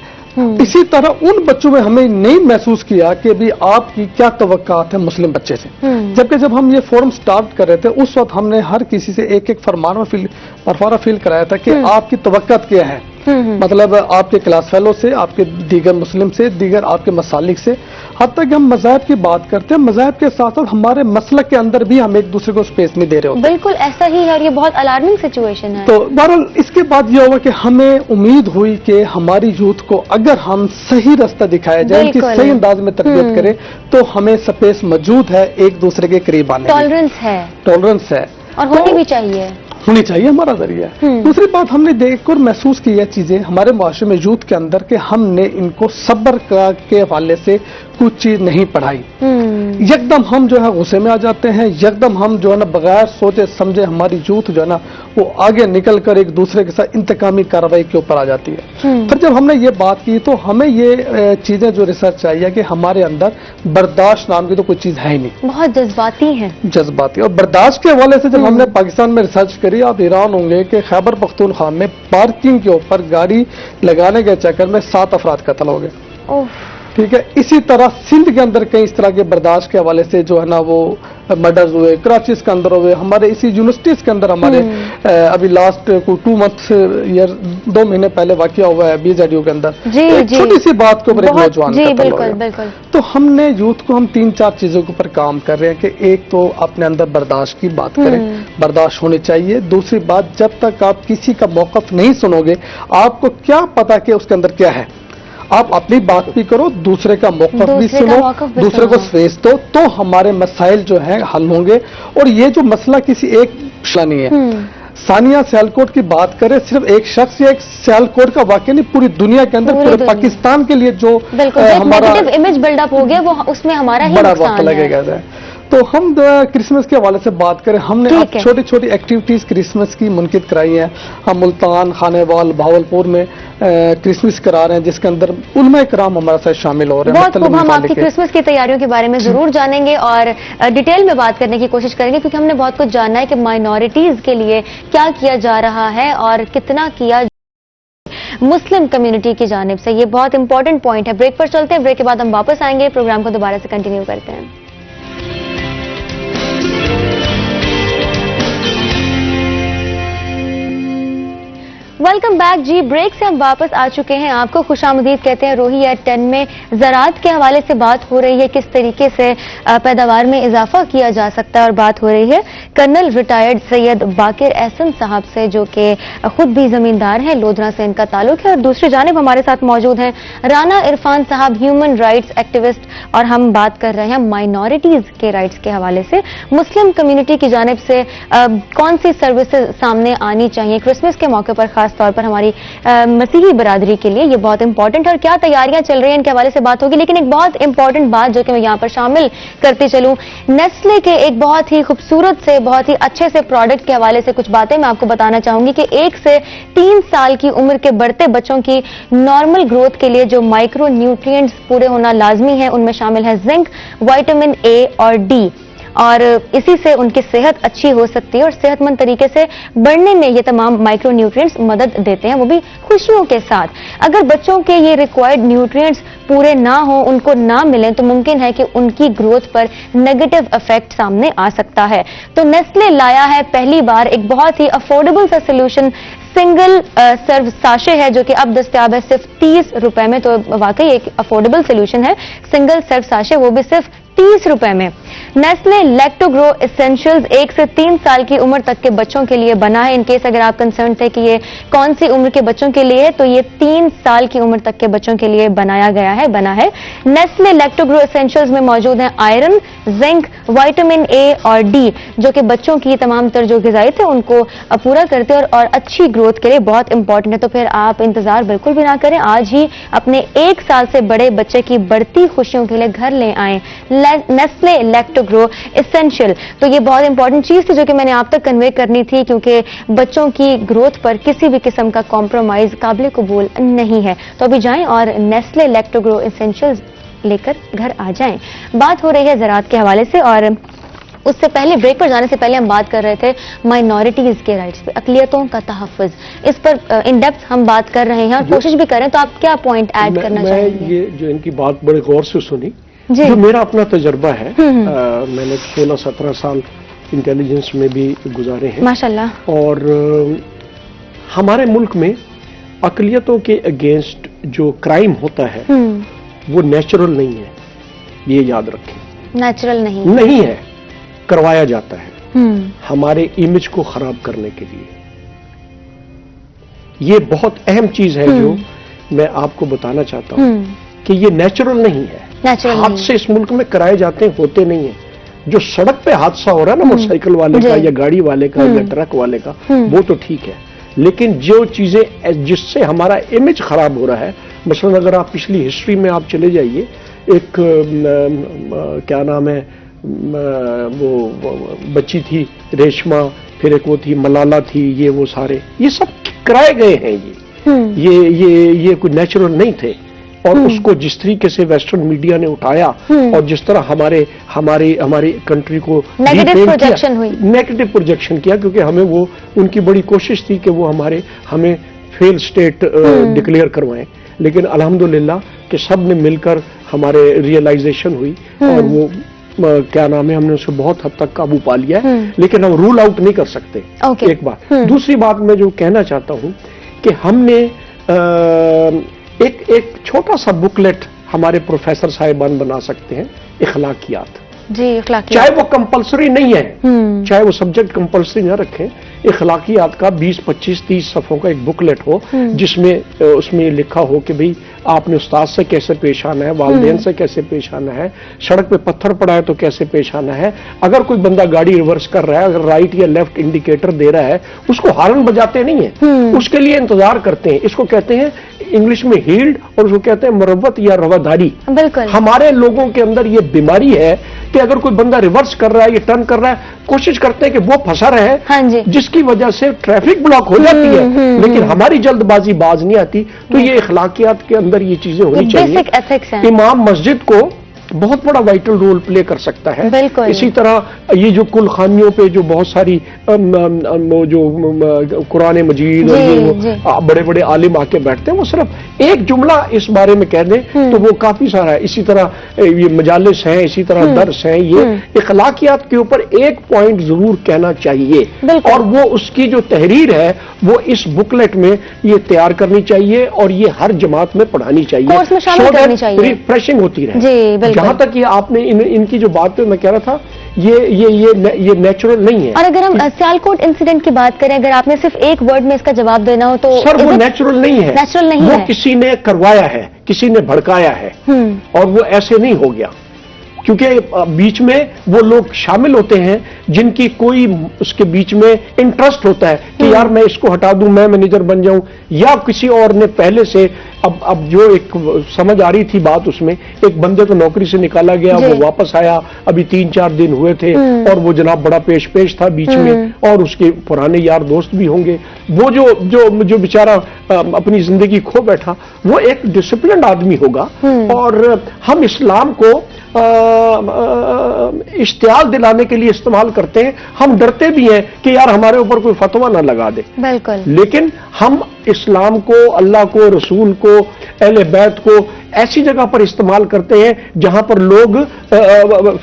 इसी तरह उन बच्चों में हमें नहीं महसूस किया कि भी आपकी क्या तवक्कात है मुस्लिम बच्चे से। जबकि जब हम ये फोरम स्टार्ट कर रहे थे उस वक्त हमने हर किसी से एक फरमाना फील कराया था कि आपकी तवक्कात क्या है, मतलब आपके क्लास फेलो से, आपके दीगर मुस्लिम से, दीगर आपके मसालिक से, हद तक हम मज़ाहिब की बात करते हैं, मज़ाहिब के साथ साथ हमारे मसलक के अंदर भी हम एक दूसरे को स्पेस नहीं दे रहे होते। बिल्कुल ऐसा ही है और ये बहुत अलार्मिंग सिचुएशन है। तो बहरहाल इसके बाद ये हुआ कि हमें उम्मीद हुई कि हमारी यूथ को अगर हम सही रास्ता दिखाया जाए, उनकी बिल्कुल। सही अंदाज में तरबियत करें तो हमें स्पेस मौजूद है एक दूसरे के करीब आने की। टॉलरेंस है और होनी भी चाहिए, होनी चाहिए, हमारा जरिया है। दूसरी बात हमने देख और महसूस की है चीजें हमारे मुआशरे में यूथ के अंदर कि हमने इनको सब्र के हवाले से कुछ चीज नहीं पढ़ाई। एकदम हम जो है गुस्से में आ जाते हैं, एकदम हम जो है ना बगैर सोचे समझे हमारी यूथ जो है ना वो आगे निकल कर एक दूसरे के साथ इंतकामी कार्रवाई के ऊपर आ जाती है। फिर जब हमने ये बात की तो हमें ये चीजें जो रिसर्च आई है कि हमारे अंदर बर्दाश्त नाम की तो कोई चीज है ही नहीं, बहुत जज्बाती है। जज्बाती। और बर्दाश्त के हवाले से जब हमने पाकिस्तान में रिसर्च करी, आप हैरान होंगे कि खैबर पख्तूनख्वा में पार्किंग के ऊपर गाड़ी लगाने के चक्कर में 7 अफराद कत्ल हो गए। ठीक है, इसी तरह सिंध के अंदर कई इस तरह के बर्दाश्त के हवाले से जो है ना वो मर्डर्स हुए, कराची के अंदर हुए, हमारे इसी यूनिवर्सिटीज के अंदर हमारे अभी लास्ट को 2 मंथ या 2 महीने पहले वाकया हुआ है BZU के अंदर। छोटी सी बात के ऊपर एक नौजवान कत्ल हो गया। तो हमने यूथ को हम 3-4 चीजों के ऊपर काम कर रहे हैं कि एक तो अपने अंदर बर्दाश्त की बात करें, बर्दाश्त होनी चाहिए। दूसरी बात, जब तक आप किसी का मौकफ नहीं सुनोगे आपको क्या पता कि उसके अंदर क्या है। आप अपनी बात भी करो, दूसरे का मौकफ भी सुनो, दूसरे को स्पेस दो, तो हमारे मसाइल जो हैं हल होंगे। और ये जो मसला किसी एक मसला नहीं है। सानिया सियालकोट की बात करें, सिर्फ एक शख्स या एक सियालकोट का वाकया नहीं, पूरी दुनिया के अंदर पूरे पाकिस्तान के लिए जो हमारा इमेज बिल्डअप हो गया वो उसमें हमारा ही बड़ा वक्त लगेगा। तो हम क्रिसमस के हवाले से बात करें, हमने छोटी छोटी एक्टिविटीज क्रिसमस की मुनकिद कराई हैं। हम मुल्तान, खानेवाल, भावलपुर में क्रिसमस करा रहे हैं जिसके अंदर उलमा इकराम हमारे साथ शामिल हो रहे हैं। बहुत खूब, हम आपकी क्रिसमस की तैयारियों के बारे में जरूर जानेंगे और डिटेल में बात करने की कोशिश करेंगे, क्योंकि हमने बहुत कुछ जानना है कि माइनॉरिटीज के लिए क्या किया जा रहा है और कितना किया मुस्लिम कम्युनिटी की जानिब से। ये बहुत इंपॉर्टेंट पॉइंट है। ब्रेक पर चलते हैं, ब्रेक के बाद हम वापस आएंगे, प्रोग्राम को दोबारा से कंटिन्यू करते हैं। वेलकम बैक जी। ब्रेक से हम वापस आ चुके हैं। आपको खुशामदीद कहते हैं। रोही एट 10 में ज़राअत के हवाले से बात हो रही है, किस तरीके से पैदावार में इजाफा किया जा सकता है। और बात हो रही है कर्नल रिटायर्ड सैयद बाकिर एहसन साहब से, जो कि खुद भी जमींदार हैं, लोधरा से इनका ताल्लुक है। और दूसरी जानिब हमारे साथ मौजूद हैं राना इरफान साहब, ह्यूमन राइट्स एक्टिविस्ट, और हम बात कर रहे हैं माइनॉरिटीज के राइट्स के हवाले से। मुस्लिम कम्युनिटी की जानिब से कौन सी सर्विसेज सामने आनी चाहिए क्रिसमस के मौके पर, खास तौर पर हमारी मसीही बरादरी के लिए, ये बहुत इंपॉर्टेंट है। और क्या तैयारियां चल रही हैं इनके हवाले से बात होगी। लेकिन एक बहुत इंपॉर्टेंट बात जो कि मैं यहां पर शामिल करती चलूं, नेस्ले के एक बहुत ही खूबसूरत से, बहुत ही अच्छे से प्रोडक्ट के हवाले से कुछ बातें मैं आपको बताना चाहूंगी कि 1 से 3 साल की उम्र के बढ़ते बच्चों की नॉर्मल ग्रोथ के लिए जो माइक्रो न्यूट्रिएंट्स पूरे होना लाजमी है, उनमें शामिल है जिंक, विटामिन A और D। और इसी से उनकी सेहत अच्छी हो सकती है और सेहतमंद तरीके से बढ़ने में ये तमाम माइक्रो न्यूट्रिएंट्स मदद देते हैं, वो भी खुशियों के साथ। अगर बच्चों के ये रिक्वायर्ड न्यूट्रिएंट्स पूरे ना हो, उनको ना मिलें, तो मुमकिन है कि उनकी ग्रोथ पर नेगेटिव इफेक्ट सामने आ सकता है। तो नेस्ले लाया है पहली बार एक बहुत ही अफोर्डेबल सा सोल्यूशन, सिंगल सर्व साशे है, जो कि अब दस्तयाब है सिर्फ 30 रुपए में। तो वाकई एक अफोर्डेबल सोल्यूशन है, सिंगल सर्व साशे, वो भी सिर्फ 30 रुपए में। नेस्ले लैक्टोग्रो एसेंशियल्स 1 से 3 साल की उम्र तक के बच्चों के लिए बना है। इन केस अगर आप कंसर्न थे कि ये कौन सी उम्र के बच्चों के लिए है, तो ये 3 साल की उम्र तक के बच्चों के लिए बनाया गया है, बना है। नेस्ले लैक्टोग्रो एसेंशियल्स में मौजूद है आयरन, जिंक, विटामिन A और D, जो कि बच्चों की तमाम तर जो ग़िज़ाई थे उनको पूरा करते हैं और अच्छी ग्रोथ के लिए बहुत इंपॉर्टेंट है। तो फिर आप इंतजार बिल्कुल भी ना करें, आज ही अपने 1 साल से बड़े बच्चे की बढ़ती खुशियों के लिए घर ले आएं नेस्ले लैक्टोग्रो एसेंशियल। तो ये बहुत इंपॉर्टेंट चीज थी जो कि मैंने आप तक कन्वे करनी थी, क्योंकि बच्चों की ग्रोथ पर किसी भी किस्म का कॉम्प्रोमाइज काबिल कबूल नहीं है। तो अभी जाएं और नेस्ले लैक्टोग्रो एसेंशियल्स लेकर घर आ जाएं। बात हो रही है ज़राअत के हवाले से, और उससे पहले, ब्रेक पर जाने से पहले हम बात कर रहे थे माइनॉरिटीज के राइट्स पे, अकलियतों का तहफ़्फ़ुज़। इस पर इन डेप्थ हम बात कर रहे हैं और कोशिश भी करें। तो आप क्या पॉइंट ऐड करना चाहेंगे? ये जो इनकी बात बड़े गौर से सुनी, जो मेरा अपना तजर्बा है, मैंने 16-17 साल इंटेलिजेंस में भी गुजारे हैं माशाल्लाह। और हमारे मुल्क में अकलियतों के अगेंस्ट जो क्राइम होता है वो नेचुरल नहीं है, ये याद रखें। नेचुरल नहीं है, करवाया जाता है हमारे इमेज को खराब करने के लिए। ये बहुत अहम चीज है जो मैं आपको बताना चाहता हूं कि ये नेचुरल नहीं है। हादसे इस मुल्क में कराए जाते हैं, होते नहीं है। जो सड़क पे हादसा हो रहा है ना, मोटरसाइकिल वाले का या गाड़ी वाले का या ट्रक वाले का, वो तो ठीक है, लेकिन जो चीजें जिससे हमारा इमेज खराब हो रहा है, मसलन अगर आप पिछली हिस्ट्री में आप चले जाइए, ایک کیا نام ہے وہ بچی تھی ریشما، پھر ایک وہ تھی ملالہ تھی، یہ وہ سارے یہ سب کرائے گئے ہیں. یہ کوئی نیچرل نہیں تھے. اور اس کو جس طریقے سے ویسٹرن میڈیا نے اٹھایا اور جس طرح ہماری کنٹری کو نیگیٹو پروجیکشن کیا، کیونکہ ہمیں وہ ان کی بڑی کوشش تھی کہ وہ ہمیں فیل اسٹیٹ ڈکلیئر کروائیں. لیکن الحمدللہ کہ سب نے مل کر ہمارے ریئلائزیشن ہوئی اور وہ کیا نام ہے ہم نے اسے بہت حد تک قابو پا لیا ہے. لیکن ہم رول آؤٹ نہیں کر سکتے. ایک بات. دوسری بات میں جو کہنا چاہتا ہوں کہ ہم نے ایک چھوٹا سا بکلیٹ ہمارے پروفیسر صاحبان بنا سکتے ہیں، اخلاقیات. جی اخلاقیات. چاہے وہ کمپلسری نہیں ہے، چاہے وہ سبجیکٹ کمپلسری نہ رکھیں، اخلاقیات کا 20 25 30 صفحوں کا ایک بکلیٹ ہو جس میں اس میں یہ لکھا ہو کہ بھئی آپ نے استاد سے کیسے پیش آنا ہے، والدین سے کیسے پیش آنا ہے، سڑک پہ پتھر پڑا ہے تو کیسے پیش آنا ہے، اگر کوئی بندہ گاڑی ریورس کر رہا ہے، اگر رائٹ یا لیفٹ انڈیکیٹر دے رہا ہے اس کو ہارن بجاتے نہیں ہیں، اس کے لیے انتظار کرتے ہیں. اس کو کہتے ہیں انگلش میں ہیلڈ اور اس کو کہتے ہیں مروت یا رواداری. بالکل. ہمارے لوگوں کے اندر یہ بیماری ہے کہ اگر کوئی بندہ ریورس کر رہا ہے یا ٹرن کر رہا ہے کوشش کرتے ہیں کہ وہ پھنسا رہے، جس کی وجہ سے ٹریفک بلاک ہو جاتی ہے، لیکن ہماری جلد بازی باز نہیں آتی. تو یہ اخلاقیات کے اندر یہ چیزیں ہونی چاہیے. امام مسجد کو بہت بڑا وائٹل رول پلے کر سکتا ہے. اسی طرح یہ جو کل خانیوں پہ جو بہت ساری جو قرآن مجید اور یہ بڑے بڑے عالم آ کے بیٹھتے ہیں، وہ صرف ایک جملہ اس بارے میں کہہ دیں تو وہ کافی سارا ہے. اسی طرح یہ مجالس ہیں، اسی طرح درس ہیں. یہ اخلاقیات کے اوپر ایک پوائنٹ ضرور کہنا چاہیے اور وہ اس کی جو تحریر ہے وہ اس بکلیٹ میں یہ تیار کرنی چاہیے اور یہ ہر جماعت میں پڑھانی چاہیے، ریفریشنگ ہوتی رہے. جہاں تک یہ آپ نے ان کی جو بات پہ میں کہہ رہا تھا یہ نیچرل نہیں ہے. اور اگر ہم سیالکوٹ انسیڈنٹ کی بات کریں، اگر آپ نے صرف ایک ورڈ میں اس کا جواب دینا ہو تو سر وہ نیچرل نہیں ہے. نیچرل نہیں وہ ہے، کسی نے کروایا ہے، کسی نے بھڑکایا ہے اور وہ ایسے نہیں ہو گیا. کیونکہ بیچ میں وہ لوگ شامل ہوتے ہیں جن کی کوئی اس کے بیچ میں انٹرسٹ ہوتا ہے کہ یار میں اس کو ہٹا دوں، میں مینیجر بن جاؤں، یا کسی اور نے پہلے سے اب جو ایک سمجھ آ رہی تھی بات، اس میں ایک بندے کو نوکری سے نکالا گیا، وہ واپس آیا، ابھی 3-4 دن ہوئے تھے اور وہ جناب بڑا پیش تھا بیچ میں، اور اس کے پرانے یار دوست بھی ہوں گے. وہ جو بیچارہ اپنی زندگی کھو بیٹھا وہ ایک ڈسپلنڈ آدمی ہوگا. اور ہم اسلام کو اشتعال دلانے کے لیے استعمال کرتے ہیں. ہم ڈرتے بھی ہیں کہ یار ہمارے اوپر کوئی فتویٰ نہ لگا دے. بالکل. لیکن ہم اسلام کو، اللہ کو، رسول کو، اہل بیت کو ایسی جگہ پر استعمال کرتے ہیں جہاں پر لوگ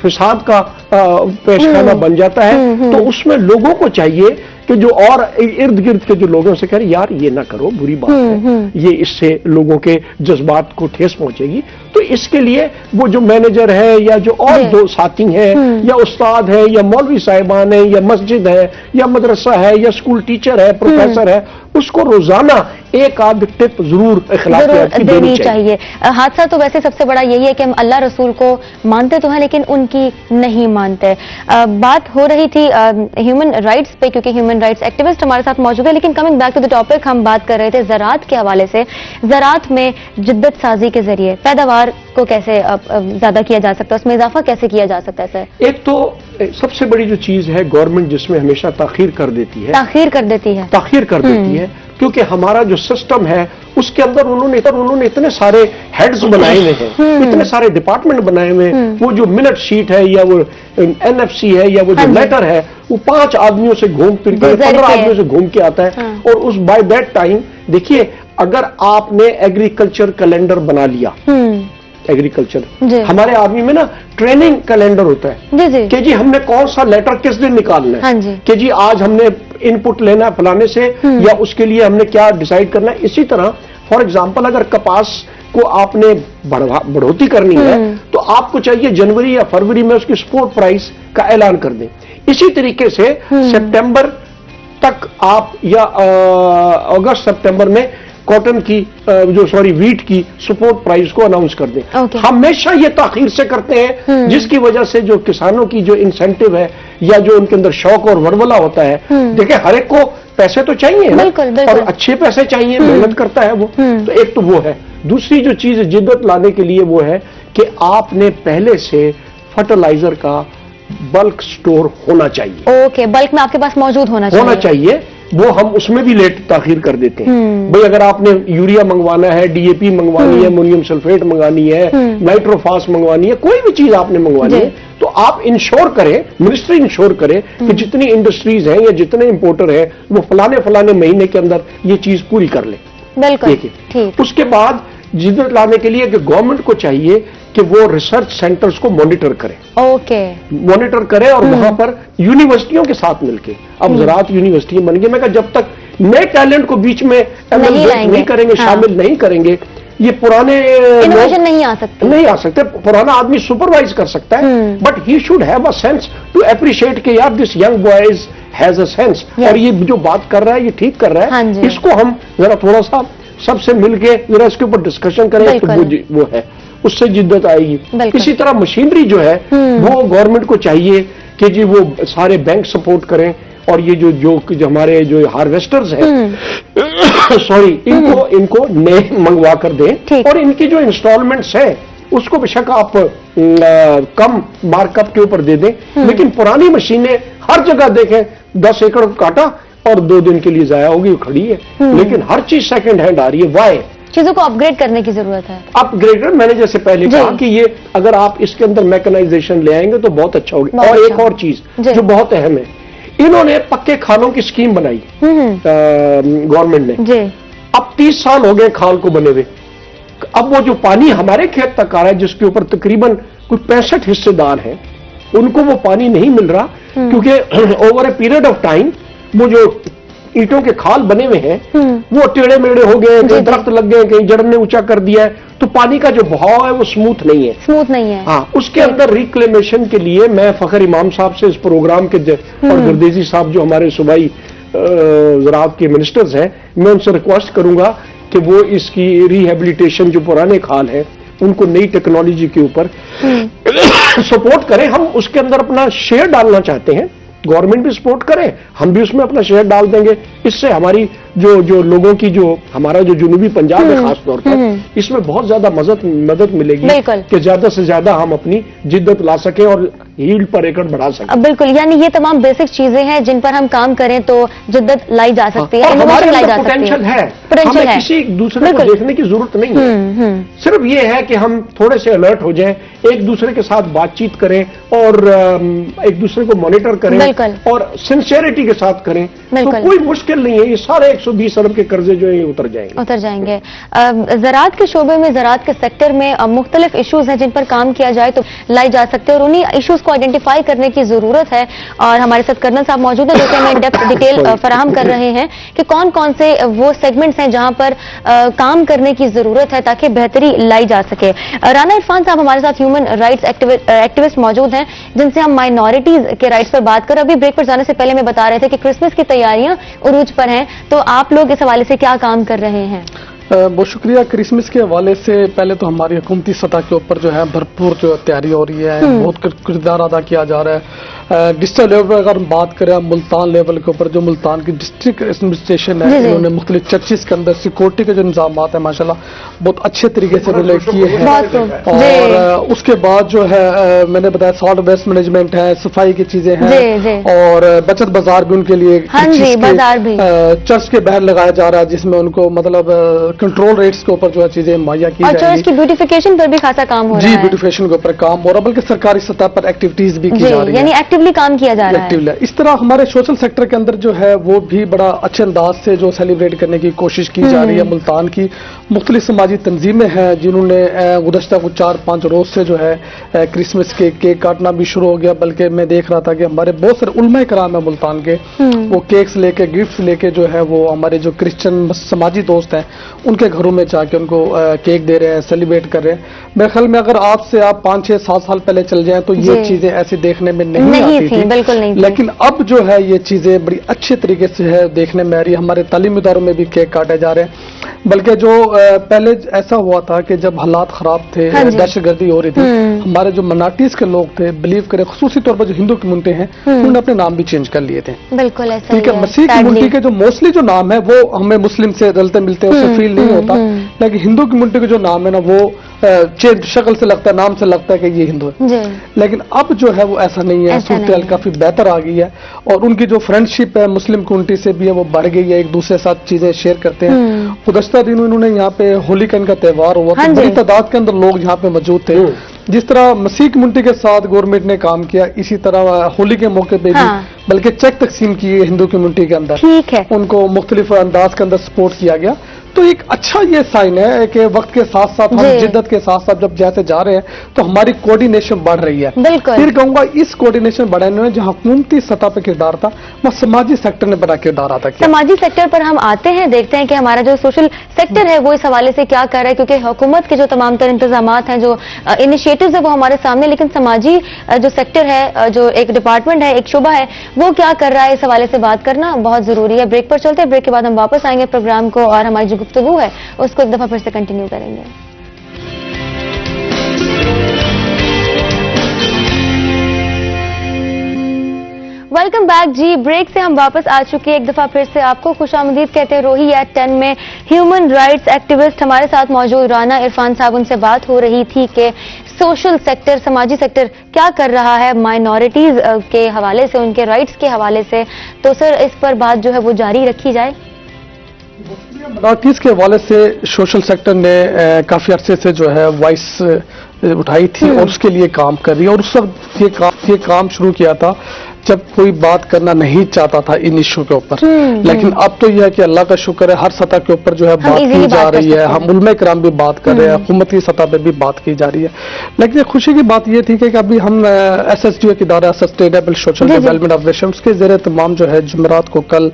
فساد کا پیشخانہ بن جاتا ہے. تو اس میں لوگوں کو چاہیے کہ جو اور ارد گرد کے جو لوگوں سے کہہ رہے یار یہ نہ کرو، بری بات ہے، یہ اس سے لوگوں کے جذبات کو ٹھیس پہنچے گی. تو اس کے لیے وہ جو مینیجر ہے یا جو اور دو ساتھی ہیں یا استاد ہے یا مولوی صاحبان ہیں یا مسجد ہے یا مدرسہ ہے یا اسکول ٹیچر ہے، پروفیسر ہے، اس کو روزانہ ایک آدھ ٹپ ضرور اخلاقیات کی دینی چاہیے. حادثہ تو ویسے سب سے بڑا یہی ہے کہ ہم اللہ رسول کو مانتے تو ہیں لیکن ان کی نہیں مانتے. بات ہو رہی تھی ہیومن رائٹس پہ، کیونکہ ہیومن رائٹس ایکٹیوسٹ ہمارے ساتھ موجود ہے. لیکن coming back to the topic, ہم بات کر رہے تھے زراعت کے حوالے سے. زراعت میں جدت سازی کے ذریعے پیداوار کو کیسے زیادہ کیا جا سکتا ہے، اس میں اضافہ کیسے کیا جا سکتا ہے سر؟ ایک تو سب سے بڑی جو چیز ہے گورنمنٹ جس میں ہمیشہ تاخیر کر دیتی ہے کیونکہ ہمارا جو سسٹم ہے اس کے اندر انہوں نے اتنے سارے ہیڈز بنائے ہوئے ہیں، اتنے سارے ڈپارٹمنٹ بنائے ہوئے ہیں. وہ جو منٹ شیٹ ہے یا وہ NFC ہے یا وہ جو لیٹر ہے وہ 5 آدمیوں سے گھوم پھر کے 15 آدمیوں سے گھوم کے آتا ہے. اور اس بائی دیٹ ٹائم دیکھیے اگر آپ نے ایگریکلچر کیلنڈر بنا لیا، ایگریکلچر ہمارے آدمی میں نا ٹریننگ کیلنڈر ہوتا ہے کہ جی ہم نے کون سا لیٹر کس دن نکالنا ہے، کہ جی آج ہم نے ان پٹ لینا ہے فلانے سے یا اس کے لیے ہم نے کیا ڈیسائیڈ کرنا ہے. اسی طرح فار ایگزامپل اگر کپاس کو آپ نے بڑھوتی کرنی ہے تو آپ کو چاہیے جنوری یا فروری میں اس کی سپورٹ پرائس کا اعلان کر دیں. اسی طریقے سے سپٹمبر تک آپ یا اگست سپٹمبر میں کاٹن کی ویٹ کی سپورٹ پرائز کو اناؤنس کر دیں. ہمیشہ یہ تاخیر سے کرتے ہیں جس کی وجہ سے جو کسانوں کی جو انسینٹیو ہے یا جو ان کے اندر شوق اور ولولہ ہوتا ہے، دیکھیں ہر ایک کو پیسے تو چاہیے اور اچھے پیسے چاہیے، محنت کرتا ہے وہ. تو ایک تو وہ ہے. दूसरी जो चीज जिद्दत लाने के लिए वो है कि आपने पहले से फर्टिलाइजर का बल्क स्टोर होना चाहिए। ओके, बल्क में आपके पास मौजूद होना चाहिए। वो हम उसमें भी लेट ताखीर कर देते हैं। भाई अगर आपने यूरिया मंगवाना है, डीएपी मंगवानी है, अमोनियम सल्फेट मंगवानी है, नाइट्रोफास मंगवानी है, कोई भी चीज आपने मंगवानी है, तो आप इंश्योर करें, मिनिस्ट्री इंश्योर करे कि जितनी इंडस्ट्रीज हैं या जितने इंपोर्टर हैं वो फलाने महीने के अंदर ये चीज पूरी कर ले। बिल्कुल ठीक। उसके बाद जिद्दत लाने के लिए कि गवर्नमेंट को चाहिए कि वो रिसर्च सेंटर्स को मॉनिटर करे। ओके, मॉनिटर करे और वहां पर यूनिवर्सिटियों के साथ मिलके, अब ज़राअत यूनिवर्सिटी बन गई, मैं कहा जब तक नए टैलेंट को बीच में नहीं करेंगे, शामिल नहीं करेंगे, ये पुराने इनोवेशन नहीं आ सकते। पुराना आदमी सुपरवाइज कर सकता है, but he should have a sense to appreciate कि यार this young boys has a sense, और ये जो बात कर रहा है ये ठीक कर रहा है, इसको हम जरा थोड़ा सा सबसे मिलके जरा इसके ऊपर डिस्कशन करें तो वो है, उससे जिद्दत आएगी। इसी तरह मशीनरी जो है वो गवर्नमेंट को चाहिए कि जी वो सारे बैंक सपोर्ट करें, और ये जो हमारे जो हार्वेस्टर्स हैं सॉरी इनको नए मंगवा कर दें, और इनकी जो इंस्टॉलमेंट्स है उसको बेशक आप कम मार्कअप के ऊपर दे दें, लेकिन पुरानी मशीनें हर जगह देखें 10 एकड़ काटा और 2 दिन के लिए जाया होगी, वो खड़ी है, लेकिन हर चीज सेकंड हैंड आ रही है। वाई? चीजों को अपग्रेड करने की जरूरत है। अपग्रेड, मैंने जैसे पहले कहा कि ये अगर आप इसके अंदर मैकेनाइजेशन ले आएंगे तो बहुत अच्छा होगा। और एक और चीज जो बहुत अहम है, इन्होंने पक्के खालों की स्कीम बनाई गवर्नमेंट ने। अब 30 साल हो गए खाल को बने हुए, अब वो जो पानी हमारे खेत तक आ रहा है जिसके ऊपर तकरीबन कुछ 65 हिस्सेदार हैं, उनको वो पानी नहीं मिल रहा, क्योंकि over a period of time वो जो ईंटों के खाल बने हुए हैं वो टेढ़े मेढ़े हो गए, कहीं दरख्त लग गए, कहीं जड़ ने ऊंचा कर दिया है, तो पानी का जो बहाव है वो स्मूथ नहीं है। हाँ, उसके अंदर रिक्लेमेशन के लिए मैं फखर इमाम साहब से इस प्रोग्राम के और गुरदेजी साहब जो हमारे सूबाई ज़राअत के मिनिस्टर्स हैं, मैं उनसे रिक्वेस्ट करूंगा कि वो इसकी रिहेबिलिटेशन जो पुराने खाल है उनको नई टेक्नोलॉजी के ऊपर सपोर्ट करें। हम उसके अंदर अपना शेयर डालना चाहते हैं, गवर्नमेंट भी सपोर्ट करे, हम भी उसमें अपना शेयर डाल देंगे। इससे हमारी जो लोगों की जो हमारा जो जुनूबी पंजाब है खास तौर पर, इसमें बहुत ज्यादा मदद मिलेगी कि ज्यादा से ज्यादा हम अपनी जिद्दत ला सके और यील्ड पर एकड़ बढ़ा सकें। बिल्कुल, यानी ये तमाम बेसिक चीजें हैं जिन पर हम काम करें तो जिद्दत लाई जा सकती है, हमारे अंदर पोटेंशियल है, हमें किसी दूसरे को देखने की जरूरत नहीं है। सिर्फ ये है कि हम थोड़े से अलर्ट हो जाएं, एक दूसरे के साथ बातचीत करें और एक दूसरे को मॉनिटर करें और सिंसियरिटी के साथ करें, तो कोई मुश्किल नहीं है। ये सारे 120 अरब के कर्जे जो है उतर जाएंगे। ज़राअत के शोबे में, ज़राअत के सेक्टर में मुख्तलिफ इश्यूज हैं जिन पर काम किया जाए तो लाई जा सकते हैं, और उन्हीं इश्यूज को आइडेंटिफाई करने की जरूरत है। और हमारे साथ कर्नल साहब मौजूद है जो कि हमें इन डेप्थ डिटेल फराहम कर रहे हैं कि कौन कौन से वो सेगमेंट्स हैं जहां पर काम करने की जरूरत है ताकि बेहतरी लाई जा सके। राना इरफान साहब हमारे साथ ह्यूमन राइट्स एक्टिविस्ट मौजूद हैं जिनसे हम माइनॉरिटीज के राइट्स पर बात कर। अभी ब्रेक पर जाने से पहले मैं बता रहे थे कि क्रिसमस की तैयारियां उरूज पर हैं, तो आप लोग इस हवाले से क्या काम कर रहे हैं? बहुत शुक्रिया। क्रिसमस के हवाले से पहले तो हमारी हुकूमती सतह के ऊपर जो है भरपूर जो तैयारी हो रही है, बहुत किरदार अदा किया जा रहा है। डिस्ट्रिक्ट लेवल पर अगर हम बात करें, मुल्तान लेवल के ऊपर जो मुल्तान की डिस्ट्रिक्ट एडमिनिस्ट्रेशन है, इन्होंने मुख्तलिफ चर्चेस के अंदर सिक्योरिटी के जो इंतजाम है माशाल्लाह बहुत अच्छे तरीके से रिलेट किए हैं। और उसके बाद जो है मैंने बताया सॉल्ट वेस्ट मैनेजमेंट है, सफाई की चीजें हैं, और बचत बाजार भी उनके लिए चर्च के बाहर लगाया जा रहा है जिसमें उनको मतलब कंट्रोल रेट्स के ऊपर जो है चीजें मुहैया की जाएंगी। चर्च की ब्यूटिफिकेशन पर भी खासा काम हो रहा है। जी, ब्यूटिफिकेशन के ऊपर काम हो रहा है, बल्कि सरकारी सतह पर एक्टिविटीज भी की जा रही है, यानी एक्टिवली काम किया जा रहा है। इस तरह हमारे सोशल सेक्टर के अंदर जो है वो भी बड़ा अच्छे अंदाज से जो सेलिब्रेट करने की कोशिश की जा रही है। मुल्तान की मुख्तलिफ समाजी तंजीमें हैं जिन्होंने गुज़श्ता कुछ 4-5 रोज से जो है क्रिसमस के केक काटना भी शुरू हो गया, बल्कि मैं देख रहा था कि हमारे बहुत सारे उलमा कराम है मुल्तान के, वो केक्स लेके गिफ्ट्स लेके जो है वो हमारे जो क्रिश्चियन समाजी दोस्त हैं उनके घरों में जाके उनको केक दे रहे हैं, सेलिब्रेट कर रहे हैं। मेरे ख्याल में अगर आप 5-6-7 साल पहले चल जाएं तो ये चीजें ऐसे देखने में नहीं आती थी, बिल्कुल नहीं थी। लेकिन अब जो है ये चीजें बड़ी अच्छे तरीके से है देखने में आ रही है। हमारे तालीमी इदारों में भी केक काटे जा रहे हैं, बल्कि जो पहले ऐसा हुआ था कि जब हालात खराब थे, हाँ जी। दहशतगर्दी हो रही थी, हमारे जो मनाटीज के लोग थे, बिलीव करें खसूसी तौर पर जो हिंदू कम्युनिटी हैं, उन्होंने अपने नाम भी चेंज कर लिए थे। बिल्कुल ऐसा ठीक ही है, है, मसीह sadly। कम्युनिटी के जो मोस्टली जो नाम है वो हमें मुस्लिम से रलते मिलते हैं, उससे फील नहीं होता, लेकिन हिंदू कम्युनिटी का जो नाम है ना वो चेंज शक्ल से लगता है, नाम से लगता है कि ये हिंदू है। जी, लेकिन अब जो है वो ऐसा नहीं है, ऐसा नहीं सूरत है। काफी बेहतर आ गई है और उनकी जो फ्रेंडशिप है मुस्लिम कम्युनिटी से भी है वो बढ़ गई है, एक दूसरे के साथ चीजें शेयर करते हैं। गुज़श्ता दिनों इन्होंने यहाँ पे होली का इनका त्योहार हुआ, हाँ तो जी। बड़ी तादाद के अंदर लोग यहाँ पे मौजूद थे। जिस तरह मसीह कम्युनिटी के साथ गवर्नमेंट ने काम किया, इसी तरह होली के मौके पे भी हाँ। बल्कि चेक तकसीम किए हिंदू कम्युनिटी के अंदर, ठीक है। उनको मुख्तलिफ अंदाज के अंदर सपोर्ट किया गया। तो एक अच्छा ये साइन है कि वक्त के साथ साथ हम जी। जिद्दत के साथ साथ जब जाते जा रहे हैं तो हमारी कोऑर्डिनेशन बढ़ रही है। बिल्कुल। फिर कहूंगा इस कोऑर्डिनेशन बढ़ाने में जहां हुकूमती सतह पर किरदार था, वह समाजी सेक्टर ने बड़ा किरदार अदा किया। समाजी सेक्टर पर हम आते हैं, देखते हैं कि हमारा जो सोशल सेक्टर है वो इस हवाले से क्या कर रहा है, क्योंकि हुकूमत के जो तमाम तर इंतजामात हैं, जो इनिशिएटिव्स है वो हमारे सामने, लेकिन समाजी जो सेक्टर है, जो एक डिपार्टमेंट है, एक शुबा है, वो क्या कर रहा है, इस हवाले से बात करना बहुत जरूरी है। ब्रेक पर चलते हैं, ब्रेक के बाद हम वापस आएंगे प्रोग्राम को और हमारी जो गुफ्तगू है उसको एक दफा फिर से कंटिन्यू करेंगे। वेलकम बैक जी। ब्रेक से हम वापस आ चुके हैं, एक दफा फिर से आपको खुशामदीद कहते हैं। रोही एट 10 में ह्यूमन राइट्स एक्टिविस्ट हमारे साथ मौजूद राना इरफान साहब, उनसे बात हो रही थी कि सोशल सेक्टर, समाजी सेक्टर क्या कर रहा है माइनॉरिटीज के हवाले से, उनके राइट्स के हवाले से। तो सर इस पर बात जो है वो जारी रखी जाए। माइनॉरिटीज के हवाले से सोशल सेक्टर ने काफी अरसे से जो है वॉइस उठाई थी और उसके लिए काम कर रही है, और उस वक्त ये काम शुरू किया था जब कोई बात करना नहीं चाहता था इन इशू के ऊपर। लेकिन अब तो यह है कि अल्लाह का शुक्र है हर सतह के ऊपर जो है बात की जा रही है, हम उलमा किराम भी बात कर रहे हैं, हुकूमत की सतह पे भी बात की जा रही है। लेकिन खुशी की बात यह थी कि अभी हम SSDO एक इदारा सस्टेनेबल सोशल डेवलपमेंट ऑर्गेनाइजेशन, उसके ज़रिए तमाम जो है जुमेरात को कल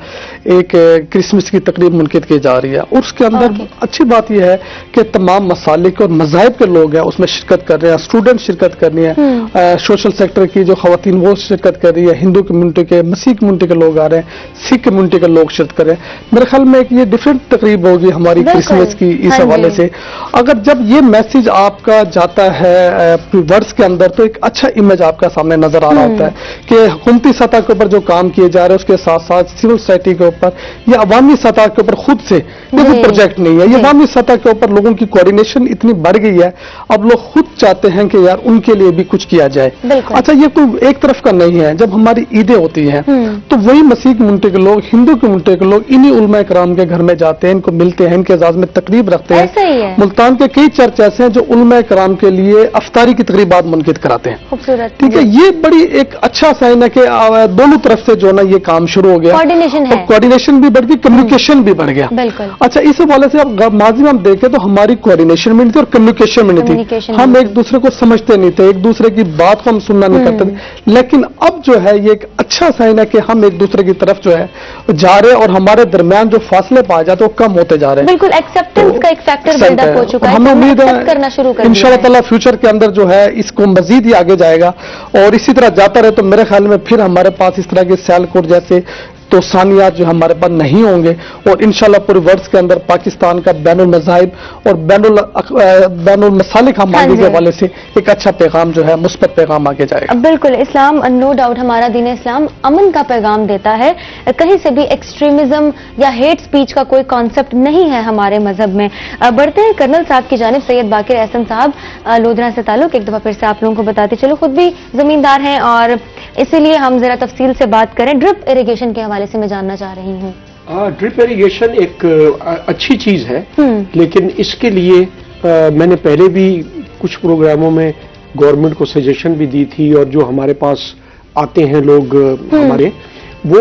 एक क्रिसमस की तकरीब मुनक़िद की जा रही है, और उसके अंदर अच्छी बात यह है कि तमाम मसालिक और मज़ाहिब के लोग हैं उसमें शिरकत कर रहे हैं, स्टूडेंट शिरकत कर रही है, सोशल सेक्टर की जो खवातीन वो शिरकत कर रही है, हिंदू कम्युनिटी के, मसीह कम्युनिटी के लोग आ रहे हैं, सिख कम्युनिटी के लोग शिरकत कर रहे हैं। मेरे ख्याल में ये डिफरेंट तकरीब होगी हमारी क्रिसमस की इस हवाले से। अगर जब ये मैसेज आपका जाता है वर्ड्स के अंदर तो एक अच्छा इमेज आपका सामने नजर आ रहा होता है कि हुकूमती सतह के ऊपर जो काम किए जा रहे हैं उसके साथ साथ सिविल सोसाइटी के ऊपर या अवामी सतह के ऊपर खुद से, ये कोई प्रोजेक्ट नहीं है, ये अवामी सतह के ऊपर लोगों की कोऑर्डिनेशन इतनी बढ़ गई है, अब लोग खुद चाहते हैं कि यार उनके लिए भी कुछ किया जाए। अच्छा, ये कोई एक तरफ का नहीं है। जब हमारी ईदें होती हैं तो वही मसीह कम्युनिटी के लोग, हिंदू कम्युनिटी के लोग इन्हीं उलमा इकराम के घर में जाते हैं, इनको मिलते हैं, इनके एजाज में तकरीब रखते हैं। मुल्तान के कई चर्च ऐसे हैं जो उलमा इकराम के लिए अफ्तारी की तकरीबात मुनकिद कराते हैं। खूबसूरत, ठीक है, ये बड़ी एक अच्छा साइन है कि दोनों तरफ से जो ना ये काम शुरू हो गया, कोऑर्डिनेशन भी बढ़ गई, कम्युनिकेशन भी बढ़ गया। अच्छा, इस हवाले से अब माजी में हम देखें तो हमारी कोऑर्डिनेशन भी नहीं थी और कम्युनिकेशन भी नहीं थी, हम एक दूसरे को समझते नहीं थे, एक दूसरे की बात को हम सुनना नहीं करते थे। लेकिन अब जो है ये एक अच्छा साइन है कि हम एक दूसरे की तरफ जो है जा रहे हैं और हमारे दरमियान जो फासले पाए जाते हैं वो कम होते जा रहे हैं। बिल्कुल, एक्सेप्टेंस का एक फैक्टर बिल्डअप हो चुका है, हमें उम्मीद है इंशाअल्लाह ताला फ्यूचर के अंदर जो है इसको मजीद ही आगे जाएगा और इसी तरह जाता रहे तो मेरे ख्याल में फिर हमारे पास इस तरह के सियालकोट जैसे तो सानियात जो हमारे पास नहीं होंगे और इंशाल्लाह पूरे वर्ल्ड के अंदर पाकिस्तान का बैनुल मज़ाहिब और बैनुल मसालिक हमारे के हवाले से एक अच्छा पैगाम जो है, मुस्बत पैगाम आगे जाएगा। बिल्कुल, इस्लाम नो डाउट, हमारा दीन इस्लाम अमन का पैगाम देता है, कहीं से भी एक्सट्रीमिज्म या हेट स्पीच का कोई कॉन्सेप्ट नहीं है हमारे मजहब में। बढ़ते हैं कर्नल साहब की जानिब, सैयद बाकिर एहसन साहब, लोधरा से ताल्लुक, एक दफा फिर से आप लोगों को बताते चलो, खुद भी जमींदार हैं और इसीलिए हम जरा तफसील से बात करें। ड्रिप इरिगेशन के हवाले से मैं जानना चाह रही हूँ। ड्रिप इरिगेशन एक अच्छी चीज है, लेकिन इसके लिए मैंने पहले भी कुछ प्रोग्रामों में गवर्नमेंट को सजेशन भी दी थी और जो हमारे पास आते हैं लोग हमारे, वो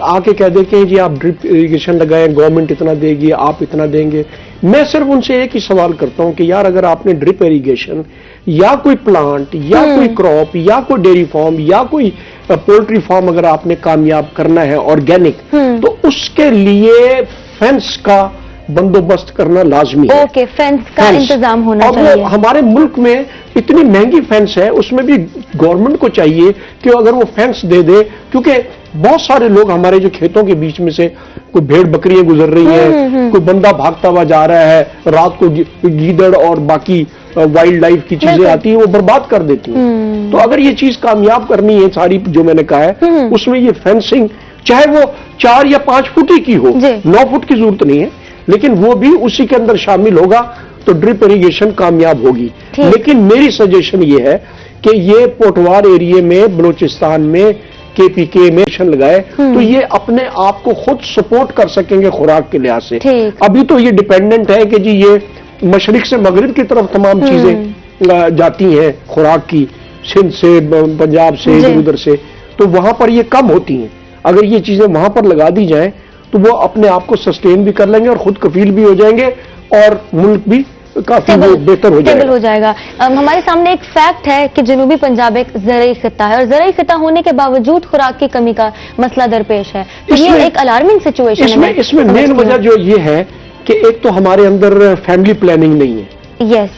आके कह देते हैं जी आप ड्रिप इरिगेशन लगाएं, गवर्नमेंट इतना देगी, आप इतना देंगे। मैं सिर्फ उनसे एक ही सवाल करता हूं कि यार अगर आपने ड्रिप इरिगेशन या कोई प्लांट या कोई क्रॉप या कोई डेयरी फार्म या कोई पोल्ट्री फार्म अगर आपने कामयाब करना है ऑर्गेनिक, तो उसके लिए फेंस का बंदोबस्त करना लाजमी है। ओके, फेंस का फेंस। इंतजाम होना और चाहिए। वो हमारे मुल्क में इतनी महंगी फेंस है, उसमें भी गवर्नमेंट को चाहिए कि अगर वो फेंस दे दे, क्योंकि बहुत सारे लोग हमारे जो खेतों के बीच में से कोई भेड़ बकरियां गुजर रही हैं, कोई बंदा भागता हुआ जा रहा है, रात को गीदड़ और बाकी वाइल्ड लाइफ की चीजें आती हैं, वो बर्बाद कर देती हैं। तो अगर ये चीज कामयाब करनी है सारी जो मैंने कहा है, उसमें ये फेंसिंग चाहे वो 4 या 5 फुट ही की हो, 9 फुट की जरूरत नहीं है, लेकिन वो भी उसी के अंदर शामिल होगा तो ड्रिप इरिगेशन कामयाब होगी। लेकिन मेरी सजेशन ये है कि ये पोटवार एरिया में, बलूचिस्तान में, KPK में लगाए तो ये अपने आप को खुद सपोर्ट कर सकेंगे खुराक के लिहाज से। अभी तो ये डिपेंडेंट है कि जी ये मशरिक से मगरिब की तरफ तमाम चीजें जाती हैं खुराक की, सिंध से, पंजाब से, इधर उधर से, तो वहां पर ये कम होती हैं। अगर ये चीजें वहां पर लगा दी जाएं तो वो अपने आप को सस्टेन भी कर लेंगे और खुद कफील भी हो जाएंगे और मुल्क भी काफी बेहतर हो जाएगा। हमारे सामने एक फैक्ट है कि जनूबी पंजाब एक ज़राई खिता है और ज़राई खिता होने के बावजूद खुराक की कमी का मसला दरपेश है, तो ये एक अलार्मिंग सिचुएशन है। इसमें मेन वजह जो ये है कि एक तो हमारे अंदर फैमिली प्लानिंग नहीं है। यस,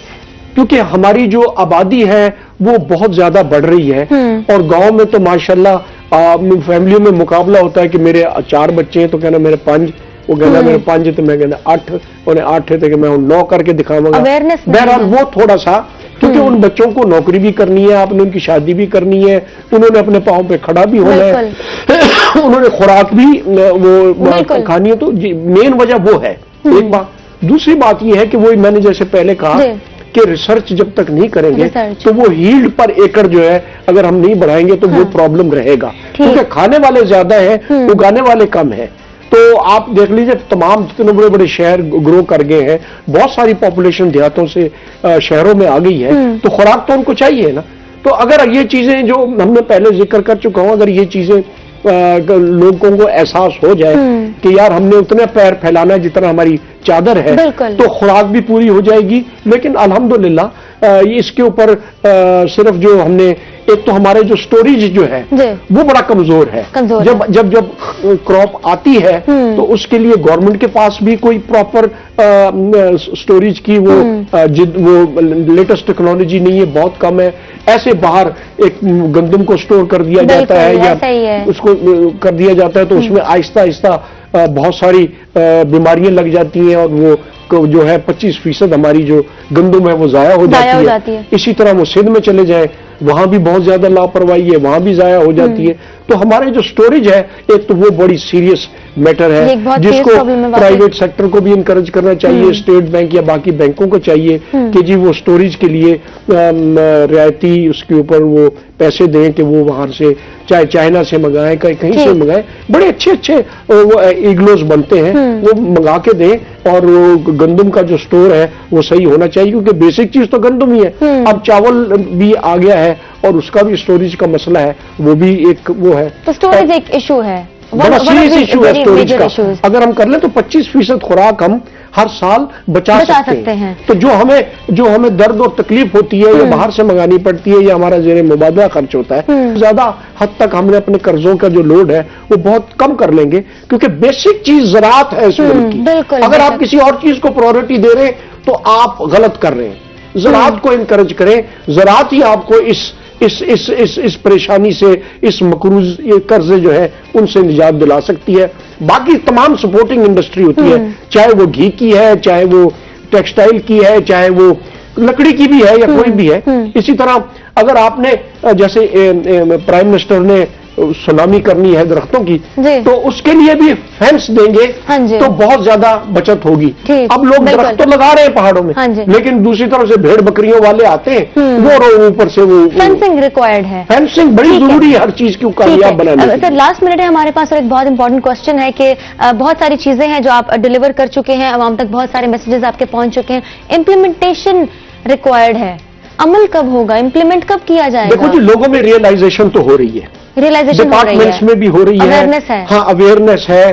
क्योंकि हमारी जो आबादी है वो बहुत ज्यादा बढ़ रही है और गांव में तो माशाल्लाह फैमिलियों में मुकाबला होता है कि मेरे 4 बच्चे हैं तो कहना मेरे 5, वो कहना मेरे 5 तो मैं कहना 8, उन्हें 8 है तो कि मैं 9 करके दिखाऊंगा। बहरहाल वो थोड़ा सा, क्योंकि उन बच्चों को नौकरी भी करनी है, आपने उनकी शादी भी करनी है, उन्होंने अपने पांव पे खड़ा भी होना है, उन्होंने खुराक भी वो खानी है, तो मेन वजह वो है एक बात। दूसरी बात ये है कि वो मैंने जैसे पहले कहा कि रिसर्च जब तक नहीं करेंगे तो वो यील्ड पर एकड़ जो है अगर हम नहीं बढ़ाएंगे तो वो प्रॉब्लम रहेगा, क्योंकि खाने वाले ज्यादा हैं, उगाने वाले कम है। तो आप देख लीजिए तमाम जितने बड़े बड़े शहर ग्रो कर गए हैं, बहुत सारी पॉपुलेशन देहातों से शहरों में आ गई है, तो खुराक तो उनको चाहिए ना। तो अगर ये चीजें जो हमने पहले जिक्र कर चुका हूं, अगर ये चीजें लोगों को एहसास हो जाए कि यार हमने उतने पैर फैलाना है जितना हमारी चादर है, तो खुराक भी पूरी हो जाएगी। लेकिन अल्हम्दुलिल्लाह इसके ऊपर सिर्फ जो हमने, एक तो हमारे जो स्टोरेज जो है वो बड़ा कमजोर है। जब क्रॉप आती है तो उसके लिए गवर्नमेंट के पास भी कोई प्रॉपर स्टोरेज की वो लेटेस्ट टेक्नोलॉजी नहीं है, बहुत कम है। ऐसे बाहर एक गंदम को स्टोर कर दिया जाता है या उसको कर दिया जाता है तो उसमें आहिस्ता आहिस्ता बहुत सारी बीमारियां लग जाती हैं और वो जो है 25% हमारी जो गंदम है वो जाया हो जाती है। इसी तरह वो सिंध में चले जाए, वहां भी बहुत ज्यादा लापरवाही है, वहां भी जाया हो जाती है। तो हमारे जो स्टोरेज है एक तो वो बड़ी सीरियस मैटर है, जिसको प्राइवेट सेक्टर को भी इनकरेज करना चाहिए, स्टेट बैंक या बाकी बैंकों को चाहिए कि जी वो स्टोरेज के लिए रियायती उसके ऊपर वो पैसे दें कि वो वहां से चाहे चाइना से मंगाएं, कहीं से मंगाएं, बड़े अच्छे वो इग्लोस बनते हैं, वो मंगा के दें। और वो गंदम का जो स्टोर है वो सही होना चाहिए, क्योंकि बेसिक चीज तो गंदम ही है। अब चावल भी आ गया है और उसका भी स्टोरेज का मसला है, वो भी एक वो है। तो स्टोरेज एक इशू है, बड़ा सीरियस इशू है स्टोरेज का। अगर हम कर लें तो 25% खुराक हम हर साल बचा सकते हैं। तो जो हमें दर्द और तकलीफ होती है या बाहर से मंगानी पड़ती है या हमारा जेर मुबादला खर्च होता है, ज्यादा हद तक हमने अपने कर्जों का जो लोड है वो बहुत कम कर लेंगे, क्योंकि बेसिक चीज ज़राअत है इस मुल्क की। अगर आप किसी और चीज को प्रायोरिटी दे रहे हैं तो आप गलत कर रहे हैं। ज़राअत को इनकरेज करें, ज़राअत ही आपको इस परेशानी से, इस मकरूज कर्जे जो है उनसे निजात दिला सकती है। बाकी तमाम सपोर्टिंग इंडस्ट्री होती है, चाहे वो घी की है, चाहे वो टेक्सटाइल की है, चाहे वो लकड़ी की भी है या कोई भी है। इसी तरह अगर आपने जैसे प्राइम मिनिस्टर ने सुनामी करनी है दरख्तों की, तो उसके लिए भी फेंस देंगे तो बहुत ज्यादा बचत होगी। अब लोग दरख्त तो लगा रहे हैं पहाड़ों में, लेकिन दूसरी तरफ से भेड़ बकरियों वाले आते हैं, वो ऊपर से वो फेंसिंग रिक्वायर्ड है। फेंसिंग बड़ी जरूरी है हर चीज को कामयाब बनाने के लिए। लास्ट मिनट है हमारे पास और एक बहुत इंपॉर्टेंट क्वेश्चन है कि बहुत सारी चीजें हैं जो आप डिलीवर कर चुके हैं, आवाम तक बहुत सारे मैसेजेस आपके पहुंच चुके हैं, इम्प्लीमेंटेशन रिक्वायर्ड है, अमल कब होगा, इम्प्लीमेंट कब किया जाएगा? देखो जी, लोगों में रियलाइजेशन तो हो रही है, डिपार्टमेंट्स में भी हो रही है, अवेयरनेस है। हाँ, अवेयरनेस है।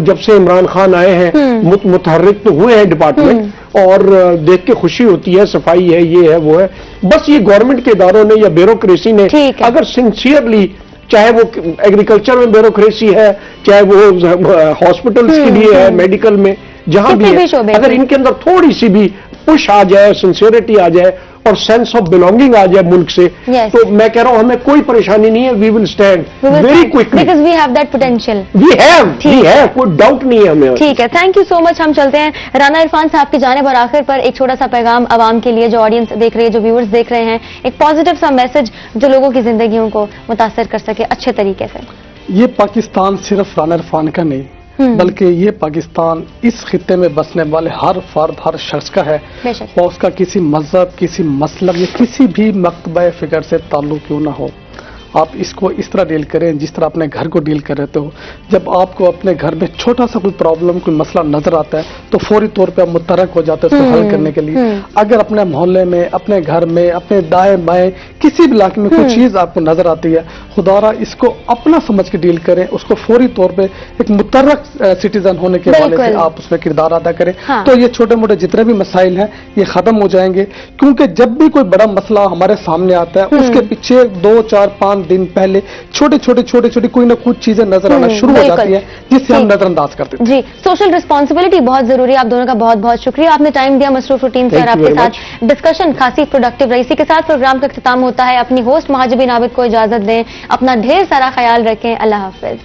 जब से इमरान खान आए हैं मुतहर्रिक तो हुए हैं डिपार्टमेंट, और देख के खुशी होती है, सफाई है, ये है वो है। बस ये गवर्नमेंट के इदारों ने या ब्यूरोक्रेसी ने अगर सिंसियरली, चाहे वो एग्रीकल्चर में ब्यूरोक्रेसी है, चाहे वो हॉस्पिटल्स के लिए है, मेडिकल में, जहां किसी भी भी शोबे है, अगर में। इनके अंदर थोड़ी सी भी पुश आ जाए, सिंसियरिटी आ जाए और सेंस ऑफ बिलोंगिंग आ जाए मुल्क से, Yes. तो मैं कह रहा हूं हमें कोई परेशानी नहीं है, we will stand very quickly. Because we have that potential. We have कोई डाउट नहीं है हमें। ठीक है, थैंक यू सो मच। हम चलते हैं राना इरफान साहब की जानिब और आखिर पर एक छोटा सा पैगाम आवाम के लिए, जो ऑडियंस देख रही है, जो व्यूअर्स देख रहे हैं, एक पॉजिटिव सा मैसेज जो लोगों की जिंदगियों को मुतासर कर सके अच्छे तरीके से। ये पाकिस्तान सिर्फ राना इरफान का नहीं, बल्कि ये पाकिस्तान इस खित्ते में बसने वाले हर फर्द, हर शख्स का है। बेशक। और उसका किसी मजहब, किसी मसलब या किसी भी मकतबा फिक्र से ताल्लुक क्यों ना हो, आप इसको इस तरह डील करें जिस तरह अपने घर को डील कर रहे हो। जब आपको अपने घर में छोटा सा कोई प्रॉब्लम, कोई मसला नजर आता है तो फौरी तौर पे आप मुतरक हो जाते हैं उसको हल करने के लिए। अगर अपने मोहल्ले में, अपने घर में, अपने दाएं बाएं किसी भी इलाके में कोई चीज आपको नजर आती है, खुदारा इसको अपना समझ के डील करें, उसको फौरी तौर पे एक मुतरक सिटीजन होने के हवाले से आप उसमें किरदार अदा करें। हाँ। तो ये छोटे मोटे जितने भी मसाइल हैं ये खत्म हो जाएंगे, क्योंकि जब भी कोई बड़ा मसला हमारे सामने आता है उसके पीछे 2, 4, 5 दिन पहले छोटे छोटे कोई ना कुछ चीजें नजर आना शुरू हो बिल्कुल। जाती है, जिससे हम ठीक। नजरअंदाज करते हैं। जी, सोशल रिस्पॉन्सिबिलिटी बहुत जरूरी है। आप दोनों का बहुत बहुत शुक्रिया, आपने टाइम दिया मसरूफ रूटीन से और Thank you आपके very साथ डिस्कशन काफी प्रोडक्टिव रही। इसी के साथ प्रोग्राम का इख्तिताम होता है। अपनी होस्ट महाजबीन आबिद को इजाजत दें, अपना ढेर सारा ख्याल रखें। अल्लाह हाफिज।